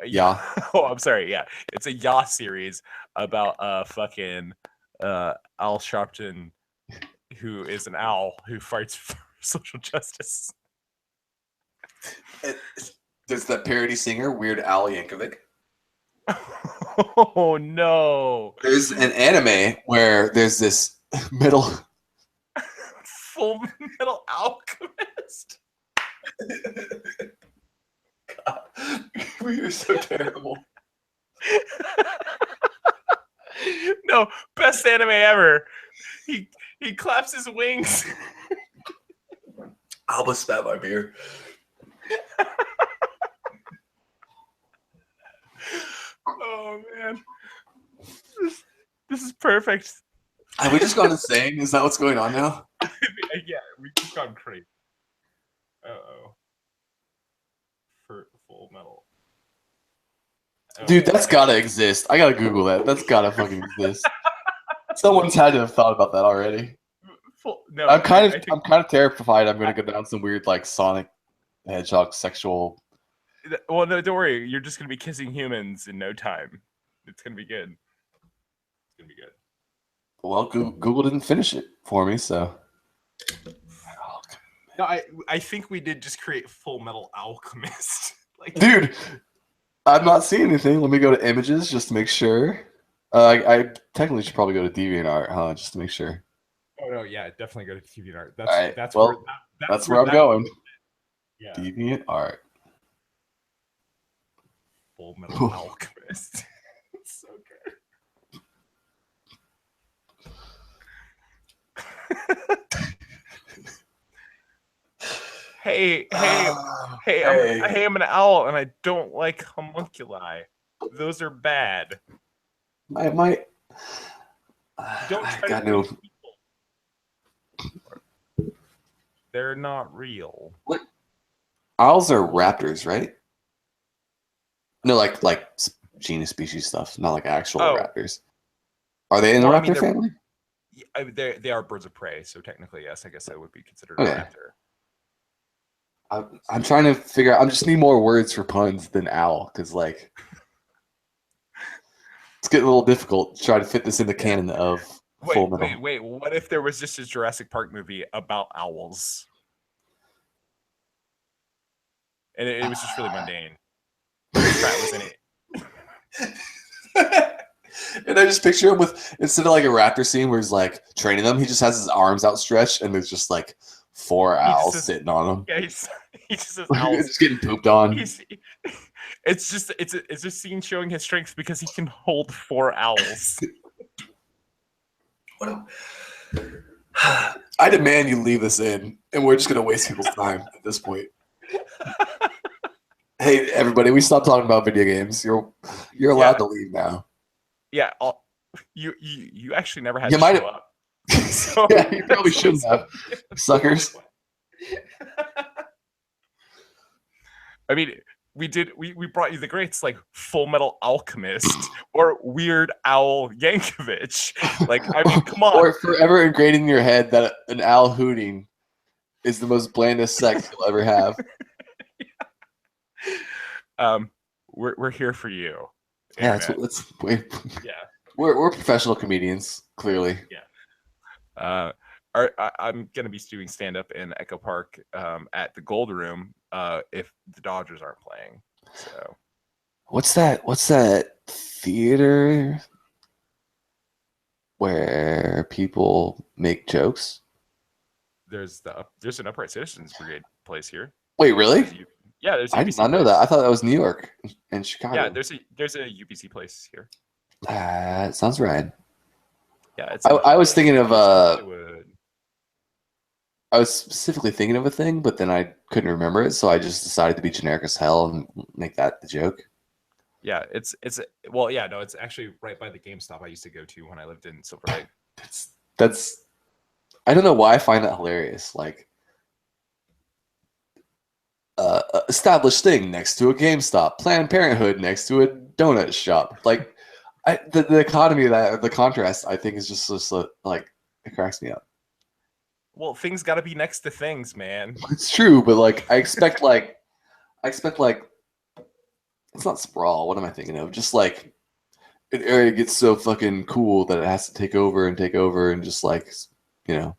Yeah. Oh, I'm sorry. Yeah, it's a Ya series about fucking Al Sharpton, who is an owl who fights for social justice. There's that parody singer, Weird Al Yankovic. Oh no! There's an anime where there's this Full Metal Alchemist. God, we are so terrible. No, best anime ever. He claps his wings. Alba spat my beer. Oh man, this is perfect. Have we just gone insane? Is that what's going on now? Yeah, we just gone crazy. For Full Metal. Dude, that's gotta exist. I gotta Google that. That's gotta fucking exist. Someone's had to have thought about that already. No, I'm kind of terrified. I'm gonna go down some weird like Sonic the Hedgehog sexual. Well, no, don't worry. You're just gonna be kissing humans in no time. It's gonna be good. It's gonna be good. Well, Google didn't finish it for me, so. No, I think we did just create Full Metal Alchemist. Like, dude, I'm not seeing anything. Let me go to images just to make sure. I technically should probably go to DeviantArt, huh? Just to make sure. Oh no, yeah, definitely go to DeviantArt. That's where I'm going. Yeah. DeviantArt. Full Metal Alchemist. It's so good. Hey, Hey. I'm an owl, and I don't like homunculi. Those are bad. I might. Don't I try got to no. think people. They're not real. What? Owls are raptors, right? No, like genus species stuff, not like actual Oh. raptors. Are they in the Well, I raptor mean, they're- family? They are birds of prey, so technically, yes, I guess that would be considered Okay. a raptor. I'm trying to figure out. I just need more words for puns than owl, because like it's getting a little difficult to try to fit this in the canon of Full Metal. Wait. What if there was just a Jurassic Park movie about owls? And it was just really mundane. Chris Pratt was in it. And I just picture him with, instead of like a raptor scene where he's like training them, he just has his arms outstretched and there's just like 4 owls sitting on him. Yeah, he just says Like, owls. just getting pooped on. It's a scene showing his strength because he can hold 4 owls. I demand you leave this in, and we're just gonna waste people's time at this point. Hey, everybody, we stopped talking about video games. You're allowed to leave now. Yeah, you actually never had You to might show up. So Yeah, you probably shouldn't have, suckers. I mean, we brought you the greats like Full Metal Alchemist or Weird Owl Yankovic. Like, I mean, come on. Or forever ingrained in your head that an owl hooting is the most blandest sex you'll ever have. We're here for you. Yeah, Internet. yeah. We're professional comedians, clearly. Yeah. I'm gonna be doing stand up in Echo Park at the Gold Room if the Dodgers aren't playing. So What's that theater where people make jokes? there's an Upright Citizens Brigade place here. Wait, really? There's I UPC did not know place. that. I thought that was New York and Chicago. Yeah, there's a UPC place here. That sounds right. Yeah, it's. I was thinking of Hollywood. I was specifically thinking of a thing, but then I couldn't remember it, so I just decided to be generic as hell and make that the joke. Yeah, it's actually right by the GameStop I used to go to when I lived in Silver Lake. That's I don't know why I find that hilarious. Like established thing next to a GameStop, Planned Parenthood next to a donut shop. Like the economy of that, the contrast, I think is just like it cracks me up. Well, things got to be next to things, man. It's true, but like I expect like it's not sprawl. What am I thinking of? Just like an area gets so fucking cool that it has to take over and just like, you know.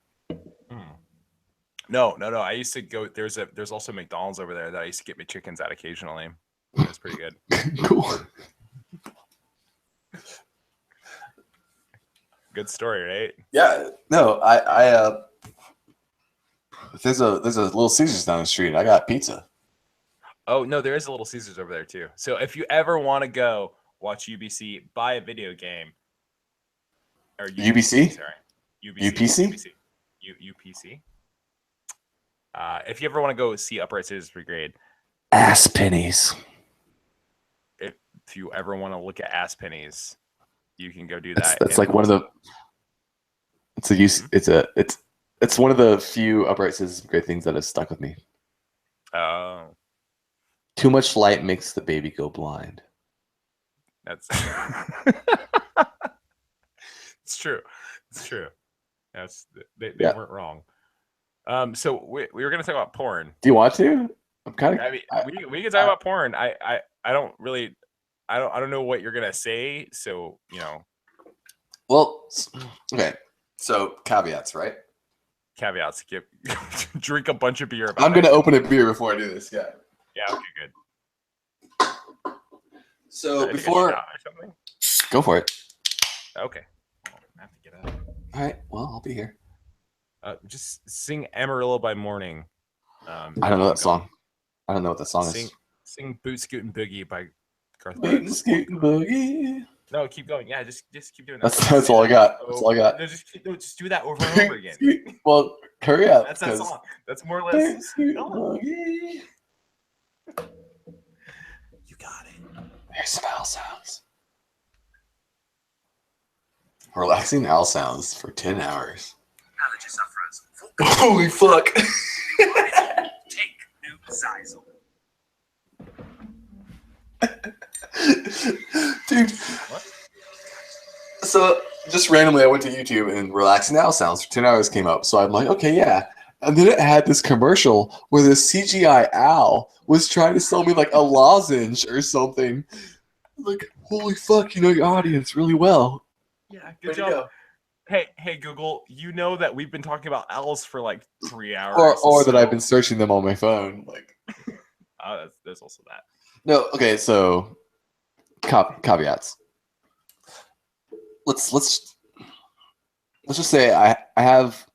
No. I used to go. There's also McDonald's over there that I used to get my chickens at occasionally. It was pretty good. Cool. Good story, right? Yeah. No, I there's a Little Caesars down the street. I got pizza. Oh no, there is a Little Caesars over there too. So if you ever want to go watch UBC, buy a video game. Or UBC? Sorry. UPC? UPC. If you ever want to go see Upright Citizens Brigade, Ass pennies. If you ever want to look at ass pennies, you can go do that. That's like one of the. It's one of the few Upright Citizens Brigade things that has stuck with me. Oh. Too much light makes the baby go blind. That's it's true. It's true. They weren't wrong. So we were gonna talk about porn. Do you want to? I'm kind of. I mean, we can talk about porn. I don't really. I don't know what you're gonna say. So you know. Well, okay. So caveats, right? Caveats. Drink a bunch of beer. I'm gonna open a beer before I do this. Yeah. Yeah. Okay. Good. So before, go for it. Okay. Well, I have to get up. All right. Well, I'll be here. Just sing Amarillo by Morning. I don't know that song. I don't know what that song is. Sing Boot Scootin' Boogie by Garth Boot Brooks. Scootin' Boogie. No, keep going. Yeah, just keep doing that. That's all I got. That's all I got. No, just do that over and over again. Well, Hurry up. That's that 'cause song. That's more or very less. sweet No, monkey. you got it. Here's some owl sounds. Relaxing owl sounds for 10 hours. Allergy sufferers. Holy fuck. Take new Zyzal. Dude. What? So just randomly I went to YouTube and relaxing owl sounds for 10 hours came up. So I'm like, okay, yeah. And then it had this commercial where this CGI owl was trying to sell me like a lozenge or something. Like, holy fuck, you know your audience really well. Yeah, Way good to job. go. Hey, Google. You know that we've been talking about owls for like 3 hours. Or that so- I've been searching them on my phone. Like, there's also that. no, okay, so caveats. Let's just say I have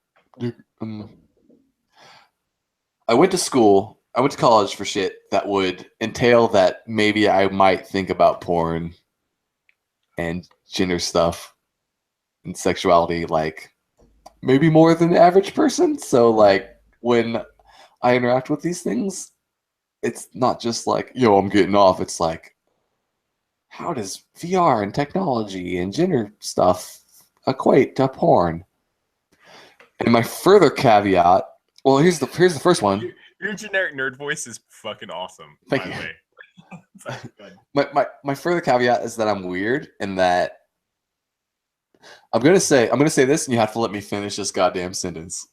I went to school, I went to college for shit that would entail that maybe I might think about porn and gender stuff and sexuality like maybe more than the average person. So like when I interact with these things, it's not just like, yo, I'm getting off. It's like, how does VR and technology and gender stuff equate to porn? And my further caveat, well, here's the first one. Your generic nerd voice is fucking awesome. Thank by you. the way. Sorry, go ahead. My further caveat is that I'm weird and that I'm gonna say this and you have to let me finish this goddamn sentence.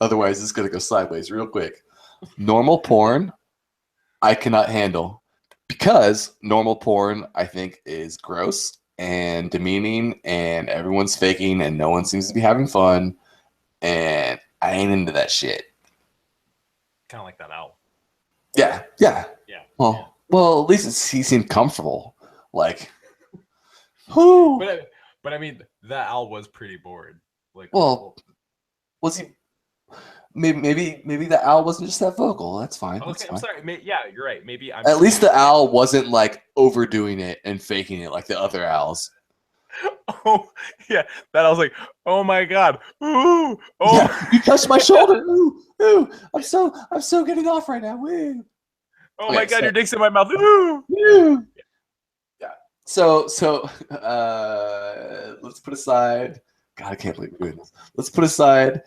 Otherwise it's gonna go sideways real quick. Normal porn I cannot handle. Because normal porn, I think, is gross and demeaning, and everyone's faking, and no one seems to be having fun, and I ain't into that shit. Kind of like that owl. Yeah. Yeah. Well, at least he seemed comfortable. Like, whoo. But I mean, that owl was pretty bored. Like, Well, was he? Maybe the owl wasn't just that vocal. That's fine. That's okay, I'm fine. sorry. Yeah, you're right. Maybe I'm. At least the owl wasn't like overdoing it and faking it like the other owls. Oh yeah, that I was like, oh my god, ooh, oh, Yeah, you touched my shoulder. Ooh, ooh. I'm so getting off right now. Woo. oh my Okay, god, so- your dick's in my mouth. Ooh. Woo. Yeah. So let's put aside. God, I can't believe we're doing this. Let's put aside.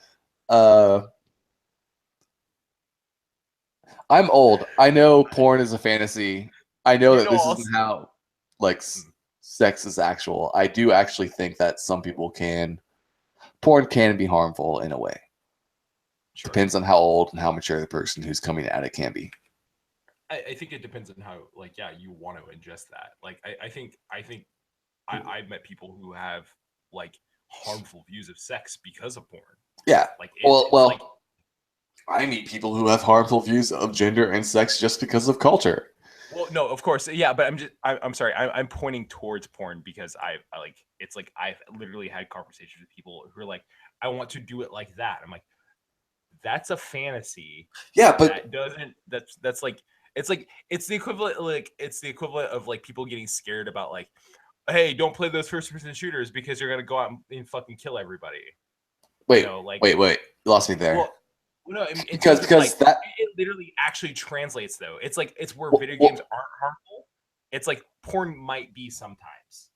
I'm old. I know porn is a fantasy. I know You that know this also- isn't how like sex is actual. I do actually think that some people porn can be harmful in a way. Sure. Depends on how old and how mature the person who's coming at it can be. I think it depends on how, like, yeah, you want to ingest that. Like, I think I've met people who have like harmful views of sex because of porn. Yeah. Like, Well, like, I meet people who have harmful views of gender and sex just because of culture. well, no, of course, yeah, but I'm sorry, I'm pointing towards porn because I like, it's like I've literally had conversations with people who are like, I want to do it like that. I'm like, that's a fantasy. Yeah, but That doesn't. That's like, it's the equivalent. Like, it's the equivalent of like people getting scared about like, hey, don't play those first-person shooters because you're gonna go out and fucking kill everybody. wait, You know, like, wait, you lost me there. Well, no, because like, that it literally actually translates though. It's like, it's where Well- video games aren't harmful. It's like porn might be sometimes.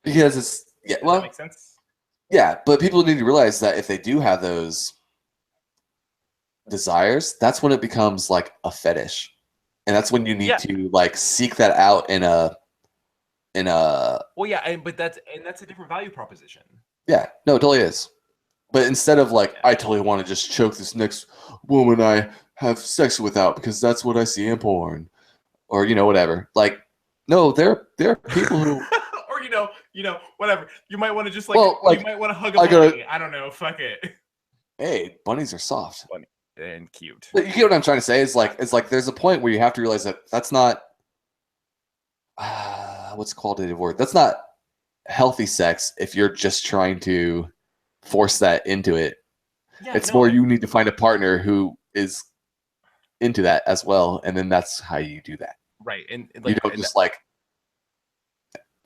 because it's Does that well, make sense? yeah, but people need to realize that if they do have those desires, that's when it becomes like a fetish, and that's when you need Yeah. to like seek that out in a Well, yeah, but that's a different value proposition. yeah, no, it totally is. But instead of like, I totally want to just choke this next woman I have sex without because that's what I see in porn, or whatever. Like, no, there are people who or whatever. You might want to just like, Well, like, you might want to hug a I bunny. gotta- I don't know. Fuck it. hey, bunnies are soft. And cute. But you get what I'm trying to say? Is like there's a point where you have to realize that that's not what's the qualitative word? That's not healthy sex if you're just trying to force that into it. Yeah, It's no, more you need to find a partner who is into that as well, and then that's how you do that. right. And You like, don't just like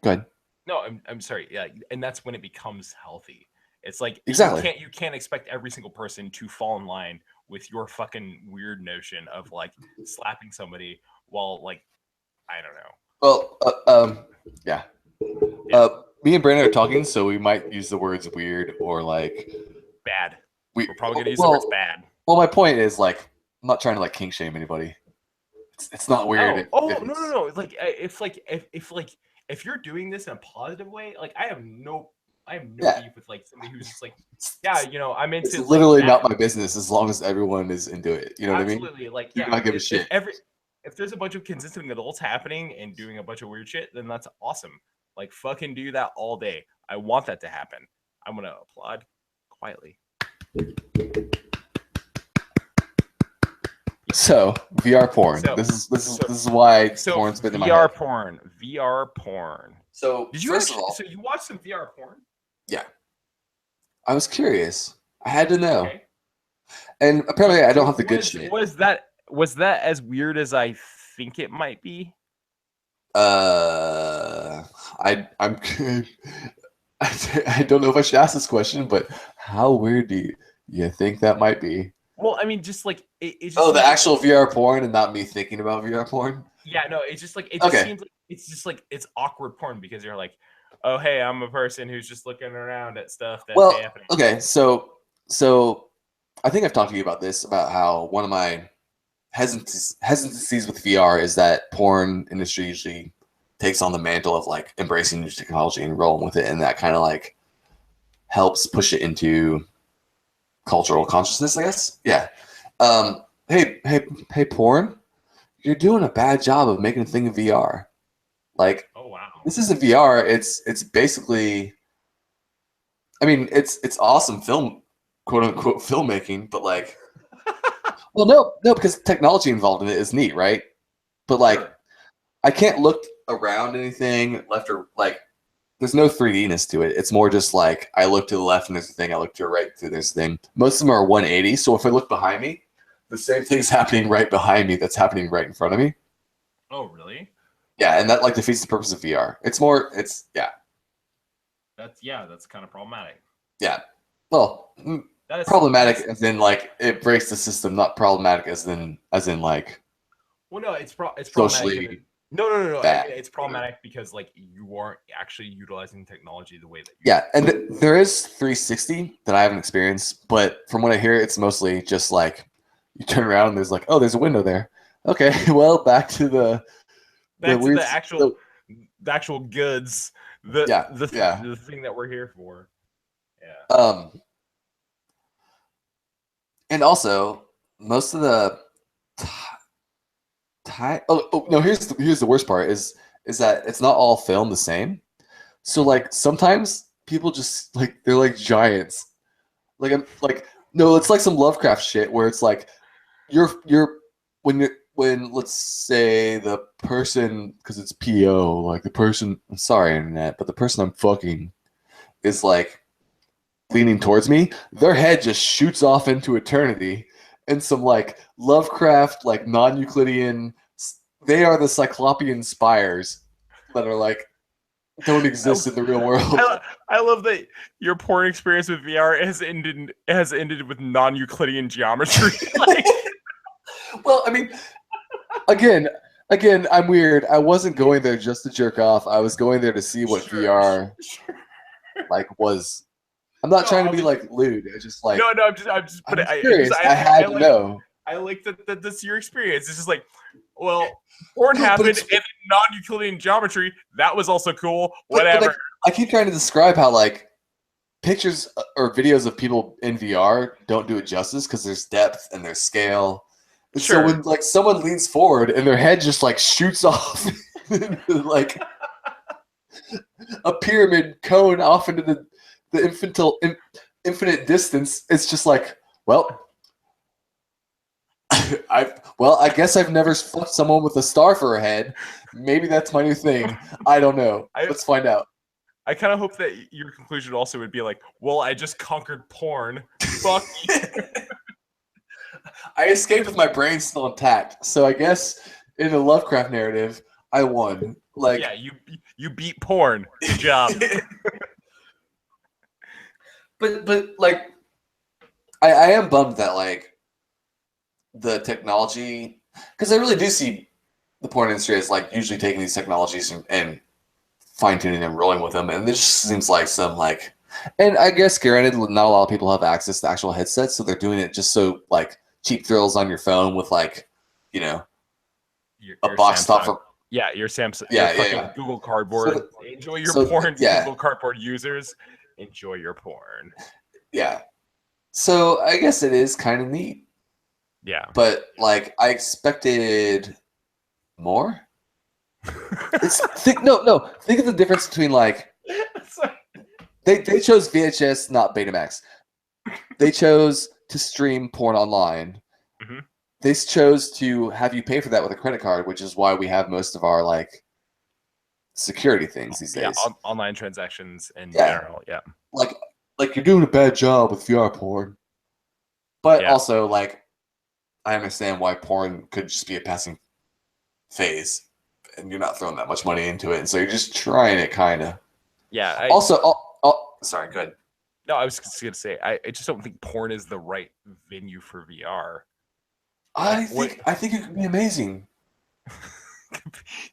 go ahead. no, I'm sorry. Yeah, and that's when it becomes healthy. It's like Exactly. you can't expect every single person to fall in line with your fucking weird notion of like slapping somebody while like I don't know. Well, yeah. Me and Brandon are talking, so we might use the words weird or like Bad. we. We're probably gonna use the words bad. Well, my point is like I'm not trying to like kink shame anybody. It's not weird. No, no. Like if you're doing this in a positive way, like I have no beef with like somebody who's just like, yeah, you know, I'm into. It's literally like, not my business as long as everyone is into it. You know what I mean? Absolutely. Like, Do yeah, not give a shit. if there's a bunch of consistent adults happening and doing a bunch of weird shit, then that's awesome. Like, fucking do that all day. I want that to happen. I'm gonna applaud quietly. So VR porn. So- this is why So porn's been in my VR head. porn. VR porn. So Did you first actually, of all, so you watched some VR porn? yeah, I was curious. I had to know, Okay. and apparently I don't have the good shit. Was that as weird as I think it might be? I'm I don't know if I should ask this question, but how weird do you think that might be? Well, I mean, just like it just Oh, the seems like- actual VR porn and not me thinking about VR porn? Yeah, no, it's just like it just Okay. seems like it's just like it's awkward porn because you're like, oh hey, I'm a person who's just looking around at stuff that's Well, happening. okay, so I think I've talked to you about this, about how one of my hesitancies with VR is that porn industry usually takes on the mantle of like embracing new technology and rolling with it, and that kind of like helps push it into cultural consciousness, I guess. Yeah. Hey, porn, you're doing a bad job of making a thing in VR. Like, Oh wow. this isn't VR. It's basically, I mean, it's awesome film, quote unquote filmmaking, but like, well, no, because technology involved in it is neat, right? But like, Sure. I can't look around anything left or like. There's no 3D-ness to it. It's more just like I look to the left and there's a thing. I look to the right and there's a thing. Most of them are 180. So if I look behind me, the same thing's happening right behind me that's happening right in front of me. Oh really? Yeah, and that like defeats the purpose of VR. It's That's kind of problematic. yeah. Well, That is problematic as in like it breaks the system, not problematic as in like Well, no, it's problematic. socially No. bad. It's problematic because like you aren't actually utilizing technology the way that you. Yeah, and there is 360 that I haven't experienced, but from what I hear, it's mostly just like you turn around and there's like, oh, there's a window there. Okay, well, back to the weird, the actual goods. The thing that we're here for. Yeah. And also most of the no, here's the worst part is that it's not all filmed the same. So like sometimes people just like they're like giants. Like I'm like no, it's like some Lovecraft shit where it's like when let's say the person, because it's PO, like the person, I'm sorry internet, but the person I'm fucking is like leaning towards me, their head just shoots off into eternity, and some like Lovecraft, like non-Euclidean, they are the Cyclopean spires that are like don't exist in the real world. I love that your porn experience with VR has ended with non-Euclidean geometry. Like, well, I mean, again, I'm weird. I wasn't going there just to jerk off. I was going there to see what VR like was. I'm not trying to be like lewd. It's just like no. I'm just. But I'm curious. I had to know. I like that. That's your experience. It's just like, well, porn happened in non-Euclidean geometry. That was also cool. Whatever. But, like, I keep trying to describe how like pictures or videos of people in VR don't do it justice because there's depth and there's scale. And Sure. So when like someone leans forward and their head just like shoots off into, like a pyramid cone off into the infinite distance, it's just like, well, I guess I've never fucked someone with a star for a head. Maybe that's my new thing. I don't know. Let's find out. I kind of hope that your conclusion also would be like, well, I just conquered porn. Fuck you. I escaped with my brain still intact. So I guess in a Lovecraft narrative, I won. Like, yeah, you beat porn. Good job. but like, I am bummed that like the technology, because I really do see the porn industry as like usually taking these technologies and fine tuning them, rolling with them, and this just seems like some like, and I guess granted, not a lot of people have access to actual headsets, so they're doing it just so like cheap thrills on your phone with like, you know, a Your box top Samsung. for Yeah, your Samsung. Yeah, your yeah, fucking yeah. Google Cardboard. So Enjoy your so, porn, yeah. Google Cardboard users. Enjoy your porn. Yeah. So I guess it is kind of neat, Yeah. but like I expected more. Think of the difference between like they chose VHS, not Betamax. They chose to stream porn online. Mhm. They chose to have you pay for that with a credit card, which is why we have most of our like security things these days. Yeah, online transactions in Yeah. general. Yeah. Like you're doing a bad job with VR porn. But Yeah. also like I understand why porn could just be a passing phase and you're not throwing that much money into it, and so you're just trying it kind of. Yeah. Sorry, good. No, I was just gonna say I just don't think porn is the right venue for VR. I think it could be amazing.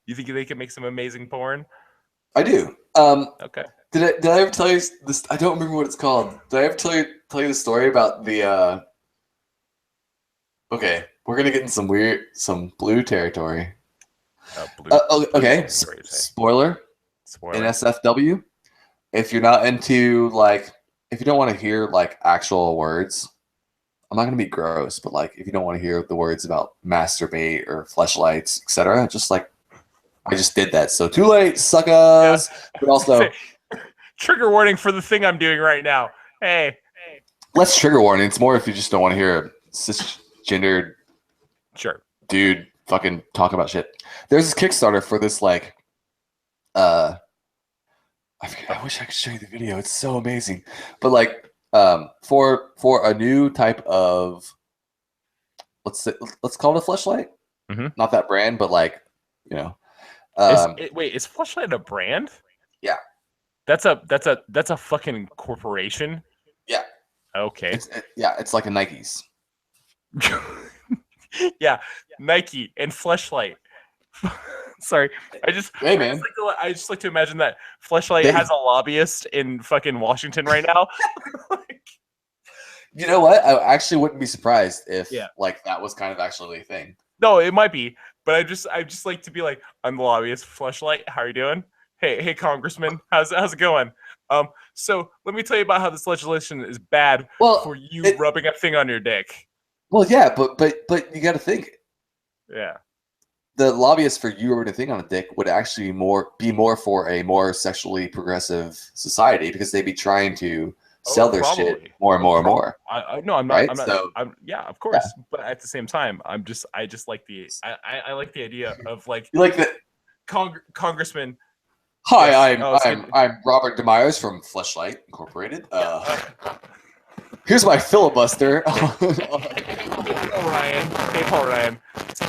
You think they can make some amazing porn? I do. Okay. Did I ever tell you this? I don't remember what it's called. Did I ever tell you the story about the? Okay, we're gonna get in some blue territory. Okay. Spoiler. NSFW. If you're not into like, if you don't want to hear like actual words, I'm not gonna be gross, but like if you don't want to hear the words about masturbate or fleshlights, etc., just like I just did that. So too late, suckers. Yeah. But also trigger warning for the thing I'm doing right now. Hey. Less trigger warning. It's more if you just don't want to hear a cisgendered dude fucking talk about shit. There's this Kickstarter for this like I wish I could show you the video. It's so amazing. But like for a new type of let's call it a fleshlight. Mm-hmm. Not that brand, but like, you know. Is Fleshlight a brand? Yeah. That's a fucking corporation. Yeah. Okay. It's like a Nike's. Yeah, Nike and Fleshlight. Sorry, I just like to imagine that Fleshlight has a lobbyist in fucking Washington right now. You know what? I actually wouldn't be surprised if like that was kind of actually a thing. No, it might be, but I just like to be like, I'm the lobbyist for Fleshlight. How are you doing? Hey, Congressman, how's it going? So let me tell you about how this legislation is bad for you rubbing a thing on your dick. Well, yeah, but you got to think. Yeah. The lobbyist for you rubbing a thing on a dick would actually be more for a more sexually progressive society because they'd be trying to sell their shit more and more and more. I'm not. Right? I'm not. So, yeah, of course. Yeah. But at the same time, I just like the I like the idea of like you like the Congressman. Hi, I'm Robert DeMyers from Fleshlight Incorporated. Here's my filibuster. Hey, Paul Ryan.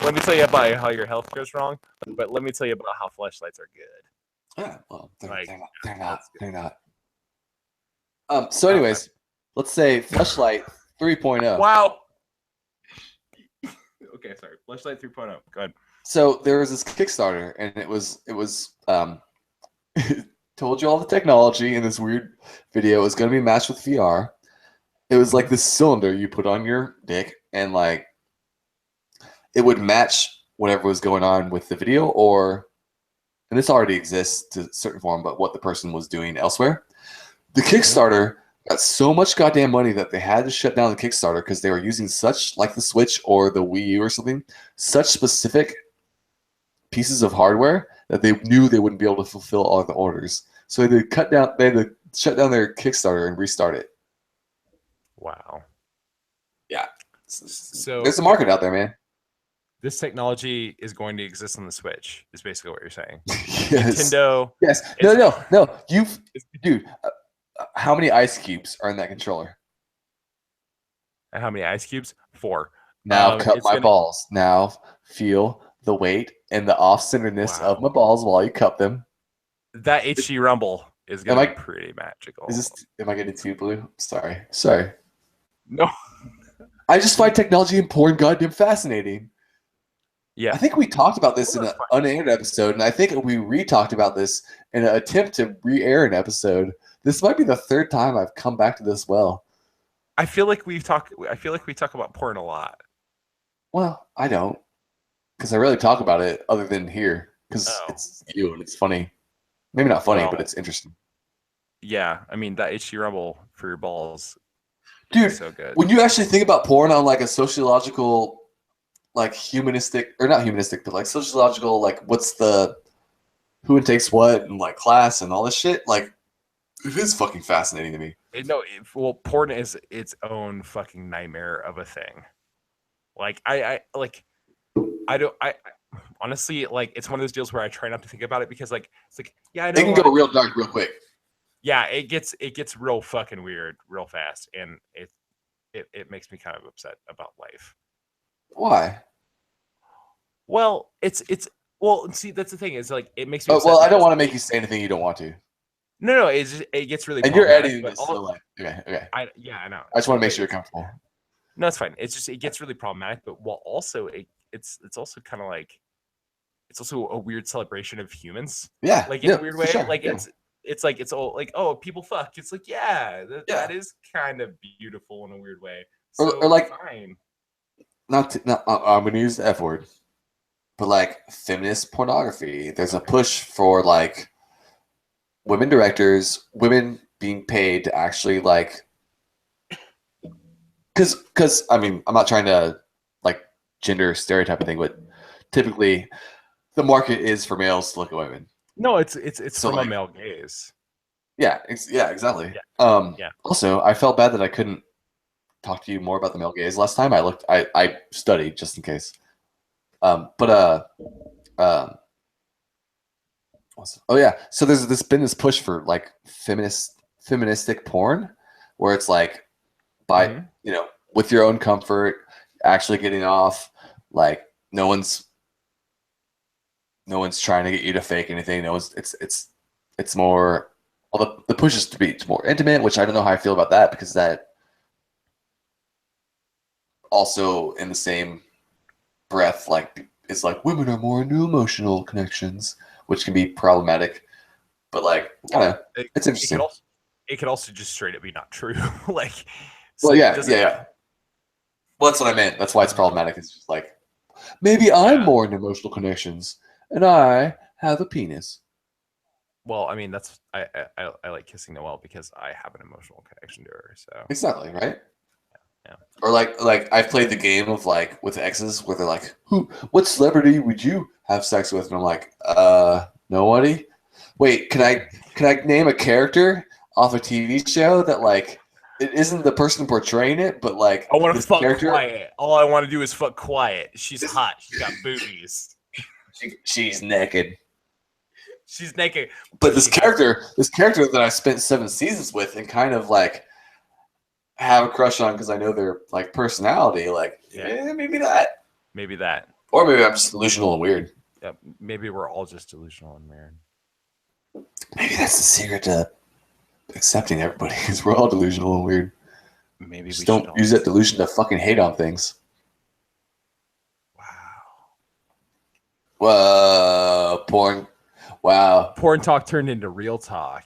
Let me tell you about how your health goes wrong, but let me tell you about how fleshlights are good. Yeah, well, they're not. So, anyways, let's say Fleshlight 3.0. Wow. Okay, sorry. Fleshlight 3.0. Go ahead. So there was this Kickstarter, and it was told you all the technology in this weird video was going to be matched with VR. It was like this cylinder you put on your dick, and like it would match whatever was going on with the video, and this already exists to a certain form, but what the person was doing elsewhere. The Kickstarter got so much goddamn money that they had to shut down the Kickstarter because they were using such, like the Switch or the Wii U or something, such specific pieces of hardware that they knew they wouldn't be able to fulfill all of the orders. So they had to shut down their Kickstarter and restart it. Wow. Yeah. So there's a market out there, man. This technology is going to exist on the Switch, is basically what you're saying. Yes. Nintendo. Yes. No. Dude, how many ice cubes are in that controller? And how many ice cubes? 4. Now cut my balls. Now feel the weight and the off-centeredness of my balls while you cup them. That HD Rumble is gonna Am be I- pretty magical. Am I getting too blue? Sorry. No. I just find technology and porn goddamn fascinating. Yeah. I think we talked about this in Well, an that's fine. unaired episode, and I think we re-talked about this in an attempt to re-air an episode. This might be the third time I've come back to this well. I feel like we talk about porn a lot. Well, I don't, because I rarely talk about it other than here, because Oh. it's you and it's funny. Maybe not funny, Well, but it's interesting. Yeah, I mean that HG Rumble for your balls, Dude, is so good. when you actually think about porn on like a sociological, like humanistic, or not humanistic, but like sociological, like who takes what and like class and all this shit, like it is fucking fascinating to me. Well, porn is its own fucking nightmare of a thing. Like I honestly, like, it's one of those deals where I try not to think about it because like it's like, yeah, I know It can a lot go of- real dark real quick. Yeah, it gets real fucking weird real fast, and it makes me kind of upset about life. Why? Well, well, see, that's the thing, is like it makes me Oh, upset well, I don't because- want to make you say anything you don't want to. No, it gets really And you're problematic, editing but this, so like, okay. I know. I just want to make But sure you're comfortable. No, it's fine. It's just it gets really problematic, but while also it's also kind of like it's also a weird celebration of humans, Yeah, like in yeah, a weird for way. sure, Like yeah. it's like it's all like, oh, people fuck. It's like, yeah, Yeah. that is kind of beautiful in a weird way. Or- So or like- fine. I'm going to use the F word, but like feminist pornography. There's a push for like women directors, women being paid to actually like, because I mean, I'm not trying to like gender stereotype thing, but typically the market is for males to look at women. No, it's So, from like- a male gaze. Yeah, exactly. Yeah. Yeah. Also, I felt bad that I couldn't talk to you more about the male gaze last time. I studied just in case. Oh yeah. So there's been this push for like feministic porn, where it's like by Mhm. with your own comfort, actually getting off. Like no one's trying to get you to fake anything. No one's. It's more. Well, the push is to be more intimate, which I don't know how I feel about that, because that also in the same breath like it's like women are more into emotional connections, which can be problematic. But like I don't know, it's interesting. It could also just straight up be not true. Like, Well, it yeah. doesn't- Well, that's what I meant. That's why it's problematic. It's just like maybe I'm Yeah. more into emotional connections, and I have a penis. Well, I mean, that's I like kissing Noelle because I have an emotional connection to her. So Exactly, right? Yeah. Or like I've played the game of like with exes where they're like, what celebrity would you have sex with? And I'm like, nobody. Wait, can I name a character off a TV show that like it isn't the person portraying it, but like I want to this fuck character, Quiet. All I want to do is fuck Quiet. She's hot. She's got boobies. she's naked. She's naked. But this She has- character that I spent 7 seasons with and kind of like have a crush on because I know their like personality, like Yeah. maybe that. Maybe that. Or maybe I'm just delusional and weird. Yeah, maybe we're all just delusional and weird. Maybe that's the secret to accepting everybody, because we're all delusional and weird. Maybe Just we don't should all use that delusion to fucking hate on things. Wow. Whoa, porn. Wow. Porn talk turned into real talk.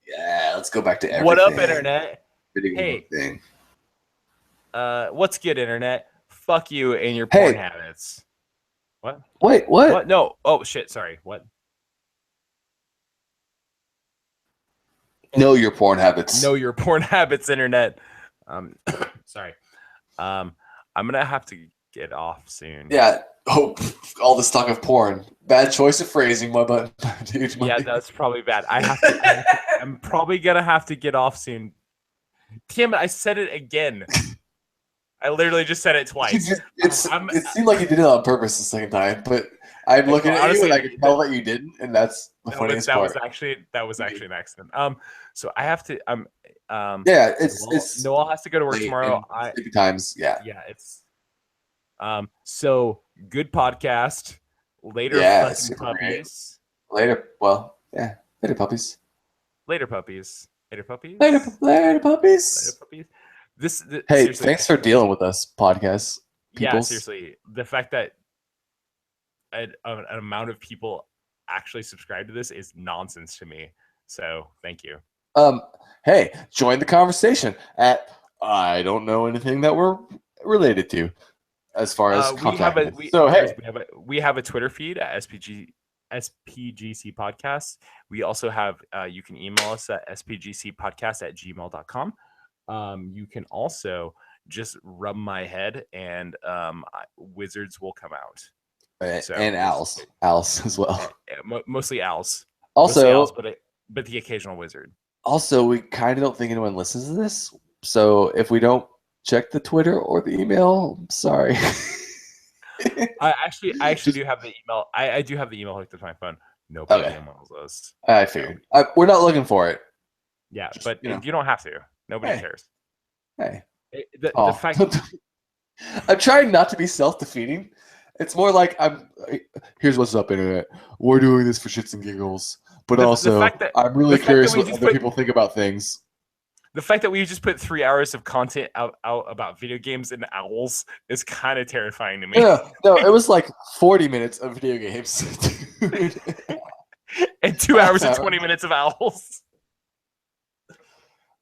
Yeah, let's go back to everything. What up, internet? Video Hey. thing. What's good, internet? Fuck you and your Hey. porn habits. What? Wait, what? What? No. Oh shit. Sorry. What? Know your porn habits. Know your porn habits, internet. Sorry. I'm gonna have to get off soon. Yeah. Oh, all this talk of porn. Bad choice of phrasing, my butt. Dude, Yeah, that's probably bad. I'm probably gonna have to get off soon. Damn it! I said it again. I literally just said it twice. it seemed like you did it on purpose the second time, but I'm looking at honestly, you and I can tell that you didn't, and that's the funniest that part. was actually an accident. So I have to. Yeah, it's Noel has to go to work late tomorrow. and sleepy times. Yeah. It's. So good podcast. Later, Yeah, fucking super great. puppies. Later. Well, yeah. Later, puppies. Later, puppies. Later, puppies. Later, Later, puppies. puppies. Hey, Seriously, thanks for dealing with us, podcast yeah, people. seriously, the fact that an amount of people actually subscribe to this is nonsense to me. So thank you. Hey, join the conversation at I don't know anything that we're related to as far as contacting us. So hey, we have a Twitter feed at SPGC Podcast. We also have you can email us at spgcpodcast@gmail.com. You can also just rub my head and wizards will come out. So and owls as well. Mostly owls. Also, Mostly owls, but the occasional wizard. Also, we kind of don't think anyone listens to this. So if we don't check the Twitter or the email, I'm sorry. I actually do have the email. I do have the email hooked to my phone. Nobody emails us. I figured. We're not looking for it. Yeah, Just, but you don't have to. Nobody cares. Hey. The fact I'm trying not to be self-defeating. It's more like here's what's up, internet. We're doing this for shits and giggles. But also, I'm really curious what other people think about things. The fact that we just put 3 hours of content out about video games and owls is kind of terrifying to me. No, it was like 40 minutes of video games. And 2 hours and 20 minutes of owls.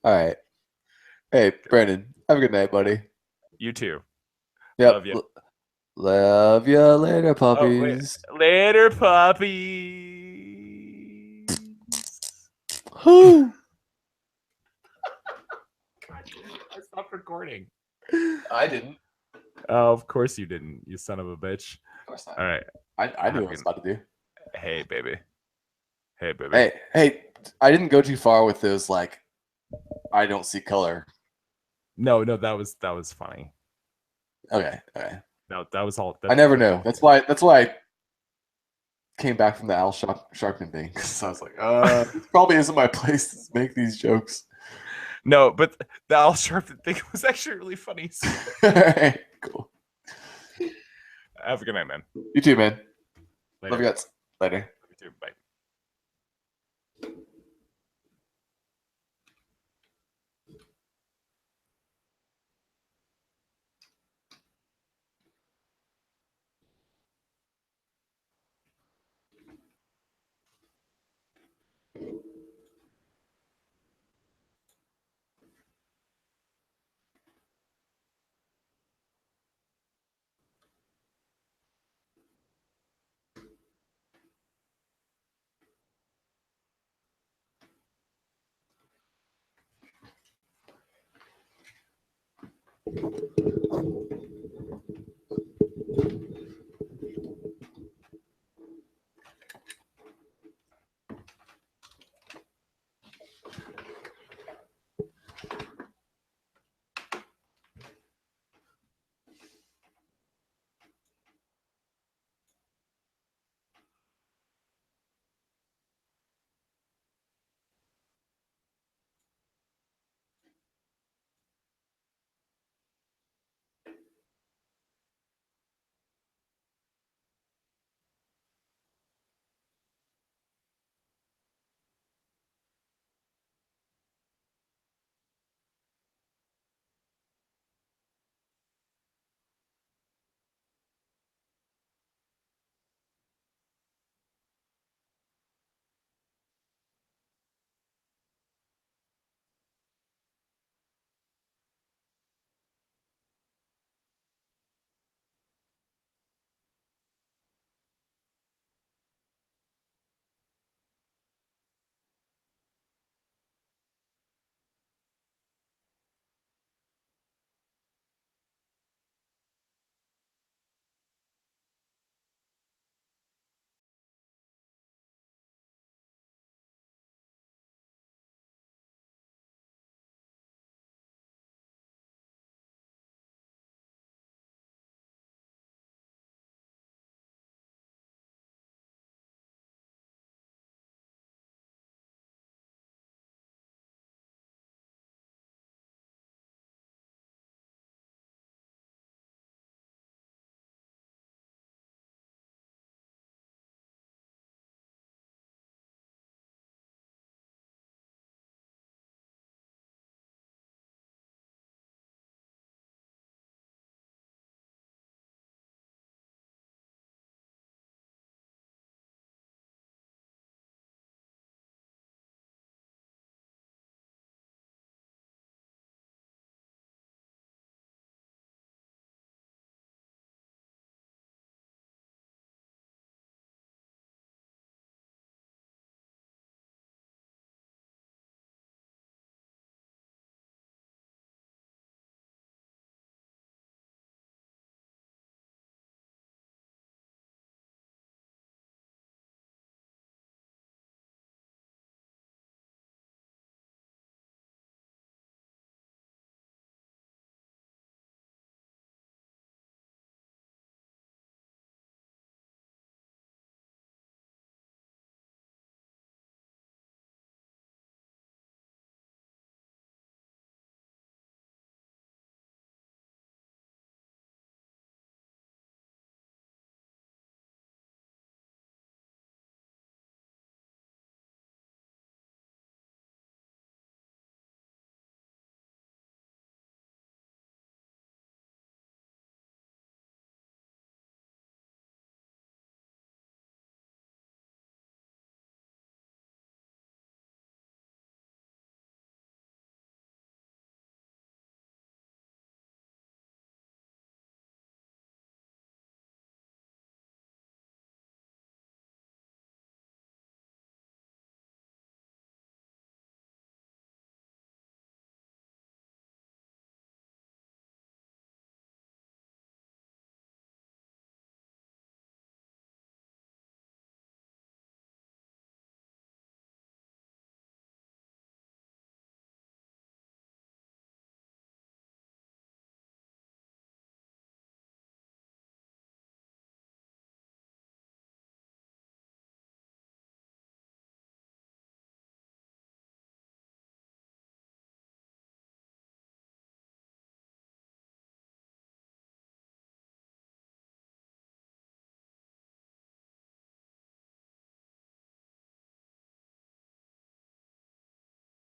All right. Hey, Brandon, have a good night, buddy. You too. Yep. Love you. Love you later, puppies. Later, puppies. Who? I stopped recording. I didn't. Oh, of course you didn't, you son of a bitch. Of course not. All right. I knew what I was about to do. Hey, baby. Hey, baby. Hey, I didn't go too far with those, like, I don't see color. No, that was funny. Okay. No, that was all. I never know. That's why I came back from the Al Sharpton thing. So I was like, this probably isn't my place to make these jokes. No, but the Al Sharpton thing was actually really funny. So. All right, cool. Have a good night, man. You too, man. Later. Love you guys. Later. You too. Bye.